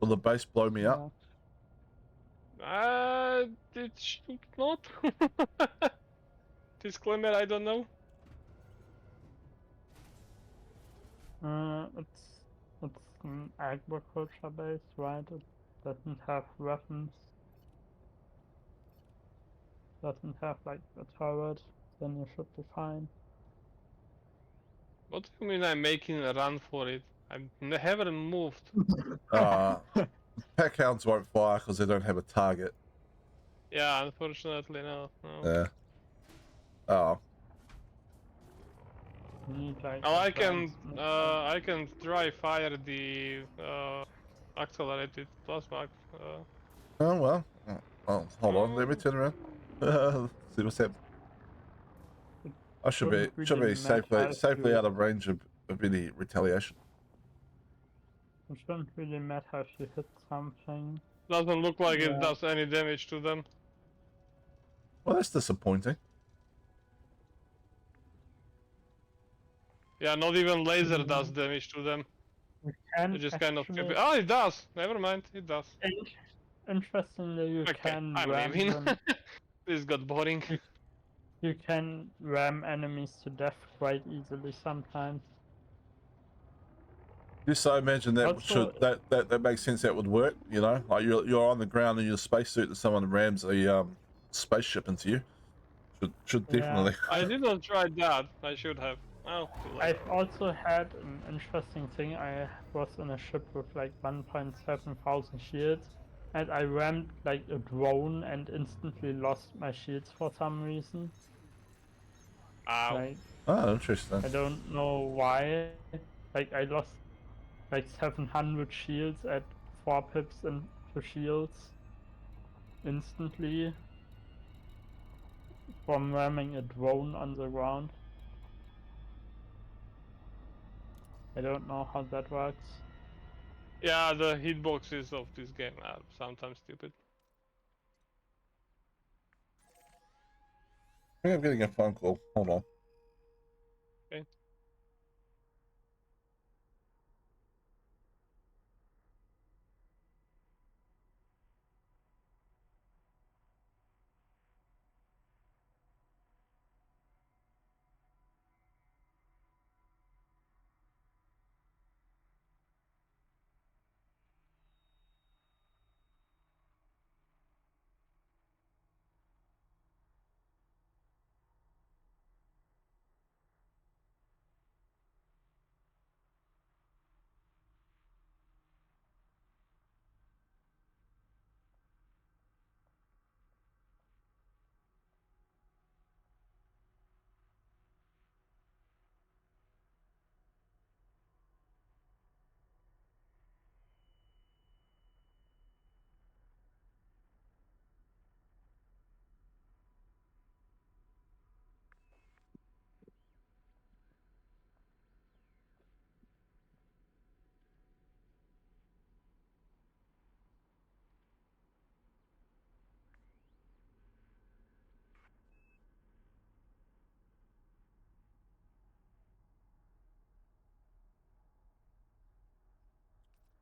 A: Will the base blow me up?
B: It should not. Disclaimer, I don't know.
E: It's an agriculture base, right? It doesn't have weapons. Doesn't have like a turret, then you should be fine.
B: What do you mean I'm making a run for it? I haven't moved.
A: Pack hounds won't fire because they don't have a target.
B: Yeah, unfortunately, no.
A: Yeah. Oh.
E: You need like
B: Oh, I
E: advanced
B: can dry fire the accelerated plasma.
A: Oh well. Oh, hold on. Let me turn around. See what's happening. I should be
E: really matter
A: safely out of range of any retaliation.
E: It shouldn't really matter if you hit something.
B: Doesn't look like it does any damage to them.
A: Well, that's disappointing.
B: Yeah, not even laser does damage to them.
E: You can
B: It just kind of...
E: actually,
B: Oh, it does! Never mind, it does.
E: interestingly, you
B: Okay,
E: can
B: I'm
E: ram
B: leaving.
E: them.
B: This got boring.
E: You can ram enemies to death quite easily sometimes.
A: Just so imagine that
E: Also,
A: that makes sense. That would work. You know, like you're on the ground in your spacesuit and someone rams a spaceship into you. Should definitely.
B: I didn't try that. I should have. Oh, too late.
E: I've also had an interesting thing. I was in a ship with like 1.7 thousand shields, and I rammed like a drone and instantly lost my shields for some reason.
B: Ow.
E: Like,
A: Oh, interesting.
E: I don't know why. Like, I lost like 700 shields at 4 pips into shields instantly from ramming a drone on the ground. I don't know how that works.
B: Yeah, the hitboxes of this game are sometimes stupid.
A: I think I'm getting a phone call. Hold on.
B: Okay.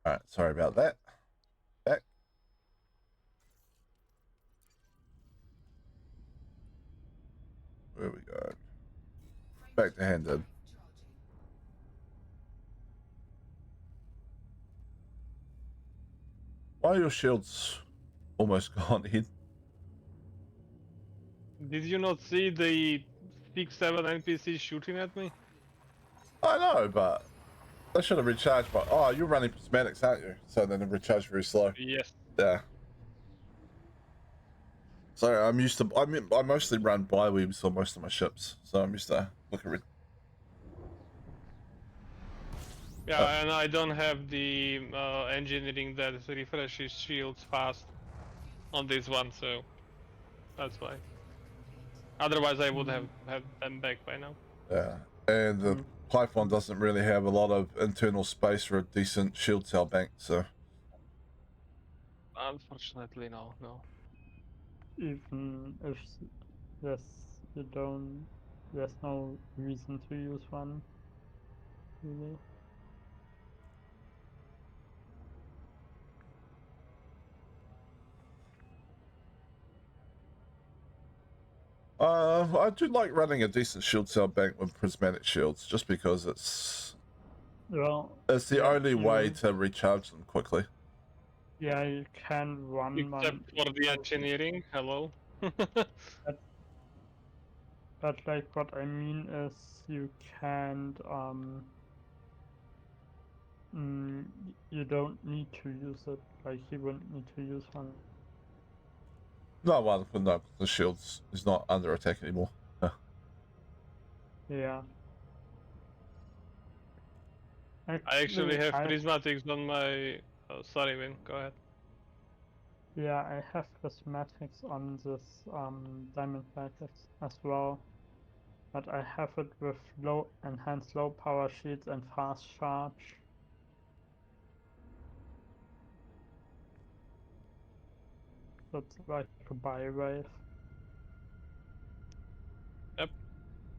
A: All right, sorry about that. Back. Where we go? Back to handed. Why are your shields almost gone, Ed?
B: Did you not see the 6-7 NPCs shooting at me?
A: I know, but they should have recharged by. Oh, you're running prismatics, aren't you? So then they recharge very slow.
B: Yes.
A: Yeah. So I'm used to. I mostly run bi-weaves on most of my ships, so I'm used to looking at.
B: Yeah, and I don't have the engineering that refreshes shields fast on this one, so that's why. Otherwise, I would have had them back by now.
A: Yeah, and the Python doesn't really have a lot of internal space for a decent shield cell bank, so.
B: Unfortunately, no.
E: Even if yes, you don't. There's no reason to use one. Really.
A: I do like running a decent shield cell bank with prismatic shields, just because it's
E: Well,
A: the
E: yeah,
A: only way to recharge them quickly.
E: yeah, you can run
B: Except
E: one,
B: for the engineering. Hello.
E: but like what I mean is you can't you don't need to use it. Like you wouldn't need to use one.
A: No, well, no, the shields is not under attack anymore.
E: Yeah.
B: I actually have
E: I
B: prismatics on my. Oh, sorry, Vin. Go ahead.
E: yeah, I have prismatics on this diamond packets as well. But I have it with low enhanced low power shields and fast charge. So it's like a buy wave.
B: Yep,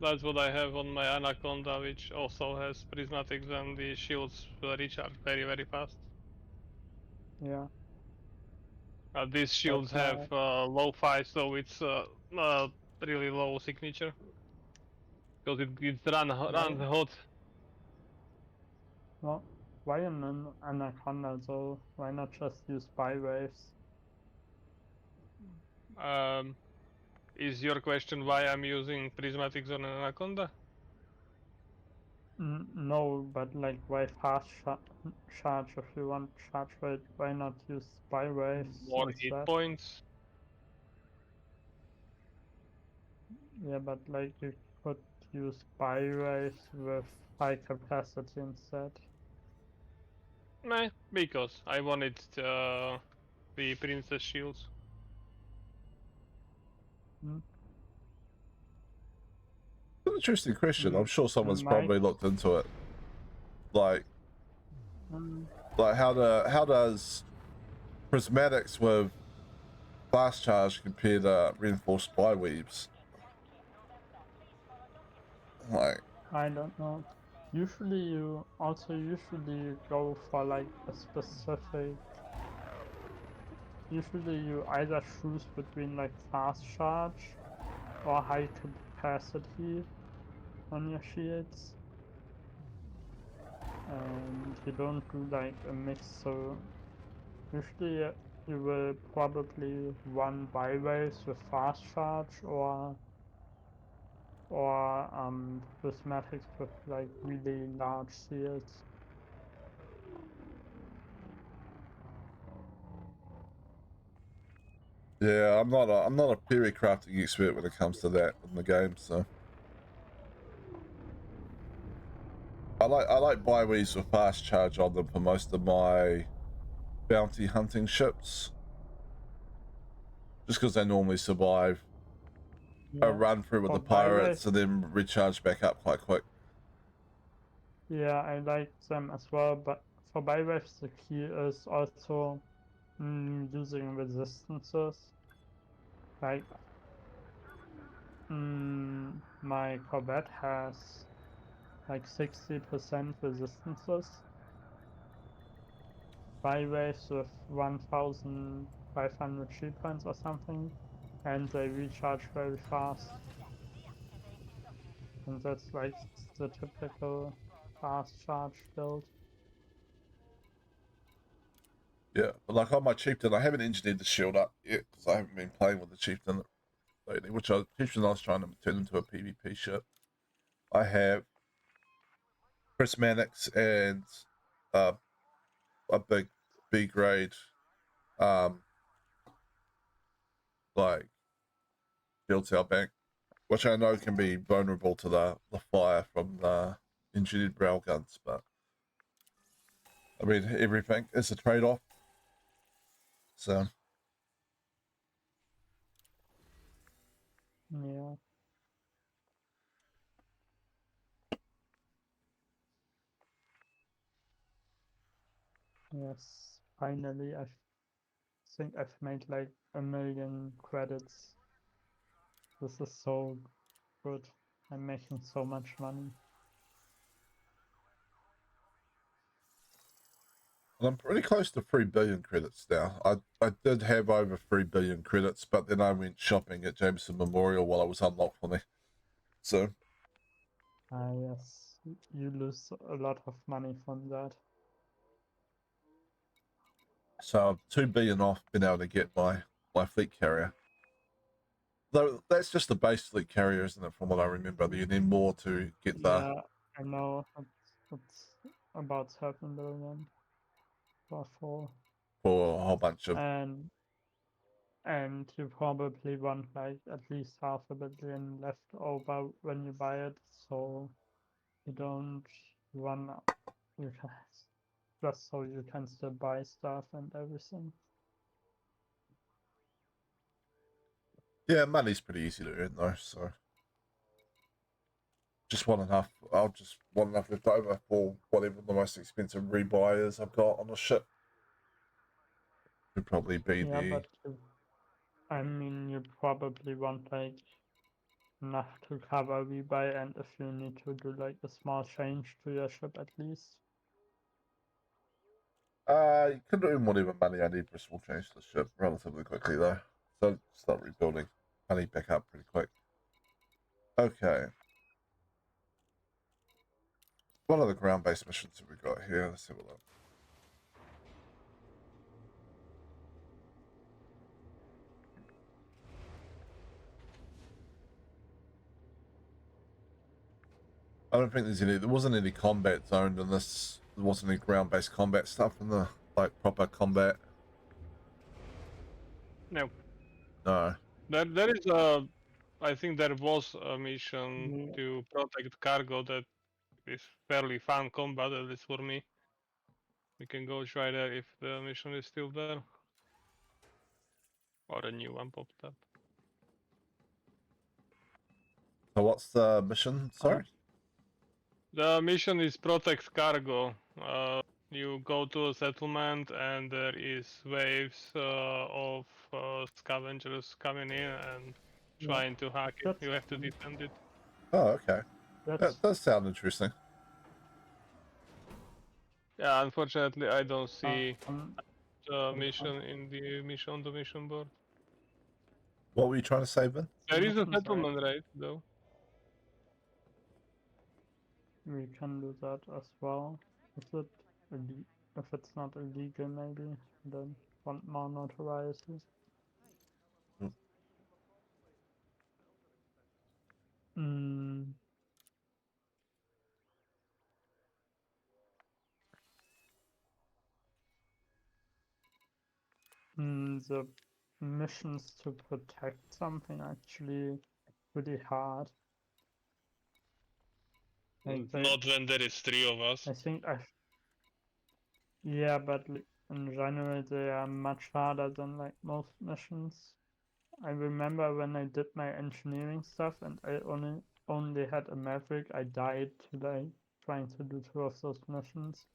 B: that's what I have on my Anaconda, which also has prismatics and the shields recharge very, very fast.
E: Yeah.
B: These shields
E: But
B: have low fi, so it's really low signature because it's run hot.
E: well, why an anaconda though? Why not just use buy waves?
B: Um, is your question why I'm using prismatics on an Anaconda?
E: No, but like why charge if you want charge rate? Why not use buy waves
B: More hit
E: instead?
B: points.
E: Yeah, but like you could use buy waves with high capacity instead.
B: Meh, because I wanted the princess shields.
E: Hmm?
A: An interesting question. I'm
E: Mm,
A: sure someone's
E: Mike,
A: probably looked into it. Like
E: Mm,
A: how does prismatics with fast charge compare to reinforced spy weaves? Like,
E: I don't know. Usually you go for like a specific. Usually you either choose between like fast charge or high capacity on your shields, and you don't do like a mix. So usually you will probably run byways with fast charge or prismatics with like really large shields.
A: yeah, I'm not a theory crafting expert when it comes to that in the game, so I like byweaves with fast charge on them for most of my bounty hunting ships. Just because they normally survive a
E: Yeah,
A: run through with
E: for
A: the pirates
E: byways,
A: and then recharge back up quite quick.
E: yeah, I like them as well, but for bywaves the key is also using resistances. Like, my Corvette has like 60% resistances. Bywaves with 1,500 shield points or something, and they recharge very fast. And that's like the typical fast charge build.
A: Yeah, but like on my chieftain, I haven't engineered the shield up yet because I haven't been playing with the chieftain lately. Chieftain I was trying to turn into a PvP ship. I have prismatics and uh, a big B grade, um, like shield cell bank, which I know can be vulnerable to the fire from the engineered railguns, but I mean everything is a trade off. So
E: Yeah. Yes. Finally, I think I've made like 1,000,000 credits. This is so good. I'm making so much money.
A: I'm pretty close to 3 billion credits now. I did have over 3 billion credits, but then I went shopping at Jamiesons Memorial while it was unlocked for me. So
E: Ah, yes. You lose a lot of money from that.
A: I'm 2 billion off being able to get my fleet carrier. Though that's just the base fleet carrier, isn't it? From what I remember, you need more to get the
E: Yeah, I know. It's about 7 billion for 4.
A: for a whole bunch of.
E: And you probably want like at least 500 million left over when you buy it, so you don't run out. You can, just so you can still buy stuff and everything.
A: Yeah, money's pretty easy to earn though, so just want enough. I'll just want enough left over for whatever the most expensive rebuy is I've got on the ship. Would probably be
E: Yeah,
A: the
E: but I mean, you probably want like enough to cover rebuy, and if you need to do like a small change to your ship at least.
A: You could earn whatever money I need for a small change to the ship relatively quickly though. So start rebuilding. I need back up pretty quick. Okay. What other ground-based missions have we got here? Let's have a look. I don't think there wasn't any combat zoned in this. There wasn't any ground-based combat stuff in the like proper combat.
B: No,
A: No.
B: there is a. I think there was a mission
E: Yeah.
B: to protect cargo that is fairly fun combat, at least for me. We can go try there if the mission is still there. Or a new one popped up.
A: So what's the mission? Sorry.
B: The mission is protect cargo. You go to a settlement and there is waves of scavengers coming in and
E: Yeah,
B: trying to hack it.
E: that's
B: You have to
E: fine.
B: defend it.
A: Oh, okay.
E: That's
A: That does sound interesting.
B: Yeah, unfortunately, I don't see
E: um,
B: the
E: um,
B: mission in the mission board.
A: What were you trying to say, Ben?
B: There is a
E: missions, right?
B: settlement, right? Though.
E: We can do that as well. Is it if it's not illegal, maybe then want more notoriety.
A: Mm.
E: Mm. The missions to protect something actually pretty hard. Like
B: Not when there is 3 of us.
E: I think yeah, but in general they are much harder than like most missions. I remember when I did my engineering stuff and I only had a Maverick, I died today trying to do 2 of those missions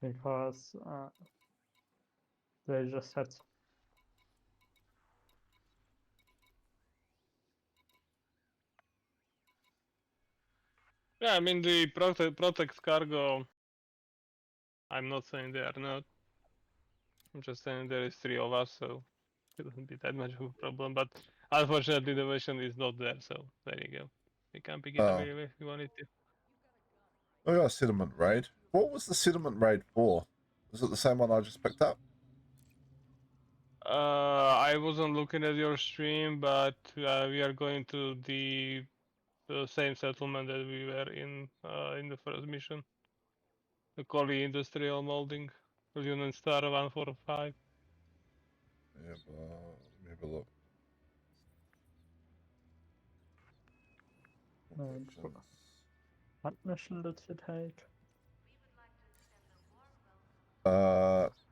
E: because they just had
B: Yeah, I mean the protect cargo. I'm not saying they are not. I'm just saying there is 3 of us, so it wouldn't be that much of a problem. But unfortunately, the mission is not there, so there you go. We can pick it up
A: Oh,
B: anyway if we wanted to.
A: we got a settlement raid. What was the settlement raid for? Was it the same one I just picked up?
B: I wasn't looking at your stream, but we are going to the same settlement that we were in the first mission. The Collie Industrial Molding, Union Star 145.
A: Yeah, let me have a look. Locations.
E: what mission did you take?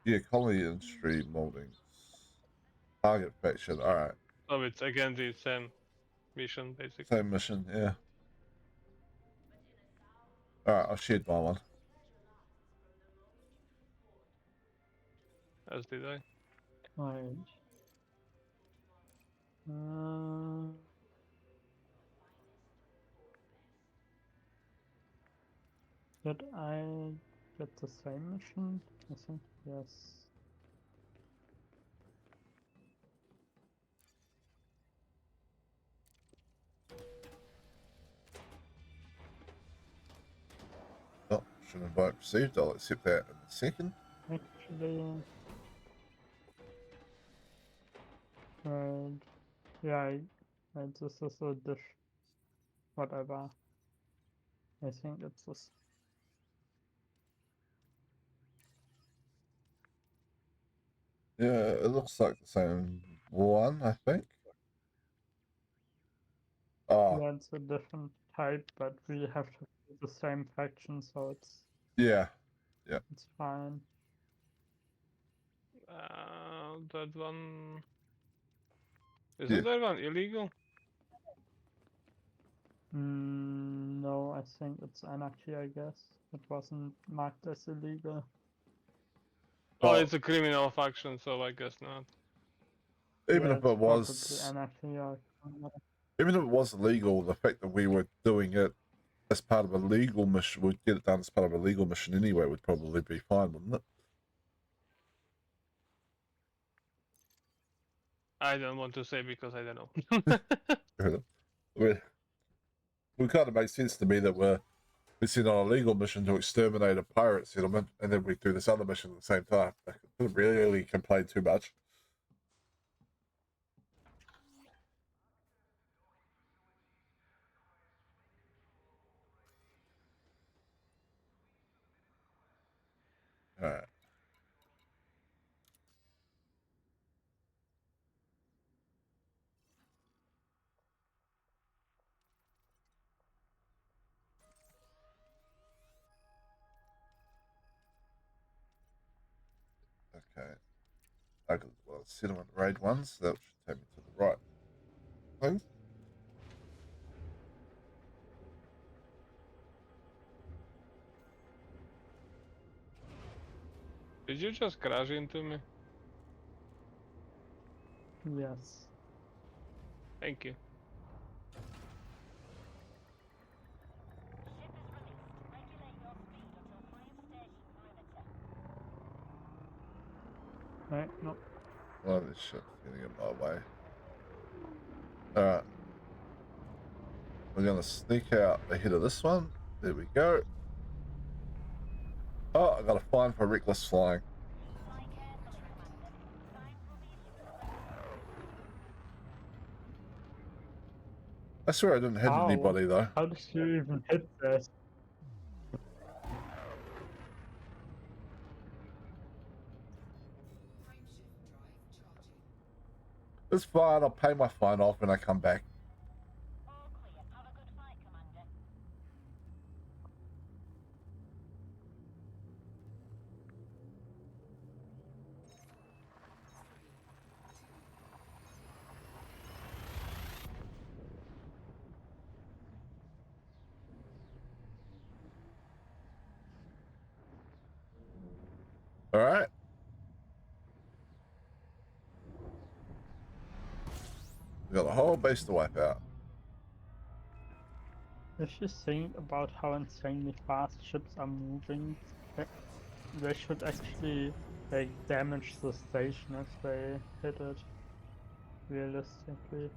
A: Yeah, colony industry moldings. Target faction. All right,
B: So it's again the same mission basically.
A: same mission. Yeah. All right, I'll shared my one.
B: As did I.
E: Right. Did I get the same mission? I think yes.
A: Oh, should invite received. I'll accept that in a second.
E: Actually, right. Yeah, this is a dish. Whatever. I think it's this.
A: Yeah, it looks like the same one, I think. Oh,
E: Yeah, it's a different type, but we have to do the same faction, so
A: yeah.
E: it's fine.
B: That one.
A: Yeah.
B: Isn't that one illegal?
E: No, I think it's anarchy, I guess. It wasn't marked as illegal.
B: Oh,
A: Well,
B: it's a criminal faction, so I guess not.
A: even
E: Yeah,
A: if
E: it's
A: it
E: probably
A: was,
E: anarchy or
A: even if it was illegal, the fact that we were doing it as part of a legal mission, we'd get it done as part of a legal mission anyway, would probably be fine, wouldn't it?
B: I don't want to say because I don't know.
A: We kind of makes sense to me that we're sent on a legal mission to exterminate a pirate settlement, and then we do this other mission at the same time. I couldn't really complain too much. All right. Okay. I got settlement raid ones. That should take me to the right thing.
B: Did you just crash into me?
E: Yes.
B: Thank you.
E: Right, no.
A: Oh, this shit's getting in my way. Alright. We're gonna sneak out ahead of this one. There we go. Oh, I got a fine for reckless flying. I swear I didn't hit
E: How?
A: anybody though.
E: How did you even hit that?
A: It's fine, I'll pay my fine off when I come back. Alright. We got a whole base to wipe out.
E: If you think about how insanely fast ships are moving, they should actually like damage the station if they hit it. Realistically.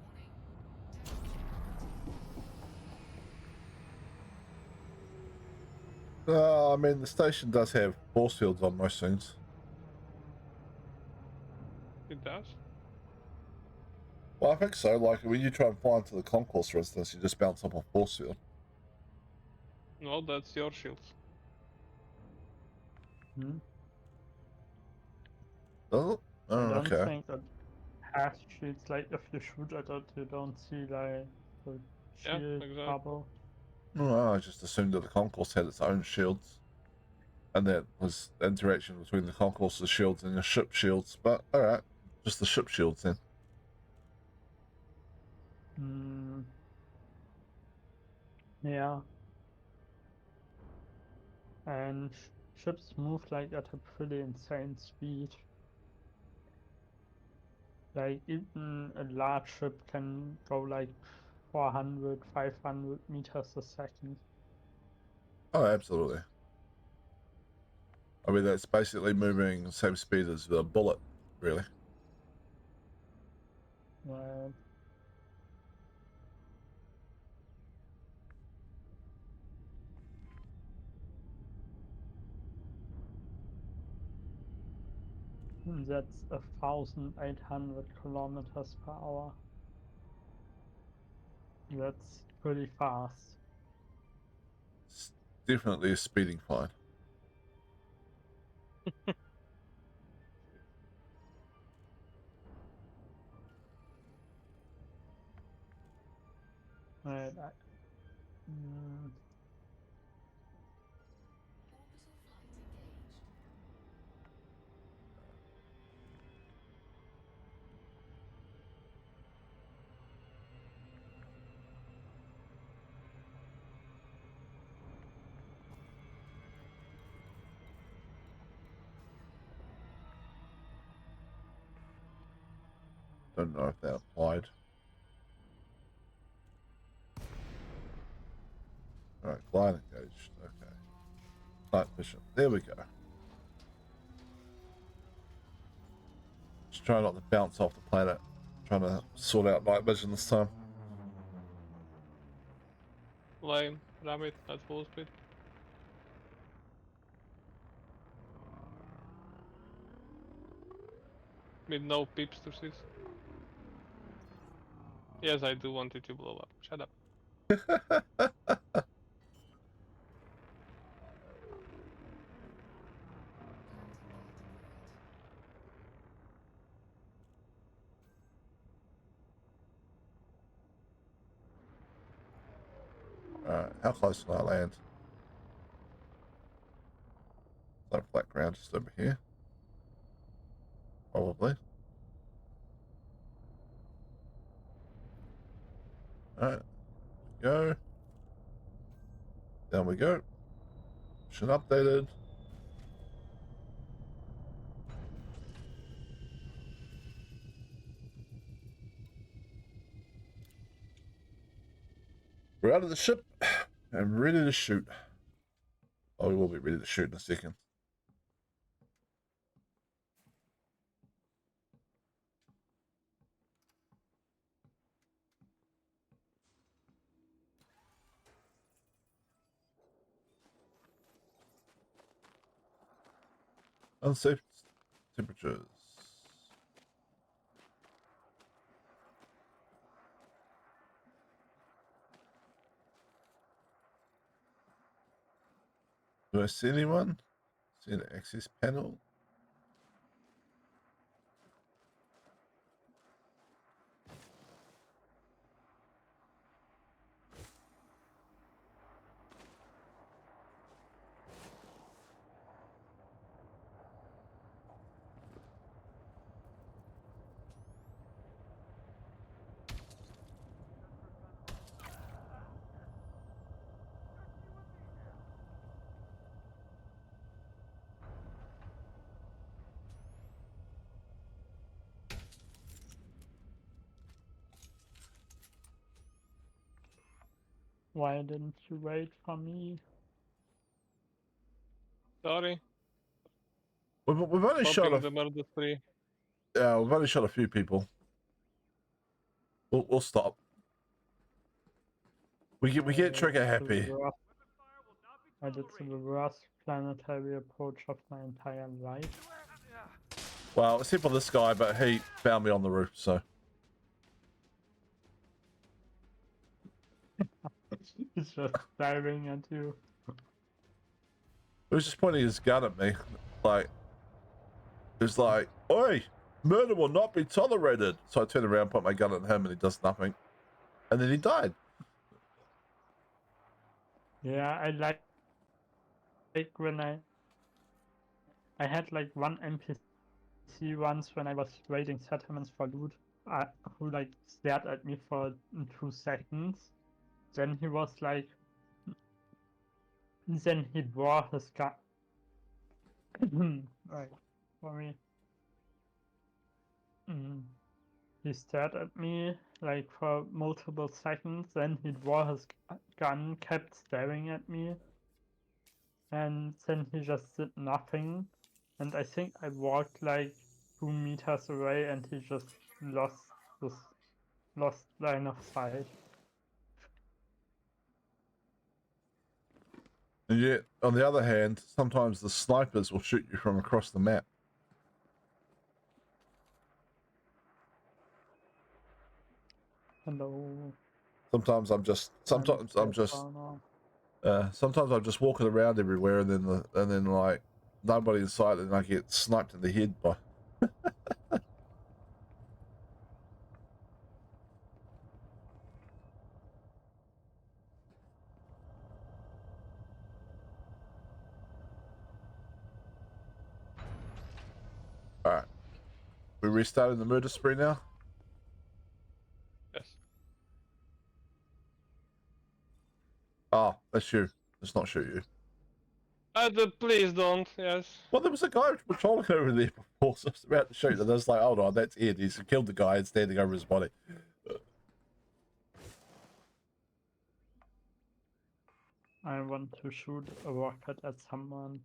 A: I mean, the station does have force fields on most things.
B: It does?
A: Well, I think so. Like, when you try and fly into the concourse, for instance, you just bounce off a force field.
B: No, that's your shields.
E: Hmm?
A: Does it?
E: I
A: Oh,
E: don't
A: okay.
E: think that has shields. Like if you shoot at it, you don't see like the
B: Yeah,
E: shield
B: exactly.
E: bubble.
A: No, I just assumed that the concourse had its own shields. And that was the interaction between the concourse's shields and the ship shields. But, alright. Just the ship shields then.
E: Hmm. Yeah. And ships move like at a pretty insane speed. Like even a large ship can go like 400, 500 meters a second.
A: Oh, absolutely. I mean, that's basically moving the same speed as the bullet, really.
E: Right. And that's 1,800 kilometers per hour. That's pretty fast.
A: It's definitely a speeding fine.
E: Right.
A: Don't know if that applied. Alright, glide engaged. Okay. Night vision. There we go. Just try not to bounce off the planet. Trying to sort out night vision this time.
B: Lame. Ram it at full speed. With no peeps to see. Yes, I do want it to blow up. Shut up.
A: Alright, how close can I land? No flat ground just over here. Probably. Alright, go. Down we go. Mission updated. We're out of the ship and ready to shoot. Oh, we will be ready to shoot in a second. Unsafe temperatures. Do I see anyone? See an access panel?
E: Why didn't you wait for me?
B: Sorry.
A: We've only shot
B: Hoping
A: a
B: the murder spree.
A: yeah, we've only shot a few people. We'll stop. We get trigger happy.
E: I did the worst planetary approach of my entire life.
A: Well, except for this guy, but he found me on the roof, so
E: He's just staring at you.
A: he was just pointing his gun at me, like it's like, "Oi, murder will not be tolerated." So I turn around, point my gun at him, and he does nothing, and then he died.
E: Yeah, I like when I had like one NPC once when I was raiding settlements for loot, who like stared at me for 2 seconds. Then he was like, then he bore his gun. Right, for me. He stared at me like for multiple seconds, then he wore his gun, kept staring at me, and then he just did nothing. And I think I walked like 2 meters away, and he just lost this line of sight.
A: And yet, on the other hand, sometimes the snipers will shoot you from across the map.
E: Hello.
A: Sometimes I'm just sometimes I'm just walking around everywhere, and then like nobody in sight, and I get sniped in the head by. All right, we restarting the murder spree now.
B: Yes.
A: Oh, that's you. Let's not shoot you.
B: Please don't. Yes.
A: Well, there was a guy patrolling over there before, so I was about to shoot, and I was like, hold on, that's Ed. He's killed the guy and standing over his body.
E: I want to shoot a rocket at someone.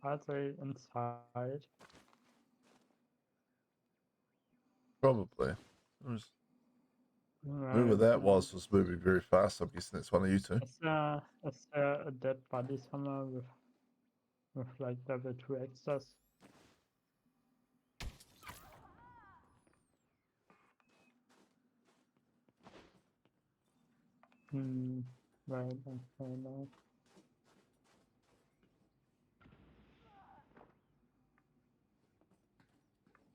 E: Are they inside?
A: Probably. Whoever
E: Right,
A: that was moving very fast. I'm guessing it's one of you two.
E: Is there a dead body somewhere with like level 2 access? Right, okay, now.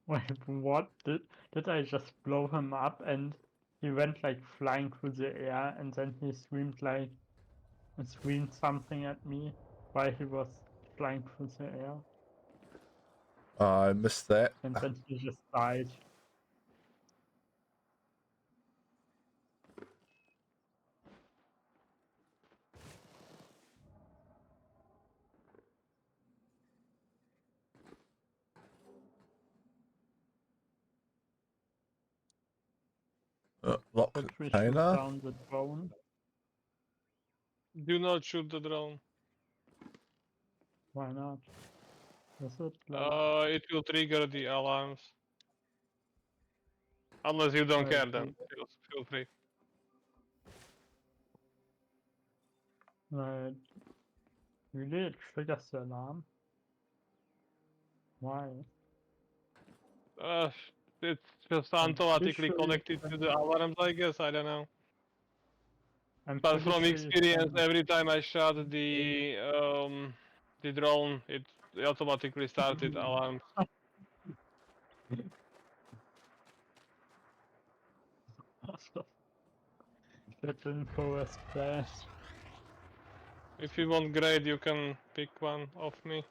E: Wait, what? Did I just blow him up and he went like flying through the air, and then he screamed something at me while he was flying through the air,
A: I missed that.
E: and then he just died.
A: Lock
E: Should we shoot
A: container.
E: down the drone?
B: Do not shoot the drone.
E: Why not? Is it like...
B: It will trigger the alarms. Unless you don't care, then feel free.
E: Like, really it triggers the alarm? Why?
B: It's just
E: I'm
B: automatically
E: pretty sure
B: connected to the alarms, I guess. I don't know.
E: I'm
B: But
E: pretty
B: from
E: sure you
B: experience,
E: can.
B: every time I shot the drone, it automatically started alarms.
E: That didn't go as planned.
B: If you want grade, you can pick one of me.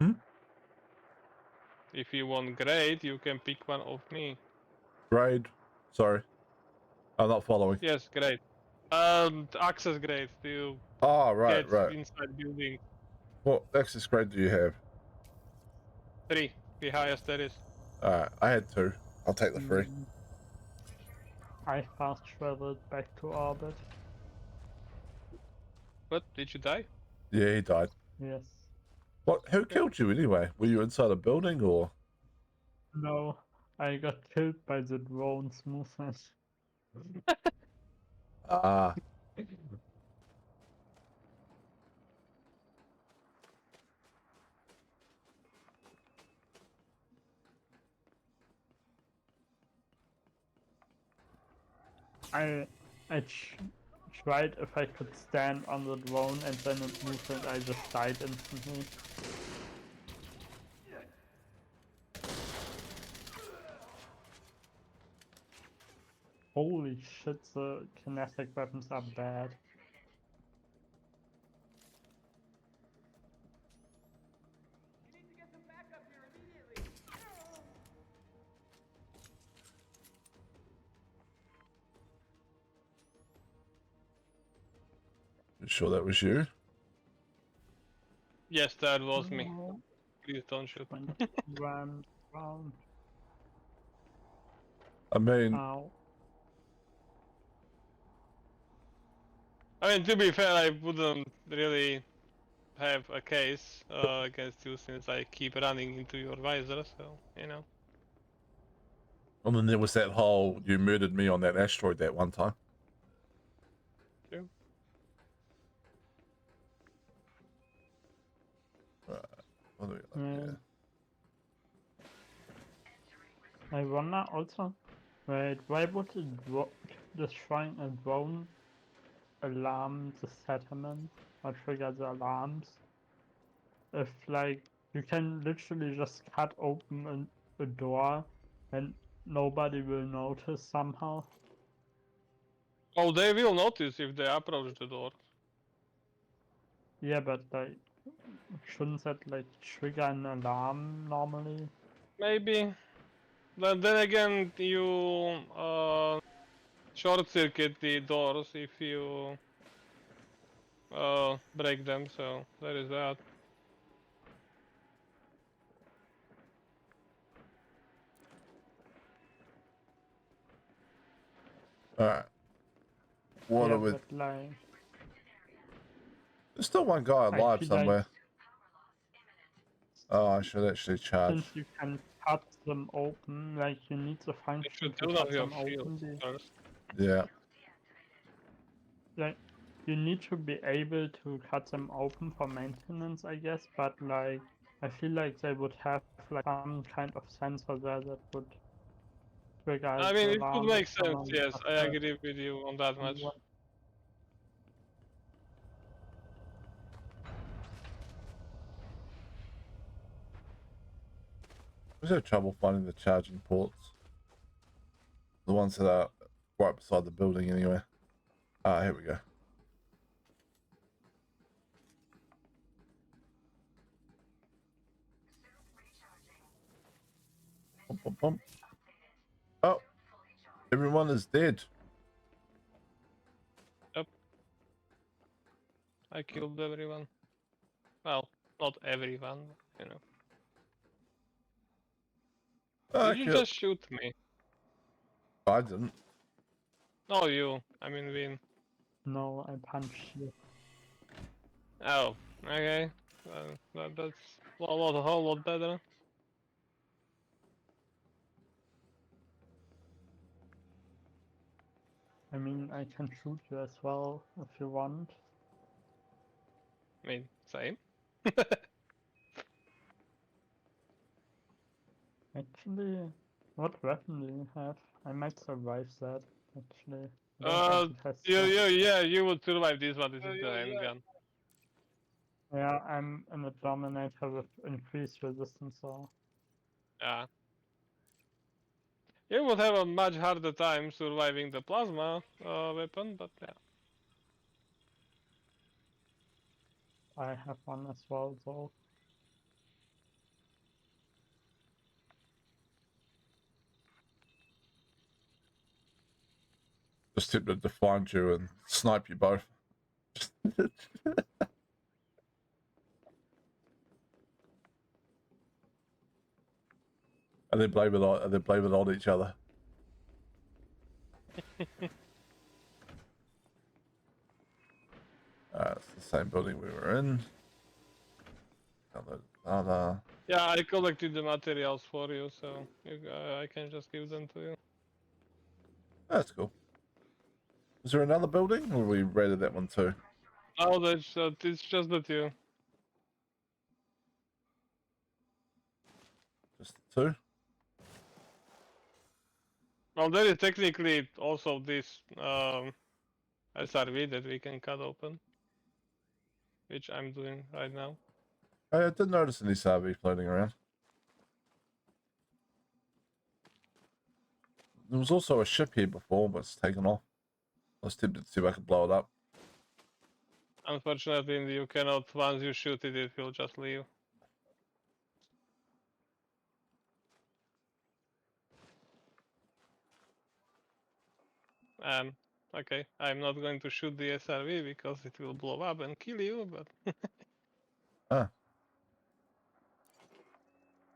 A: Hmm?
B: If you want grade, you can pick one of me.
A: Grade. Sorry. I'm not following.
B: Yes, grade. Access grade to
A: Oh, right,
B: get
A: right.
B: inside building.
A: What access grade do you have?
B: 3, the highest there is.
A: Alright, I had 2. I'll take the 3.
E: I fast traveled back to orbit.
B: What? Did you die?
A: Yeah, he died.
E: Yes.
A: What? Who killed you anyway? Were you inside a building or?
E: No, I got killed by the drone's movement.
A: Ah,
E: I tried if I could stand on the drone and then it moved and I just died instantly. Holy shit, the kinetic weapons are bad.
D: You need to get some backup here immediately.
A: you sure that was you?
B: Yes, that was me.
E: Oh,
B: Please don't shoot.
E: run round.
A: I mean,
E: Ow.
B: I mean, to be fair, I wouldn't really have a case against you since I keep running into your visor, so, you know.
A: and then there was that whole you murdered me on that asteroid that one time.
B: True.
A: What do we got here?
E: I wonder also, wait, why would destroying a drone alarm the settlement or trigger the alarms? If like you can literally just cut open a door and nobody will notice somehow.
B: Oh, they will notice if they approach the door.
E: Yeah, but like shouldn't that like trigger an alarm normally?
B: Maybe. But then again, you short circuit the doors if you break them, so there is that.
A: Alright. What
E: Yeah,
A: are we?
E: but like
A: There's still one guy
E: I
A: alive
E: feel
A: somewhere.
E: like
A: Oh, I should actually charge.
E: since you can cut them open, like you need the
B: You
E: function
B: should
E: to
B: build up
E: cut
B: your
E: them open.
B: shields first.
A: Yeah.
E: Like you need to be able to cut them open for maintenance, I guess, but like I feel like they would have like some kind of sensor there that would trigger
B: I mean,
E: the
B: it could
E: alarm if
B: make sense,
E: someone
B: yes, I
E: hurt
B: agree with you on that much.
E: someone.
A: We have trouble finding the charging ports. The ones that are right beside the building anyway. Ah, here we go. Bum, bum, bum. Oh, everyone is dead.
B: I killed everyone. Well, not everyone, you know.
A: Ah,
B: Did you
A: kill.
B: just shoot me?
A: I didn't.
B: No, you. I mean, Vin.
E: No, I punched you.
B: Oh, okay. That's a whole lot better.
E: I mean, I can shoot you as well if you want.
B: I mean, same.
E: Actually, what weapon do you have? I might survive that, actually. I don't want to test
B: yeah, you would survive this one. This is the handgun.
E: Yeah, I'm in a Dominator with increased resistance, so...
B: Yeah. You would have a much harder time surviving the plasma weapon, but yeah.
E: I have one as well, so...
A: Just tempted to find you and snipe you both. And then blame it on each other. It's the same building we were in. Other.
B: Yeah, I collected the materials for you, so I can just give them to you.
A: That's cool. Is there another building, or we raided that one too?
B: Oh, it's just the two.
A: Just the two?
B: Well, there is technically also this SRV that we can cut open, which I'm doing right now.
A: I did notice an SRV floating around. There was also a ship here before, but it's taken off. I was tempted to see if I could blow it up.
B: Unfortunately, you cannot. Once you shoot it, it will just leave. Okay, I'm not going to shoot the SRV because it will blow up and kill you, but
A: Ah,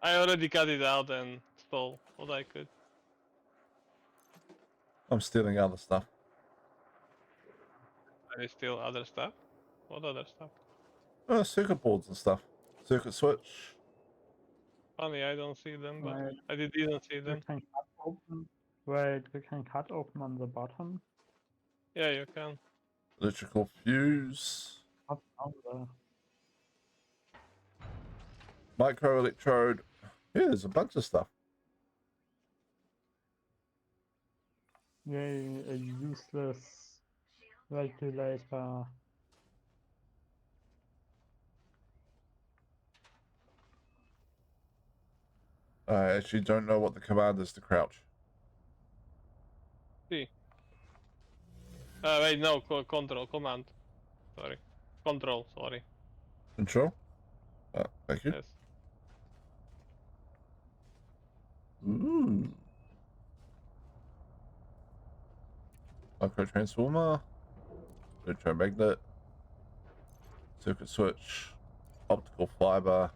B: I already cut it out and stole what I could.
A: I'm stealing other stuff.
B: There is still other stuff. What other stuff?
A: Circuit boards and stuff. Circuit switch.
B: Funny, I don't see them, but
E: Wait,
B: I didn't see
E: you
B: them.
E: can cut open... Wait, you can cut open on the bottom?
B: Yeah, you can.
A: Electrical fuse.
E: Not down there.
A: Micro electrode. Yeah, there's a bunch of stuff.
E: Yay, a useless regulator.
A: I actually don't know what the command is to crouch.
B: See. Wait, no, control, command. Sorry. Control, sorry.
A: Control. Thank you.
B: Yes.
A: Ooh. Micro transformer. Electromagnet. Circuit switch. Optical fiber.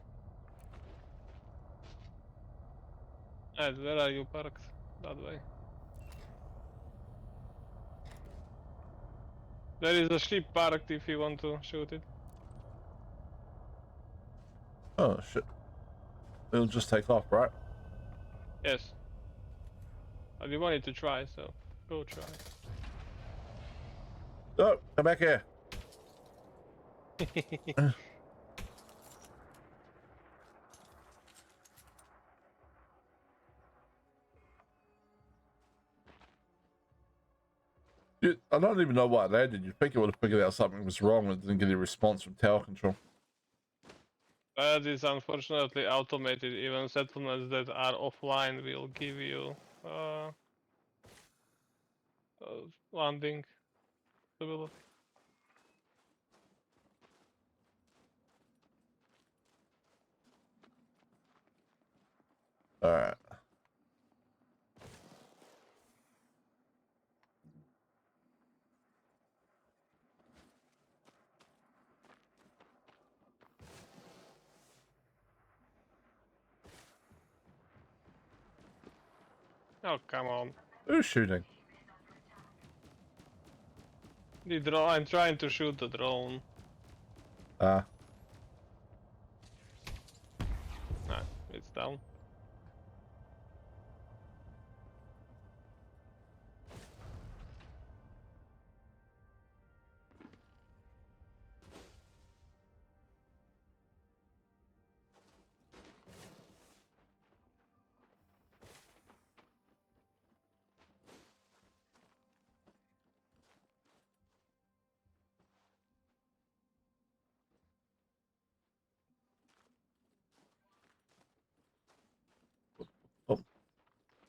B: Ed, where are you parked? That way. There is a ship parked if you want to shoot it.
A: Oh shit. It'll just take off, right?
B: Yes. But you wanted to try, so go try.
A: Oh, come back here. I don't even know why I landed. You'd think it would have figured out something was wrong and didn't get a response from tower control.
B: That is unfortunately automated. Even settlements that are offline will give you landing stability.
A: Alright.
B: Oh, come on.
A: Who's shooting?
B: The drone. I'm trying to shoot the drone.
A: Ah.
B: Nah, it's down.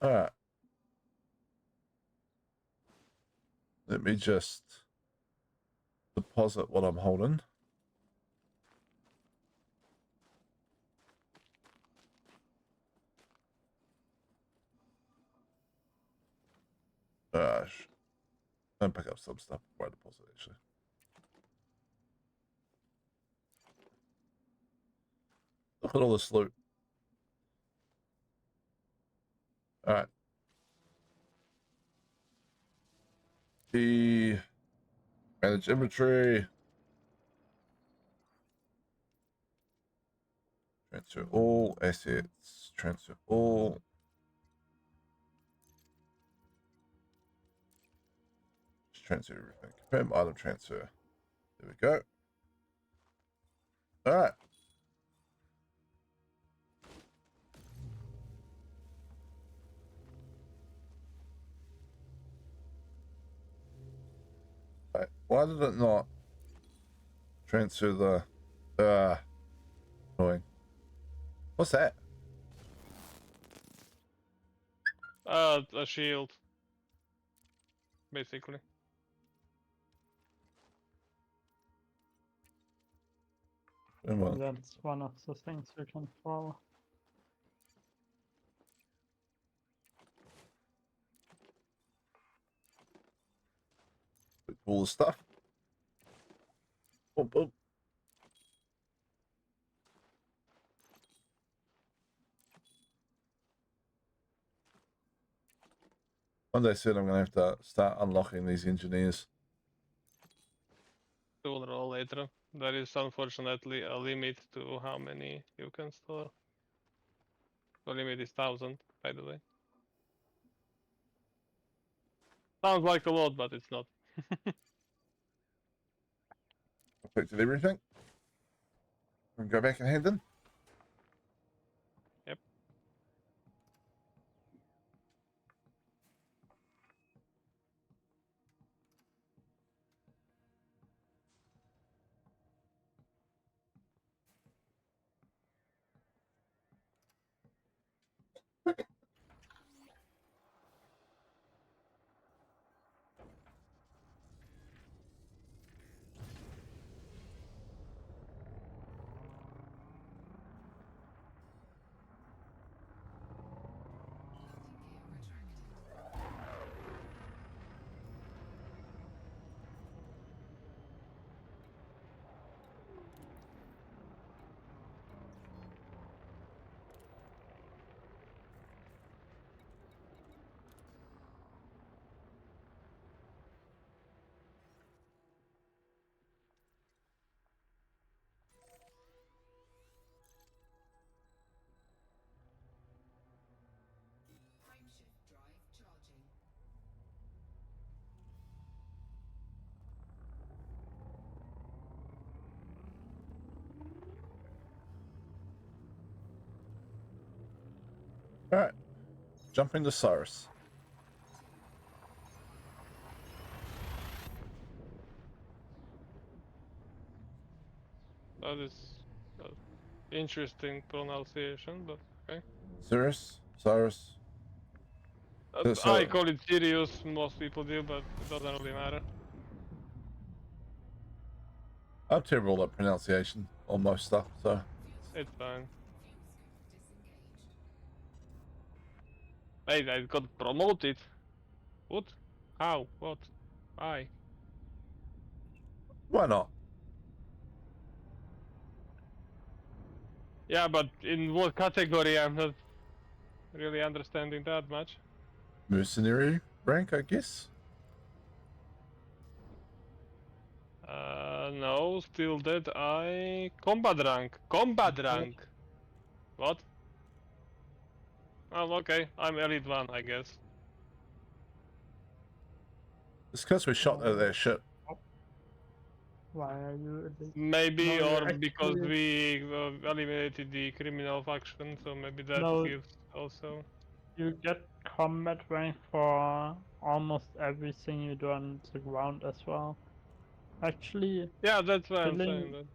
A: Alright. Let me just deposit what I'm holding. And pick up some stuff before I deposit, actually. Look at all this loot. Alright. The manage inventory. Transfer all assets. Transfer all. Just transfer everything. Confirm item transfer. There we go. Alright. Right. Why did it not transfer the annoying. What's that?
B: A shield. Basically.
A: Well,
E: That's one of the things you can throw.
A: all the stuff. Boom, boom. One day soon I'm going to have to start unlocking these engineers.
B: Sooner or later. There is unfortunately a limit to how many you can store. The limit is 1,000, by the way. Sounds like a lot, but it's not.
A: Affected everything. And go back and hand them.
B: Yep.
F: Frameshift drive charging.
A: Alright. Jump into Cyrus.
B: That is interesting pronunciation, but okay.
A: Cyrus? Cyrus?
B: I call it Sirius, most people do, but it doesn't really matter.
A: I'm terrible at pronunciation on most stuff, so.
B: It's fine.
F: Fuel scope disengaged.
B: Hey, I got promoted. What? How? What? Why?
A: Why not?
B: Yeah, but in what category? I'm not really understanding that much.
A: mercenary rank, I guess.
B: No, still dead. Combat rank. Combat rank. What? Oh, okay. I'm elite 1, I guess.
A: It's because we shot at their ship.
E: Why are you elite?
B: Maybe,
E: No,
B: or because
E: actually-
B: we eliminated the criminal faction, so maybe that
E: No.
B: gives also.
E: You get combat rank for almost everything you do on the ground as well. Actually,
B: Yeah, that's what I'm
E: killing,
B: saying. That.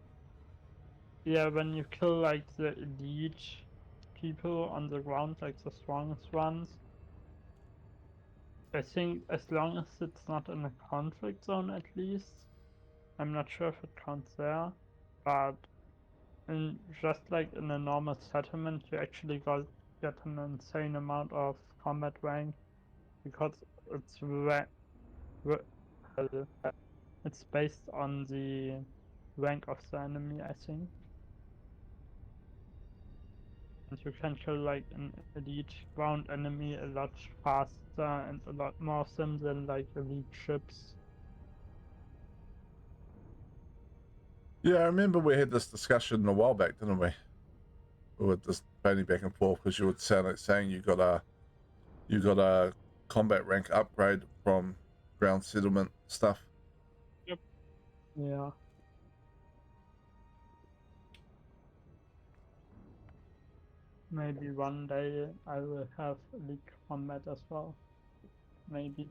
E: yeah, when you kill like the elite people on the ground, like the strongest ones, I think as long as it's not in a conflict zone at least, I'm not sure if it counts there, but just like in a normal settlement, you actually get an insane amount of combat rank because it's it's based on the rank of the enemy, I think. And you can kill like an elite ground enemy a lot faster and a lot more of them than like elite ships.
A: Yeah, I remember we had this discussion a while back, didn't we? We were just debating back and forth because you would sound like saying you got a combat rank upgrade from ground settlement stuff.
E: Yeah. Maybe one day I will have elite combat as well. Maybe.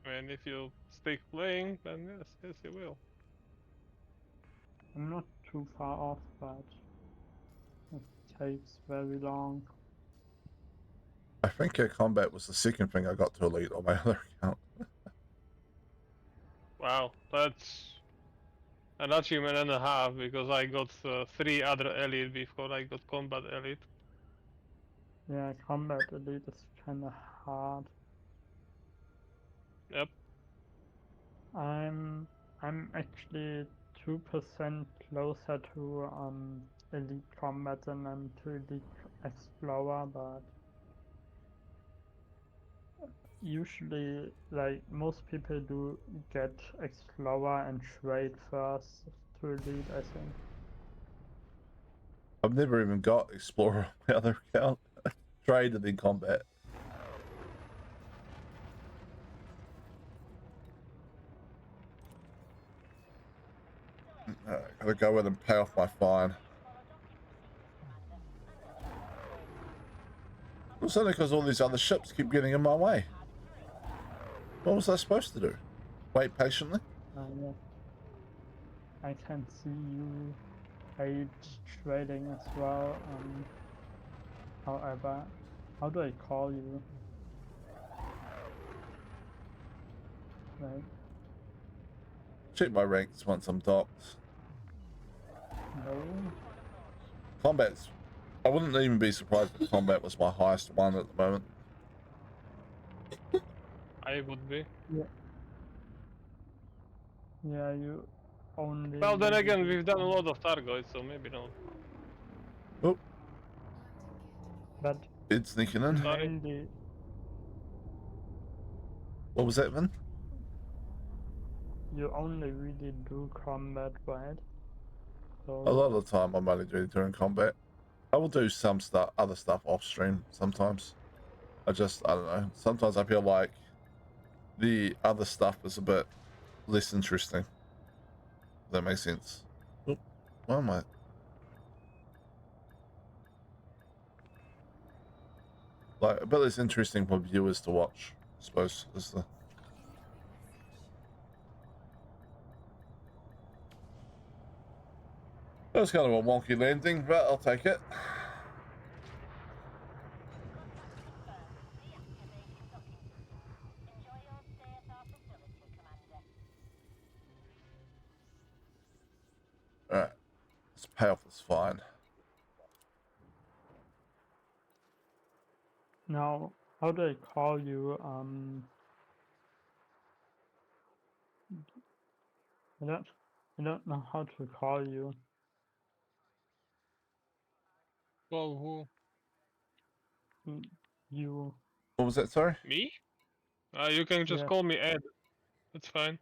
B: And if you stick playing, then yes, you will.
E: I'm not too far off, but it takes very long.
A: I think combat was the second thing I got to elite on my other account.
B: Wow, that's an achievement and a half because I got 3 other elite before I got combat elite.
E: Yeah, combat elite is kinda hard.
B: Yep.
E: I'm actually 2% closer to elite combat than I'm to elite explorer, but usually like most people do get explorer and trade first to elite, I think.
A: I've never even got explorer on my other account. Trade and then combat. Gotta go in and pay off my fine. It's only because all these other ships keep getting in my way. What was I supposed to do? Wait patiently?
E: Yeah. I can see you hate trading as well. However, how do I call you? Like,
A: Check my ranks once I'm docked.
E: no.
A: Combat's... I wouldn't even be surprised if combat was my highest one at the moment.
B: I would be.
E: Yeah, you only.
B: Well, then
E: really
B: again,
E: do
B: we've done a
E: combat.
B: lot of targets, so maybe not.
A: Oh,
E: But
A: it's sneaking in.
B: Sorry.
E: mainly,
A: What was that, Vin?
E: you only really do combat, right?
A: A
E: So
A: lot of the time I'm only doing combat. I will do some stuff, other stuff off stream sometimes. I don't know. Sometimes I feel like the other stuff is a bit less interesting. If that makes sense. Oh, why am I? Like, a bit less interesting for viewers to watch, I suppose, is the... That was kind of a wonky landing, but I'll take it. Alright. This payoff is fine.
E: now, how do I call you? I don't know how to call you.
B: Well, who?
E: Mm, You.
A: What was that? Sorry.
B: Me? You can just
E: Yeah.
B: call me Ed. That's fine.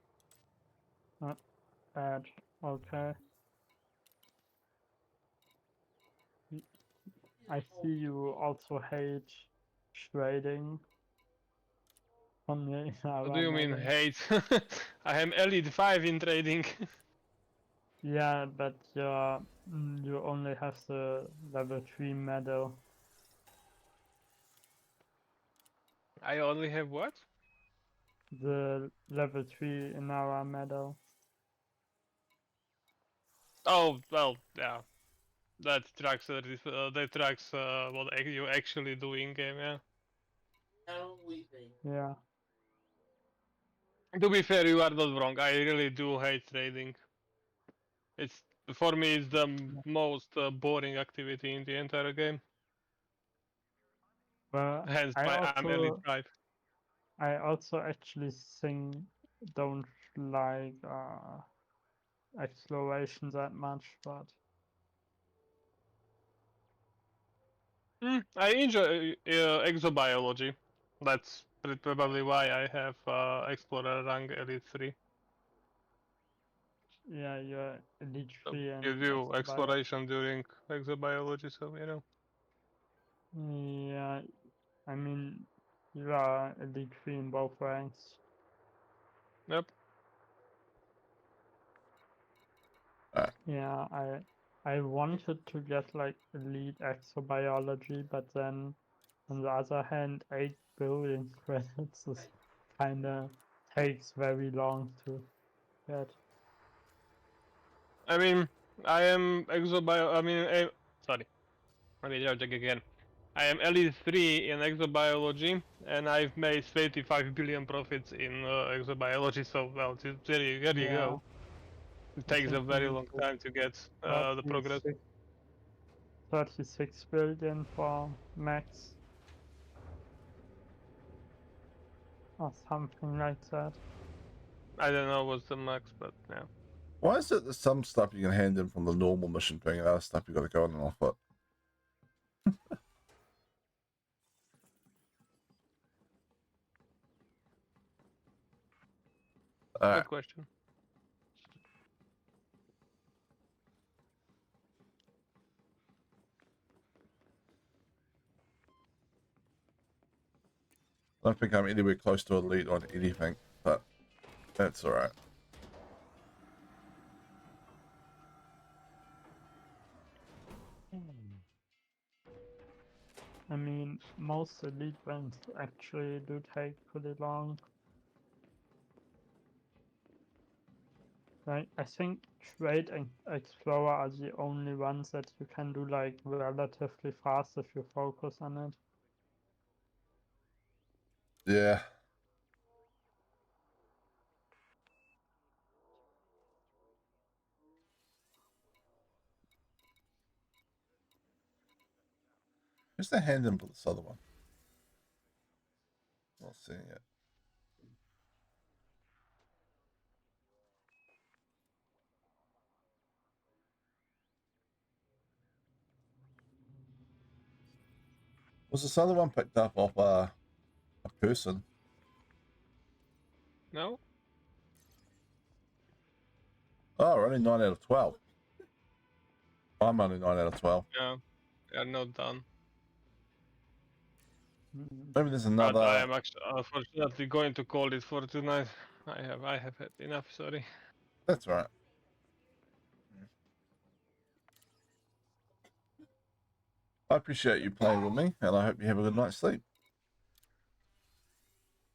E: Add. Okay. I see you also hate trading on the
B: What do you mean
E: model.
B: hate? I am Elite 5 in trading.
E: Yeah, but you only have the level 3 medal.
B: I only have what?
E: The level 3 in our medal.
B: Oh, well, yeah. That tracks what you actually do in game, yeah.
E: Yeah.
B: To be fair, you are not wrong. I really do hate trading. It's for me, it's the most boring activity in the entire game.
E: But
B: Hence
E: I
B: why I'm Elite
E: also
B: 5.
E: I also actually don't like exploration that much, but
B: I enjoy exobiology. That's probably why I have Explorer rank Elite 3.
E: yeah, you're elite
B: So
E: 3
B: you
E: and
B: do
E: exobiology.
B: exploration during exobiology, so you know.
E: Yeah, I mean you are elite 3 in both ranks.
B: Yep.
E: Yeah, I wanted to get like elite exobiology, but then on the other hand, 8 billion credits is kinda takes very long to get.
B: I mean, I am exobio. I mean, sorry. Let me check again. I am Elite 3 in exobiology, and I've made 25 billion profits in exobiology. So, well, there you
E: Yeah,
B: go. It
E: I
B: takes a
E: think you
B: very
E: need
B: long
E: to
B: time to get the progress.
E: 36, 36 billion for max or something like that.
B: I don't know what's the max, but yeah.
A: Why is it that some stuff you can hand in from the normal mission thing and other stuff you got to go on and off it?
B: Good question.
A: I don't think I'm anywhere close to elite on anything, but that's all right.
E: I mean, most elite ranks actually do take pretty long. Like, I think Trade and Explorer are the only ones that you can do like relatively fast if you focus on it.
A: Yeah. Where's the hand in for this other one? Not seeing it. Was this other one picked up off a person?
B: No?
A: Oh, we're only 9 out of 12. I'm only 9 out of 12.
B: Yeah. We are not done.
A: Maybe there's
B: But I
A: another.
B: am actually unfortunately going to call it for tonight. I have had enough. Sorry.
A: That's all right. I appreciate you playing with me, and I hope you have a good night's sleep.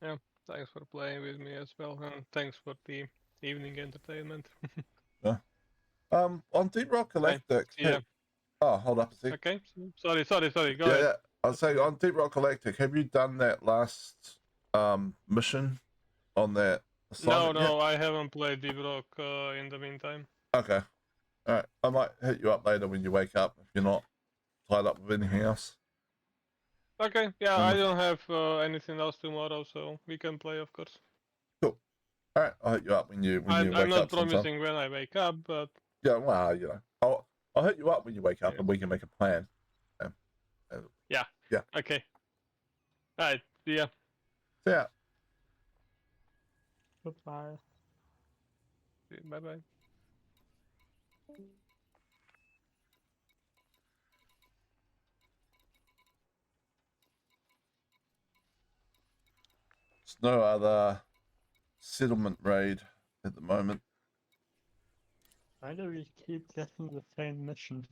B: Yeah. Thanks for playing with me as well, and thanks for the evening entertainment.
A: Yeah. On Deep Rock Galactic.
B: Yeah.
A: Oh, hold up a sec.
B: Okay. Sorry. Go
A: Yeah,
B: ahead.
A: yeah. I'll say on Deep Rock Galactic, have you done that last mission on that assignment yet?
B: No, I haven't played Deep Rock in the meantime.
A: Okay. All right. I might hit you up later when you wake up if you're not tied up with anything else.
B: Okay, yeah, I don't have anything else tomorrow, so we can play, of course.
A: Cool. All right. I'll hit you up when you
B: I'm
A: wake
B: not
A: up sometime.
B: promising when I wake up, but
A: Yeah. Well, you know, I'll hit you up when you wake up,
B: yeah.
A: and we can make a plan.
B: Yeah.
A: Yeah.
B: Okay. Alright, see ya.
A: Yeah.
E: Goodbye.
B: Bye bye.
A: There's no other settlement raid at the moment.
E: Why do we keep getting the same missions?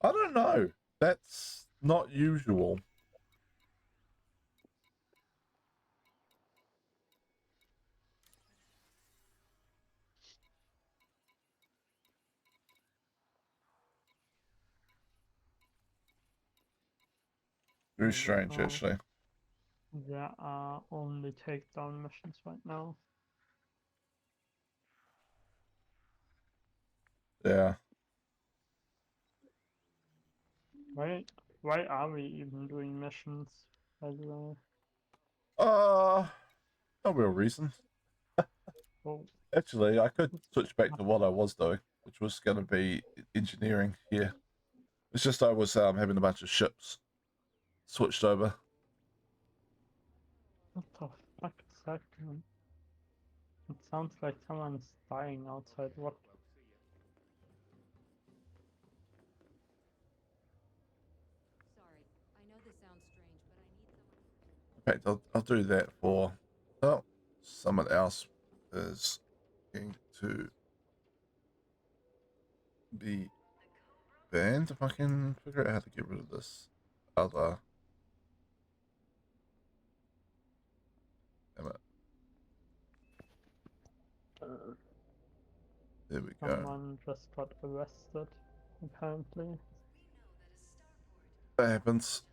A: I don't know. That's not usual. Very strange,
E: Oh,
A: actually.
E: there are only takedown missions right now.
A: Yeah.
E: Why are we even doing missions, by the way?
A: No real reason.
E: Oh,
A: Actually, I could switch back to what I was doing, which was going to be engineering here. It's just I was having a bunch of ships switched over.
E: what the fuck is that doing? It sounds like someone's dying outside. What?
C: Sorry, I know this sounds strange, but I need someone.
A: In fact, I'll do that for... Oh, someone else is going to be banned if I can figure out how to get rid of this other... Damn it. There we go.
E: Someone just got arrested, apparently.
A: That happens.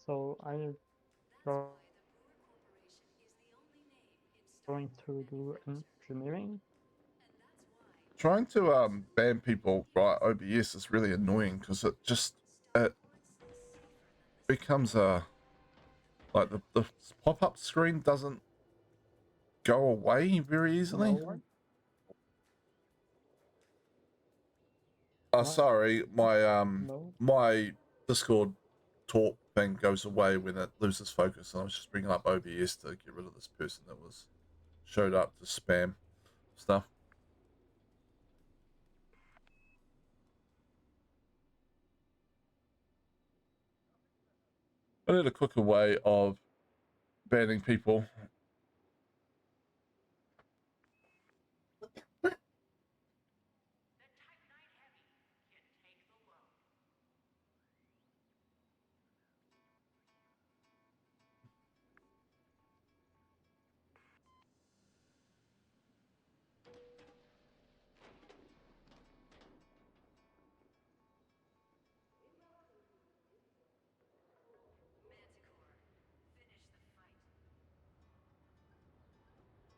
E: So I go going to do engineering.
A: Trying to ban people via OBS is really annoying because it becomes a like the pop-up screen doesn't go away very easily.
E: No.
A: Oh, sorry, my
E: No.
A: my Discord talk thing goes away when it loses focus. And I was just bringing up OBS to get rid of this person that was showed up to spam stuff. I need a quicker way of banning people.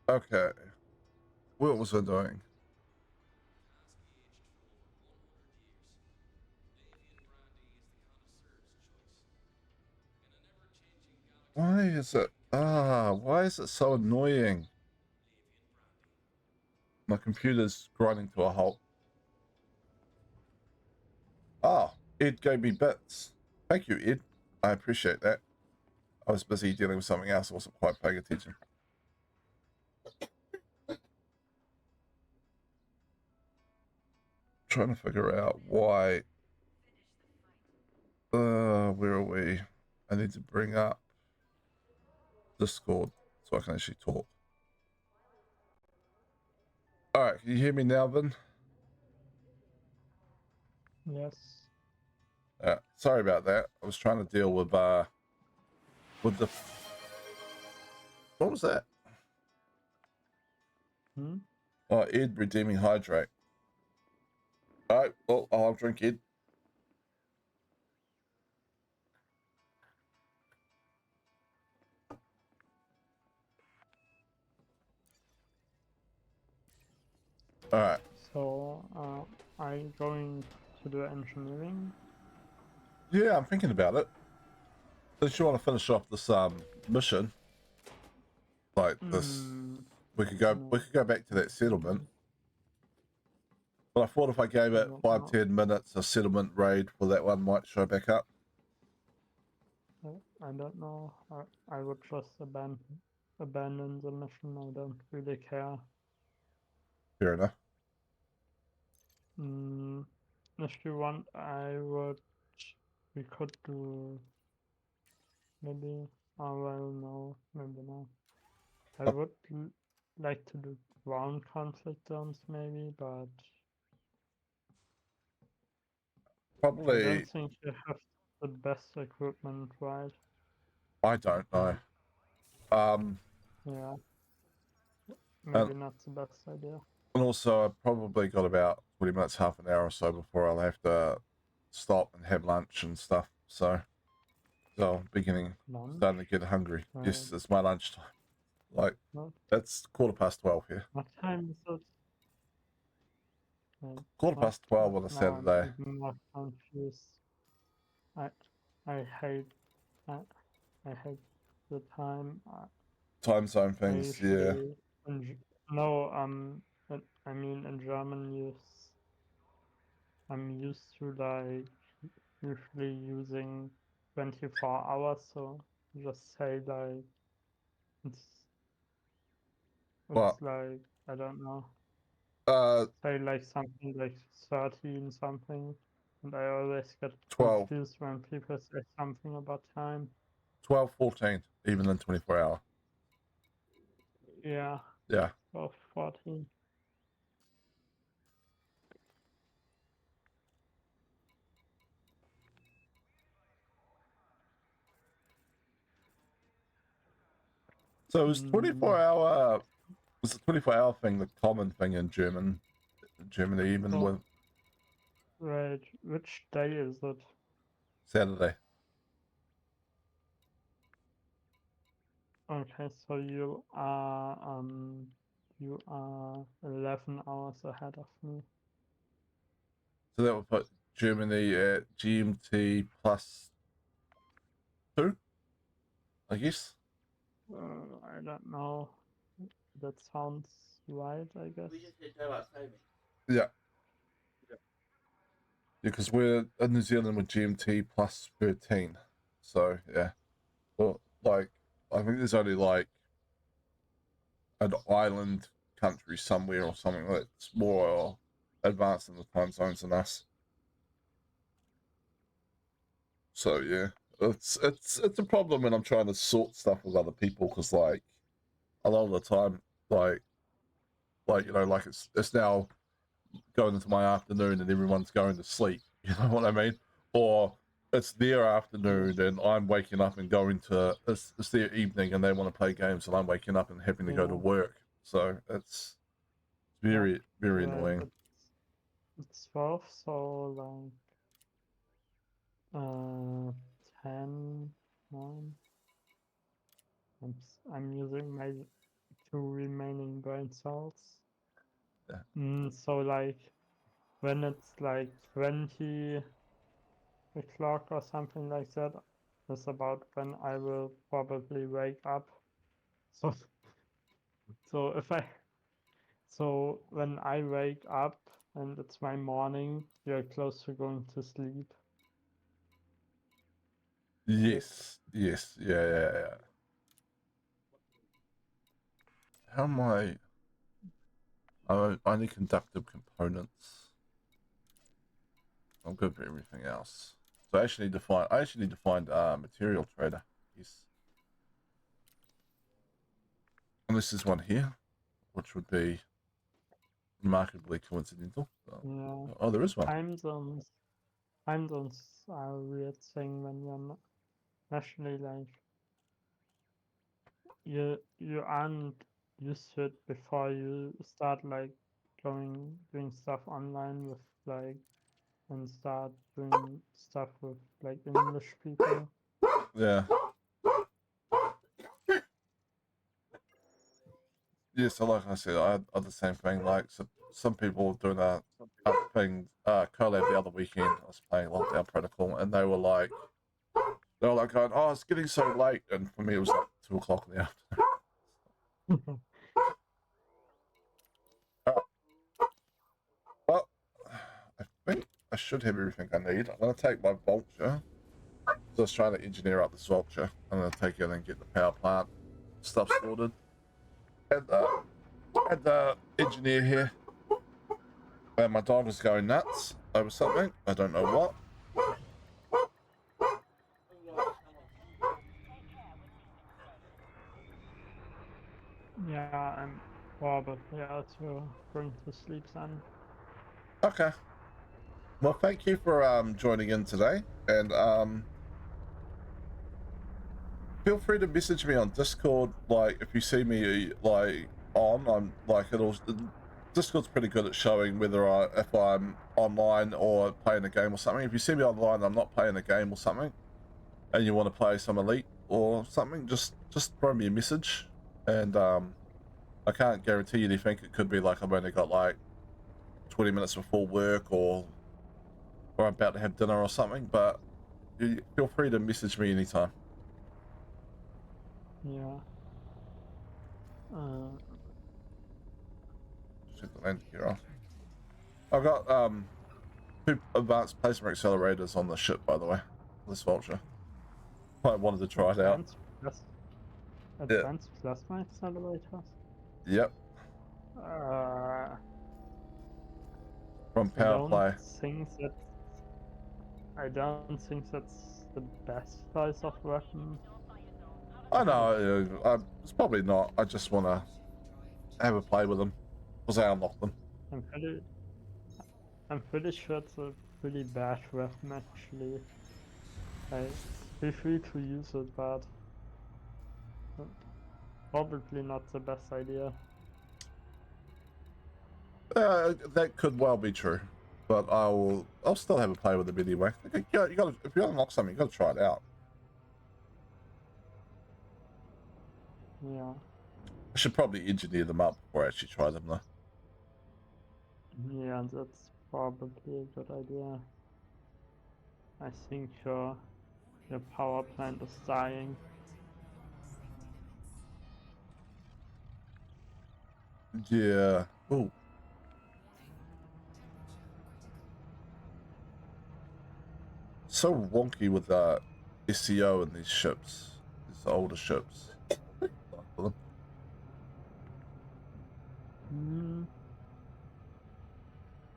A: Okay. What was I doing? Why is it? Why is it so annoying? My computer's grinding to a halt. Oh, Ed gave me bits. Thank you, Ed. I appreciate that. I was busy dealing with something else. I wasn't quite paying attention. Trying to figure out why. Where are we? I need to bring up Discord so I can actually talk. All right, can you hear me now, Vin?
E: Yes.
A: Sorry about that. I was trying to deal with the. What was that? Oh, Ed redeeming hydrate. All right, well, I'll drink Ed. All right.
E: So, are you going to do engineering?
A: Yeah, I'm thinking about it. Since you want to finish off this mission, like this, we could go back to that settlement. But I thought if I gave it
E: don't
A: 5-10 minutes, a settlement raid for that one might show back up.
E: I don't know. I would just abandon the mission. I don't really care.
A: Fair enough.
E: If you want, we could do maybe. Oh well, no, maybe not. I would like to do ground conflict zones maybe, but I
A: Probably,
E: don't think you have the best equipment, right?
A: I don't know.
E: Yeah,
A: And,
E: maybe not the best idea.
A: and also, I've probably got about 20 minutes, half an hour or so before I'll have to stop and have lunch and stuff. So starting to get hungry.
E: Right.
A: Yes, it's my lunchtime. Like,
E: What,
A: it's 12:15 here.
E: what time is it? Right.
A: 12:15 on a
E: Now
A: Saturday.
E: I'm even more confused. I hate I hate the time.
A: Time zone
E: I
A: things, yeah.
E: usually no I mean in German I'm used to like usually using 24 hours, so just say like it's
A: Well,
E: like I don't know,
A: uh,
E: say like something like 13 something, and I always get
A: 12,
E: confused when people say something about time.
A: 12:14, even in 24 hour.
E: Yeah,
A: Yeah.
E: 14.
A: So is 24-hour, was the 24-hour thing the common thing in Germany, even
E: So,
A: with
E: right, which day is it?
A: Saturday?
E: Okay, so you are 11 hours ahead of me.
A: So that would put Germany at GMT +2, I guess.
E: I don't know. That sounds right, I guess.
A: Yeah. Because we're in New Zealand with GMT +13. So, yeah. Well, like, I think there's only like an island country somewhere or something that's more advanced in the time zones than us. So yeah, it's a problem when I'm trying to sort stuff with other people, because like a lot of the time, like you know, like it's now going into my afternoon and everyone's going to sleep. You know what I mean? Or it's their afternoon and I'm waking up and going to it's their evening and they want to play games and I'm waking up and having to go to work. So it's very
E: Right,
A: annoying.
E: it's 12, so like 10, 9. I'm using my 2 remaining brain cells.
A: Yeah.
E: So like when it's like 20 o'clock or something like that, is about when I will probably wake up. So so if I so when I wake up and it's my morning, you're close to going to sleep.
A: Yes, yeah. How am I? I need conductive components. I'm good for everything else. So I actually need to find material trader. Yes. And this is one here, which would be remarkably coincidental. So,
E: Yeah.
A: oh, there is one.
E: Time zones are a weird thing when you're not actually like you aren't used to it before you start like doing stuff online with like and start doing stuff with like English people.
A: Yeah. Yeah, so like I said, I had the same thing. Like some people were doing a thing collab the other weekend. I was playing Lockdown Protocol, and they were like going, "Oh, it's getting so late," and for me it was like 2 o'clock in the afternoon. Well, I should have everything I need. I'm gonna take my vulture. Just trying to engineer up this vulture. I'm gonna take it and get the power plant stuff sorted. And the engineer here. And my dog is going nuts over something. I don't know what.
E: Yeah, I'm probably also going to sleep then.
A: Okay. Well, thank you for joining in today, and feel free to message me on Discord. Like, if you see me like on, I'm like Discord's pretty good at showing whether if I'm online or playing a game or something. If you see me online, and I'm not playing a game or something, and you want to play some Elite or something, just throw me a message, and I can't guarantee anything. It could be like I've only got like 20 minutes before work, or I'm about to have dinner or something, but you feel free to message me anytime.
E: Yeah.
A: Shut the land gear off. I've got 2 advanced plasma accelerators on the ship, by the way. This vulture. I wanted to try it out.
E: Advanced plasma accelerators?
A: Yep. From power play.
E: I don't think that's the best size of weapon.
A: I know, it's probably not. I just want to have a play with them because I unlocked them.
E: I'm pretty sure it's a pretty bad weapon actually. I feel free to use it, but probably not the best idea.
A: That could well be true, but I'll still have a play with them anyway. Okay, yeah, you got if you unlock something, you got to try it out.
E: Yeah.
A: I should probably engineer them up before I actually try them though.
E: Yeah, that's probably a good idea. I think your power plant is dying.
A: Yeah. Ooh. So wonky with SEO in these ships, these older ships.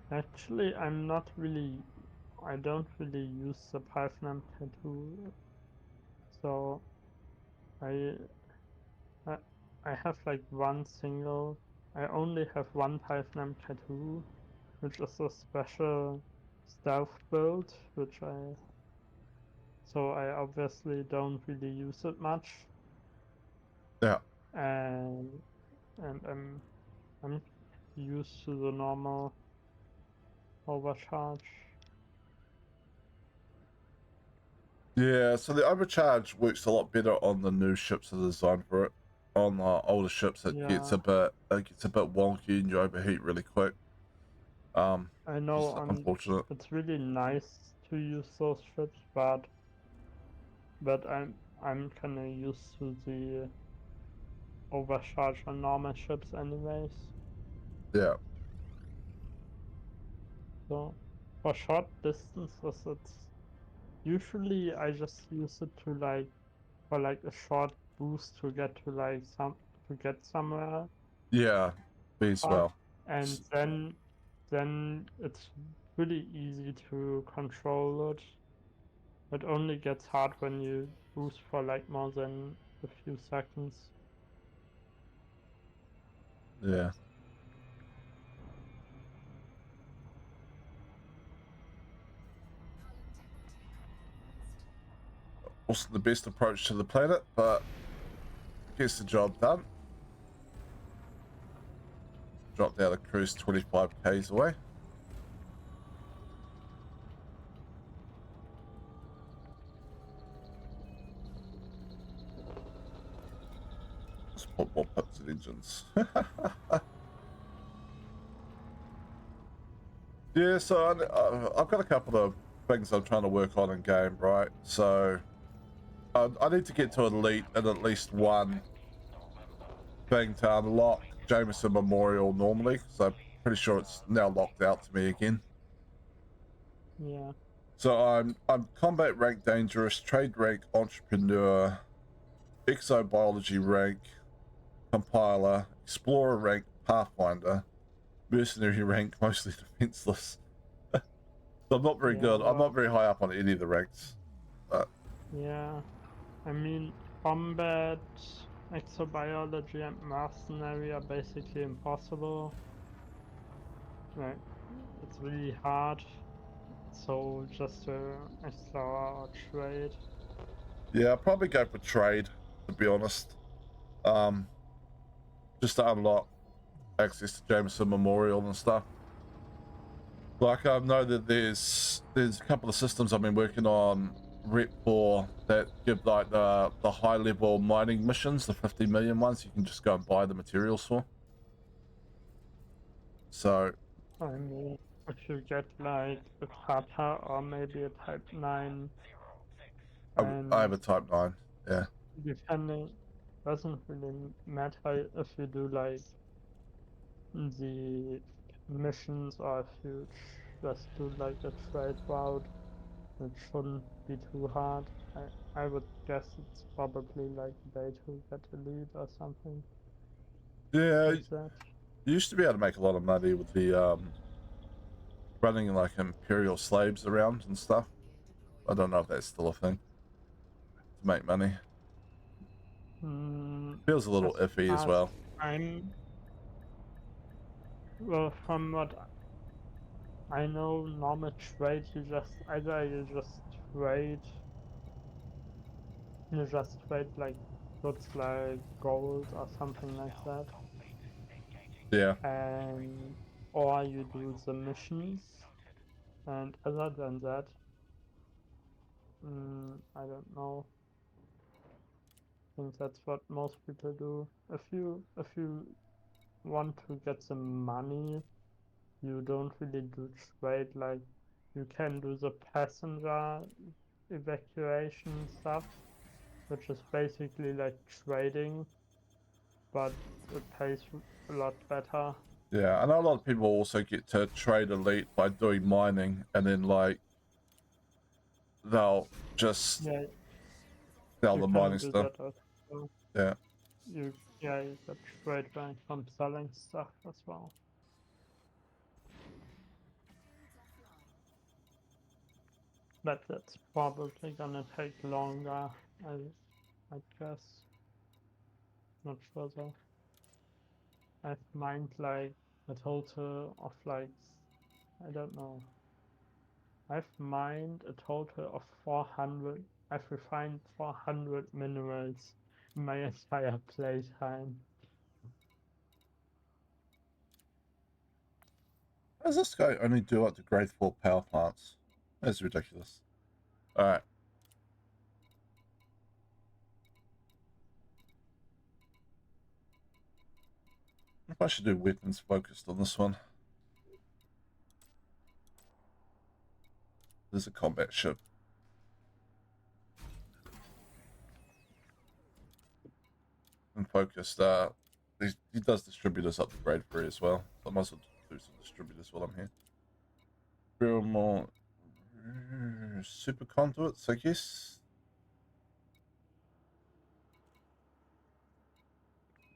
E: Actually, I don't really use the Python tattoo, so I have like I only have one Python tattoo, which is a special stealth build, so I obviously don't really use it much.
A: Yeah.
E: And I'm used to the normal overcharge.
A: Yeah, so the overcharge works a lot better on the new ships that are designed for it. On older ships, it gets a bit wonky and you overheat really quick.
E: I know,
A: unfortunate.
E: it's really nice to use those ships, but I'm kind of used to the overcharge on normal ships anyways.
A: Yeah.
E: So for short distances, usually I just use it for like a short boost to get somewhere.
A: Yeah, me as well.
E: And then it's really easy to control it. It only gets hard when you boost for like more than a few seconds.
A: Yeah. Wasn't the best approach to the planet, but gets the job done. Dropped out of cruise 25 k's away. Just put more pips and engines. Yeah, so I've got a couple of things I'm trying to work on in game, right? So I need to get to Elite and at least one thing to unlock Jamiesons Memorial normally, so I'm pretty sure it's now locked out to me again.
E: Yeah.
A: So I'm combat rank dangerous, trade rank entrepreneur, exobiology rank compiler, explorer rank pathfinder, mercenary rank mostly defenseless. So I'm not very
E: Yeah,
A: good. I'm
E: well,
A: not very high up on any of the ranks. But
E: yeah. I mean, combat, exobiology, and mercenary are basically impossible. Like, it's really hard. So just explorer or trade.
A: yeah, I'll probably go for trade, to be honest. Just to unlock access to Jameson Memorial and stuff. Like I know that there's a couple of systems I've been working on rep for that give like the high level mining missions, the 50 million ones you can just go and buy the materials for. So
E: I mean, if you get like a kata or maybe a type 9,
A: I have
E: and
A: a type 9. Yeah.
E: depending, doesn't really matter if you do like the missions or if you just do like a trade route. It shouldn't be too hard. I would guess it's probably like a day to get a lead or something
A: Yeah,
E: like that.
A: you used to be able to make a lot of money with the running like imperial slaves around and stuff. I don't know if that's still a thing to make money. Feels a little
E: As
A: iffy as
E: far as
A: well.
E: I'm, well, from what I know, normal trade, trade, you just trade like goods like gold or something like that,
A: Yeah.
E: and or you do the missions, and other than that, I don't know. I think that's what most people do. If you want to get some money, you don't really do trade. Like, you can do the passenger evacuation stuff, which is basically like trading, but it pays a lot better.
A: Yeah, I know a lot of people also get to trade elite by doing mining, and then like they'll just
E: Yeah,
A: sell
E: you
A: the
E: can
A: mining
E: do
A: stuff.
E: that as well.
A: Yeah.
E: You get trade bank from selling stuff as well. But that's probably gonna take longer, I guess. Not sure though. I've mined like a total of like, I don't know. I've mined a total of 400. I've refined 400 minerals in my entire playtime.
A: How does this guy only do like the grade 4 power plants? That's ridiculous. Alright. I should do weapons focused on this one. There's a combat ship. And focused, he does distributors up to grade 3 as well. So I might as well do some distributors while I'm here. Real more super conduits, I guess.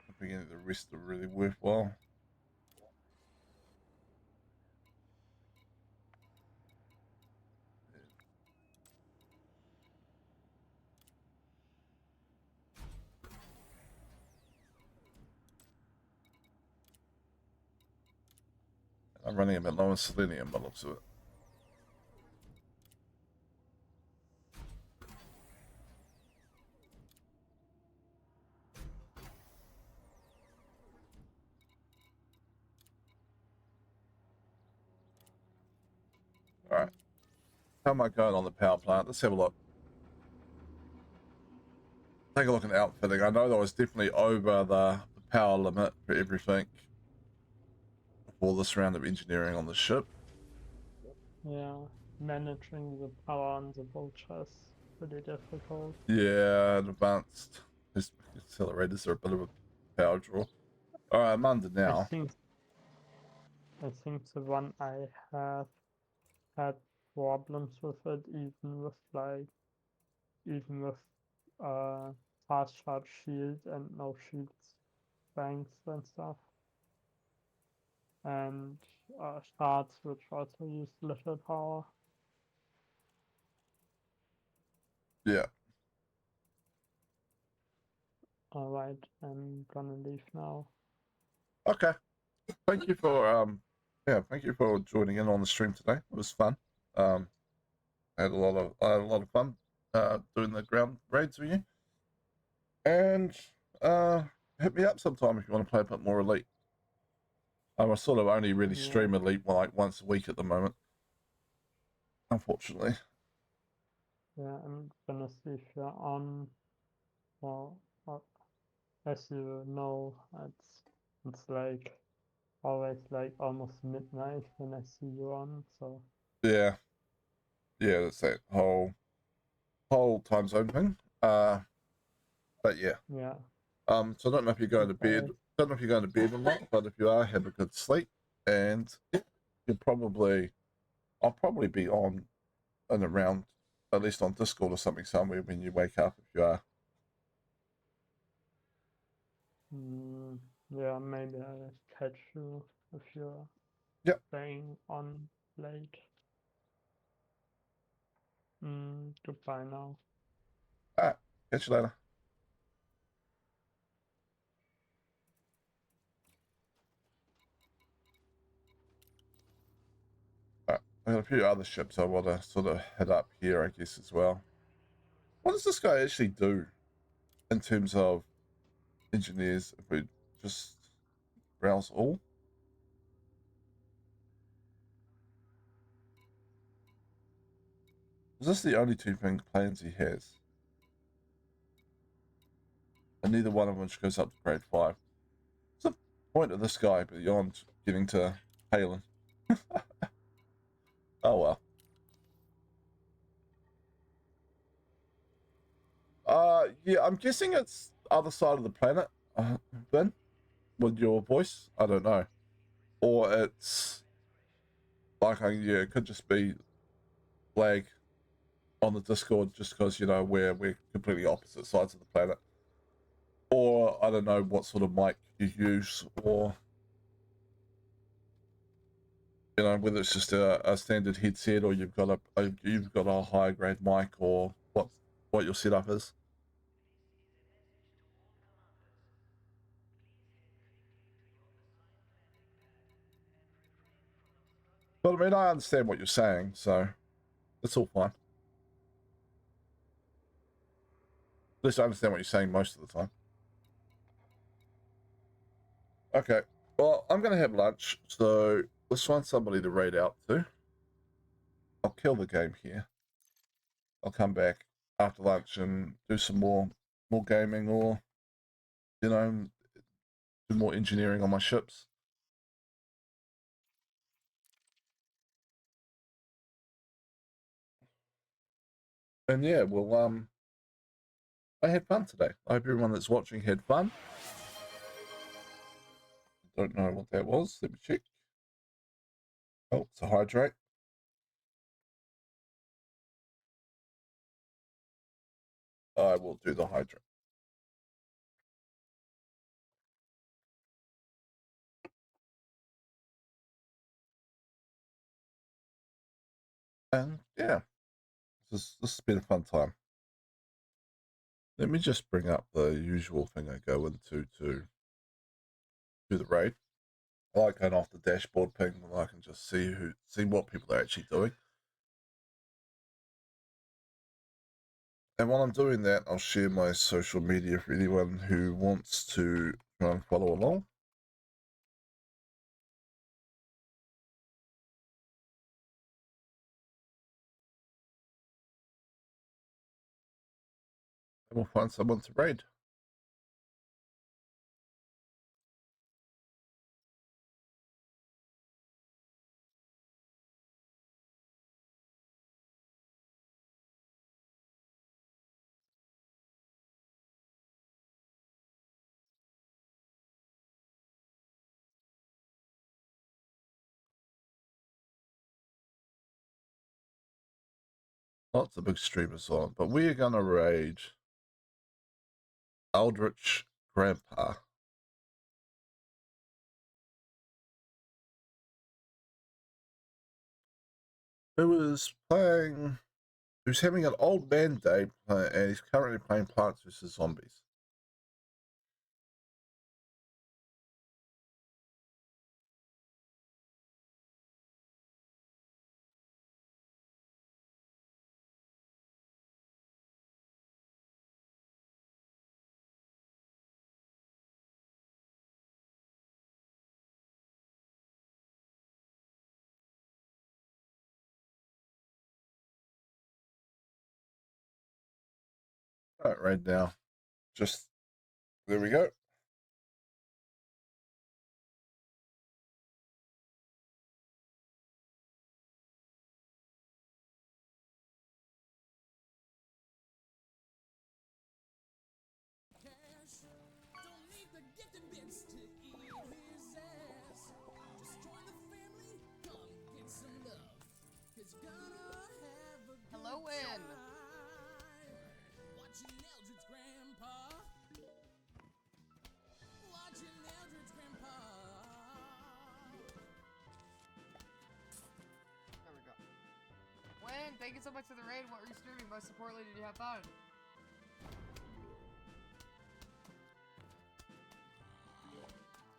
A: I think the rest are really worthwhile. I'm running a bit low on selenium by the looks of it. Alright. How am I going on the power plant? Let's have a look. Take a look at the outfitting. I know that I was definitely over the power limit for everything for this round of engineering on the ship.
E: Yeah, managing the power on the vultures pretty difficult.
A: Yeah, advanced accelerators are a bit of a power draw. Alright, I'm under now.
E: I think the one I have had problems with it, even with fast charge shield and no shields banks and stuff. And shards which also use little power.
A: Yeah.
E: Alright, I'm gonna leave now.
A: Okay. Thank you for thank you for joining in on the stream today. It was fun. I had a lot of fun doing the ground raids with you. And hit me up sometime if you want to play a bit more Elite. I sort of only really stream Elite like once a week at the moment, unfortunately.
E: Yeah, I'm gonna see if you're on. Well, as you know, it's like always like almost midnight when I see you on. So
A: Yeah, that's that whole time zone thing. But yeah.
E: yeah.
A: So I don't know if you're going to bed.
E: Okay.
A: Don't know if you're going to bed or not. But if you are, have a good sleep. And I'll probably be on and around, at least on Discord or something somewhere when you wake up. If you are.
E: Yeah, maybe I'll catch you if you're staying on late. Goodbye now.
A: Alright, catch you later. Alright, I got a few other ships I want to sort of head up here, I guess, as well. What does this guy actually do in terms of engineers if we just browse all? Is this the only two plans he has? And neither one of which goes up to grade 5. What's the point of this guy beyond getting to Halen? Oh well. Yeah, I'm guessing it's other side of the planet, Ben, with your voice. I don't know. Or it's like, yeah, it could just be lag on the Discord just because, you know, we're completely opposite sides of the planet. Or I don't know what sort of mic you use, or you know, whether it's just a standard headset or you've got a higher grade mic, or what your setup is. But I mean, I understand what you're saying, so it's all fine. At least I understand what you're saying most of the time. Okay, well, I'm going to have lunch, so let's find somebody to raid out to. I'll kill the game here. I'll come back after lunch and do some more gaming, or, you know, do more engineering on my ships. And yeah, well, I had fun today. I hope everyone that's watching had fun. Don't know what that was. Let me check. Oh, it's a hydrate. I will do the hydrate. And yeah, this has been a fun time. Let me just bring up the usual thing I go into to do the raid. I like going off the dashboard ping where I can just see what people are actually doing. And while I'm doing that, I'll share my social media for anyone who wants to try and follow along. And we'll find someone to raid. Lots of big streamers on, but we are gonna raid Eldritch Grandpa. Who's having an old man day, and he's currently playing Plants vs. Zombies. All right, right now. Just, there we go.
G: Don't need the gifted bits to eat his ass. Just join the family, come get some love. Cause you're gonna have a good
H: Hello, Win.
G: time. Watching Eldritch Grandpa. Watching Eldritch Grandpa.
H: There we go. Win, thank you so much for the raid. What were you streaming? Most importantly, did you have fun?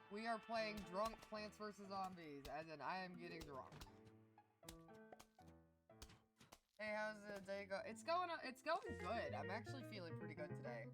H: We are playing Drunk Plants vs. Zombies, as in I am getting drunk. Hey, how's the day go? It's going good. I'm actually feeling pretty good today.